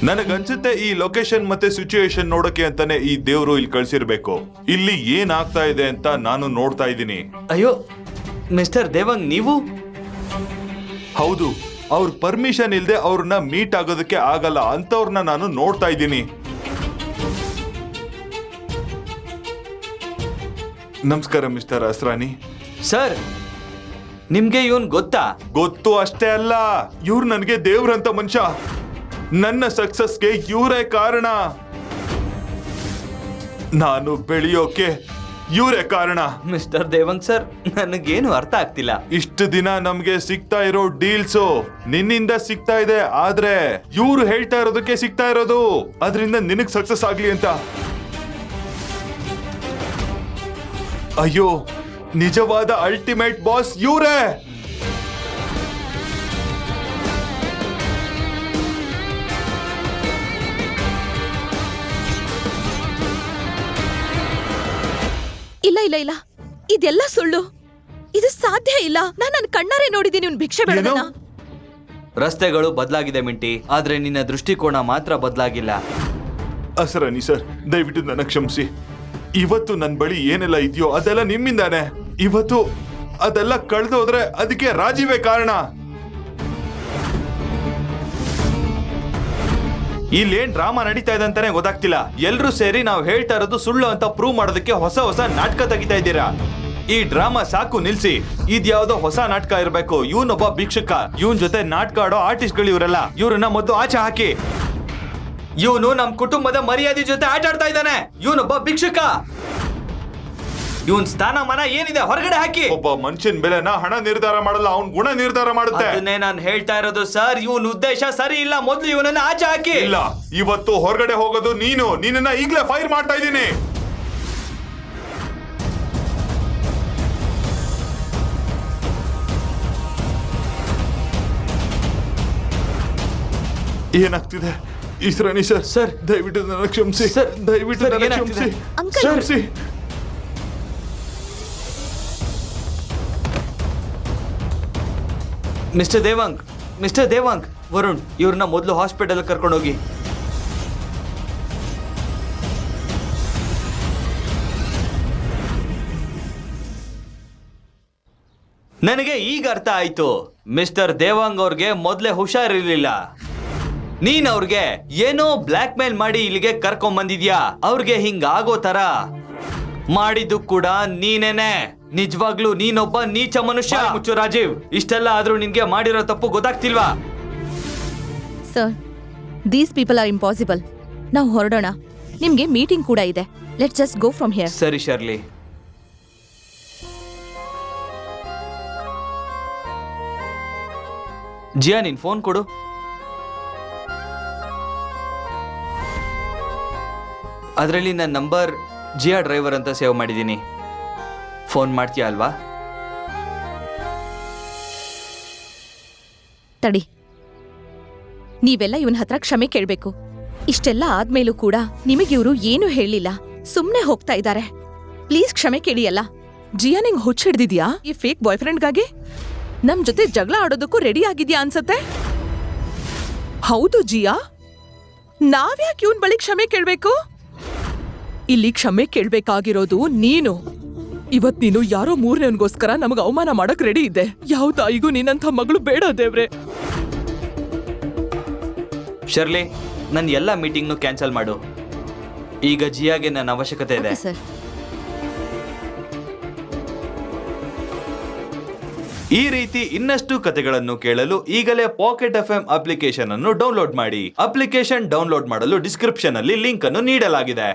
ನನಗನ್ಸುತ್ತೆ ಈ ಲೊಕೇಶನ್ ಮತ್ತೆ ಸಿಚುಯೇಷನ್ ನೋಡಕ್ಕೆ ಅಂತಾನೆ ಈ ದೇವ್ರು ಇಲ್ಲಿ ಕಳ್ಸಿರ್ಬೇಕು. ಇಲ್ಲಿ ಏನಾಗ್ತಾ ಇದೆ ಅಂತ ನಾನು ನೋಡ್ತಾ ಇದ್ದೀನಿ. ಅಯ್ಯೋ ಮಿಸ್ಟರ್ ದೇವಂಗ್, ನೀವು? ಹೌದು, ಅವ್ರ ಪರ್ಮಿಷನ್ ಇಲ್ದೆ ಅವ್ರನ್ನ ಮೀಟ್ ಆಗೋದಕ್ಕೆ ಆಗಲ್ಲ ಅಂತವ್ರನ್ನ ನಾನು ನೋಡ್ತಾ ಇದ್ದೀನಿ. ನಮಸ್ಕಾರ ಮಿಸ್ಟರ್ ಅಸ್ರಾನಿ. ಸರ್, ನಿಮ್ಗೆ ಇವನ್ ಗೊತ್ತಾ? ಗೊತ್ತು ಅಷ್ಟೇ ಅಲ್ಲ, ಇವ್ರು ನನಗೆ ದೇವ್ರಂತ ಮನುಷ್ಯ. ನನ್ನ ಸಕ್ಸಸ್ಗೆ ಇವರೇ ಕಾರಣ. ನಾನು ಬೆಳೆಯೋಕೆ ಇವರೇ ಕಾರಣ. ಮಿಸ್ಟರ್ ದೇವಂಗ್ ಸರ್, ನನಗೇನು ಅರ್ಥ ಆಗ್ತಿಲ್ಲ. ಇಷ್ಟು ದಿನ ನಮ್ಗೆ ಸಿಗ್ತಾ ಇರೋ ಡೀಲ್ಸು ನಿನ್ನಿಂದ ಸಿಗ್ತಾ ಇದೆ, ಆದ್ರೆ ಇವ್ರು ಹೇಳ್ತಾ ಇರೋದಕ್ಕೆ ಸಿಗ್ತಾ ಇರೋದು. ಅದರಿಂದ ನಿನಗ್ ಸಕ್ಸಸ್ ಆಗ್ಲಿ ಅಂತ. ಅಯ್ಯೋ, ನಿಜವಾದ ಅಲ್ಟಿಮೇಟ್ ಬಾಸ್ ಇವರೇ. ಇಲ್ಲ ಇಲ್ಲ ಇಲ್ಲ, ಇದೆಲ್ಲ ಸುಳ್ಳು. ಇದು ಸಾಧ್ಯ ಇಲ್ಲ. ನಾನು ನನ್ನ ಕಣ್ಣಾರೆ ನೋಡಿದ್ದೀನಿ ಇವ್ನು ಭಿಕ್ಷೆ ಬೇಡದನ್ನ. ರಸ್ತೆಗಳು ಬದಲಾಗಿದೆ ಮಿಂಟಿ, ಆದ್ರೆ ನಿನ್ನ ದೃಷ್ಟಿಕೋನ ಮಾತ್ರ ಬದಲಾಗಿಲ್ಲ. ಅಸರಾನಿ ಸರ್, ದಯವಿಟ್ಟು ನನ್ನ ಕ್ಷಮಿಸಿ. ಇವತ್ತು ನನ್ನ ಬಳಿ ಏನೆಲ್ಲ ಇದೆಯೋ ಅದೆಲ್ಲ ನಿಮ್ಮಿಂದಾನೆ. ಇವತ್ತು ಅದೆಲ್ಲ ಕಳೆದೋದ್ರೆ ಅದಕ್ಕೆ ರಾಜೀವೇ ಕಾರಣ. ಇಲ್ಲೇನ್ ಡ್ರಾಮಾ ನಡೀತಾ ಇದೆ ಅಂತಾನೆ ಗೊತ್ತಾಗ್ತಿಲ್ಲ. ಎಲ್ರೂ ಸೇರಿ ನಾವು ಹೇಳ್ತಾ ಇರೋದು ಸುಳ್ಳು ಅಂತ ಪ್ರೂವ್ ಮಾಡೋದಕ್ಕೆ ಹೊಸ ಹೊಸ ನಾಟಕ ತೆಗಿತಾ ಇದ್ದೀರಾ. ಈ ಡ್ರಾಮಾ ಸಾಕು, ನಿಲ್ಸಿ. ಇದ್ಯಾವುದೋ ಹೊಸ ನಾಟಕ ಇರಬೇಕು. ಇವನೊಬ್ಬ ಭಿಕ್ಷುಕ, ಇವನ್ ಜೊತೆ ನಾಟಕ ಆಡೋ ಆರ್ಟಿಸ್ಟ್ಗಳು ಇವರೆಲ್ಲ. ಇವ್ರನ್ನ ಮೊದಲು ಆಚೆ ಹಾಕಿ. ಇವನು ನಮ್ ಕುಟುಂಬದ ಮರ್ಯಾದೆ ಜೊತೆ ಆಟ ಆಡ್ತಾ ಇದ್ದಾನೆ. ಇವನೊಬ್ಬ ಭಿಕ್ಷುಕ. ಇವನ್ ಸ್ಥಾನಮಾನ ಏನಿದೆ ಹೊರಗಡೆ ಹಾಕಿ. ಒಬ್ಬ ಮನುಷ್ಯನ ಬೆಲೆನ ಹಣ ನಿರ್ಧಾರ ಮಾಡಲ್ಲ, ಅವನ್ ಗುಣ ನಿರ್ಧಾರ ಮಾಡುತ್ತೆ. ಅದನ್ನೇ ನಾನು ಹೇಳ್ತಾ ಇರೋದು ಸರ್. ಇವನ್ ಉದ್ದೇಶ ಸರಿ ಇಲ್ಲ. ಮೊದಲು ಇವನನ್ನ ಆಚೆ ಹಾಕಿ. ಇಲ್ಲ, ಇವತ್ತು ಹೊರಗಡೆ ಹೋಗೋದು ನೀನು. ನಿನ್ನನ್ನ ಈಗಲೇ ಫೈರ್ ಮಾಡ್ತಾ ಇದ್ದೀನಿ. ಏನಾಗ್ತಿದೆ? ಇಸ್ರಾನಿ ಸರ್, ಸರ್, ದಯವಿಟ್ಟು ನನ್ನ ಕ್ಷಮಿಸಿ ಸರ್. ದಯವಿಟ್ಟು ಸರ್, ನನ್ನ ಏನಾಗ್ತಿದೆ? ಕ್ಷಮಿಸಿ. ಅಂಕಲ್. ಕ್ಷಮಿಸಿ. ಮಿಸ್ಟರ್ ದೇವಾಂಗ್, ಮಿಸ್ಟರ್ ದೇವಾಂಗ್, ವರುಣ್, ಇವ್ರನ್ನ ಮೊದಲು ಹಾಸ್ಪಿಟಲ್ ಕರ್ಕೊಂಡೋಗಿ. ನನಗೆ ಈಗ ಅರ್ಥ ಆಯ್ತು. ಮಿಸ್ಟರ್ ದೇವಾಂಗ್ ಅವ್ರಿಗೆ ಮೊದಲೇ ಹುಷಾರಿರ್ಲಿಲ್ಲ. ನೀನ್ ಅವ್ರಿಗೆ ಏನೋ ಬ್ಲ್ಯಾಕ್ ಮೇಲ್ ಮಾಡಿ ಇಲ್ಲಿಗೆ ಕರ್ಕೊಂಡ್ ಬಂದಿದ್ಯಾ. ಅವ್ರಿಗೆ ಹಿಂಗಾಗೋ ತರ ಮಾಡಿದ್ದು ಕೂಡ ನೀನೇನೆ. ನಿಜವಾಗ್ಲೂ ನೀನೊಬ್ಬ ನೀಚ ಮನುಷ್ಯ. ಮುಚ್ಚು ರಾಜೀವ್. ಇಷ್ಟೆಲ್ಲ ಆದ್ರೂ ನಿನ್ಗೆ ಮಾಡಿರೋ ತಪ್ಪು ಗೊತ್ತಾಗ್ತಿಲ್ವಾ? Sir, these people are impossible. ನಾವು ಹೊರಡೋಣ. ನಿಮ್ಗೆ ಮೀಟಿಂಗ್ ಕೂಡ ಇದೆ. Let's just go from here. ಸರಿ ಶರ್ಲಿ. ಜಿಯಾ, ನಿನ್ ಫೋನ್ ಕೊಡು. ಅದರಲ್ಲಿ ನನ್ನ ನಂಬರ್ ಜಿಯಾ ಡ್ರೈವರ್ ಅಂತ ಸೇವ್ ಮಾಡಿದ್ದೀನಿ. ಫೋನ್ ಮಾಡ್ತೀಯಾ ಅಲ್ವಾ? ತಡಿ, ನೀವೆಲ್ಲ ಇವನ್ ಹತ್ರ ಕ್ಷಮೆ ಕೇಳ್ಬೇಕು. ಇಷ್ಟೆಲ್ಲ ಆದ್ಮೇಲೂ ಕೂಡ ನಿಮಗಿವ್ರು ಏನೂ ಹೇಳಿಲ್ಲ, ಸುಮ್ನೆ ಹೋಗ್ತಾ ಇದ್ದಾರೆ. ಪ್ಲೀಸ್ ಕ್ಷಮೆ ಕೇಳಿಯಲ್ಲ. ಜಿಯಾ, ನಿಂಗ್ ಹುಚ್ಚ ಹಿಡ್ದಿದ್ಯಾ ಈ ಫೇಕ್ ಬಾಯ್ ಫ್ರೆಂಡ್ಗಾಗಿ? ನಮ್ ಜೊತೆ ಜಗಳ ಆಡೋದಕ್ಕೂ ರೆಡಿ ಆಗಿದ್ಯಾ ಅನ್ಸತ್ತೆ. ಹೌದು ಜಿಯಾ, ನಾವ್ಯಾಕೆ ಇವನ್ ಬಳಿ ಕ್ಷಮೆ ಕೇಳ್ಬೇಕು? ಇಲ್ಲಿ ಕ್ಷಮೆ ಕೇಳ್ಬೇಕಾಗಿರೋದು ನೀನು. ಇವತ್ ನೀನು ಯಾರೋ ಮೂರನೇವನ್ಗೋಸ್ಕರ ನಮಗ್ ಅವಮಾನ ಮಾಡಕ್ ರೆಡಿ ಇದ್ದೆ. ಯಾವ ತಾಯಿಗೂ ನಿನ್ನಂಥ ಮಗಳು ಬೇಡ ದೇವ್ರೆ. ಶರ್ಲಿ, ನನ್ನ ಎಲ್ಲ ಮೀಟಿಂಗ್ನು ಕ್ಯಾನ್ಸಲ್ ಮಾಡು. ಈಗ ಜಿಯಾಗೆ ನನ್ನ ಅವಶ್ಯಕತೆ ಇದೆ. ಸರ್, ಈ ರೀತಿ ಇನ್ನಷ್ಟು ಕಥೆಗಳನ್ನು ಕೇಳಲು ಈಗಲೇ ಪಾಕೆಟ್ FM ಅಪ್ಲಿಕೇಶನ್ ಅನ್ನು ಡೌನ್ಲೋಡ್ ಮಾಡಿ. ಅಪ್ಲಿಕೇಶನ್ ಡೌನ್ಲೋಡ್ ಮಾಡಲು ಡಿಸ್ಕ್ರಿಪ್ಷನ್ ಅಲ್ಲಿ ಲಿಂಕ್ ಅನ್ನು ನೀಡಲಾಗಿದೆ.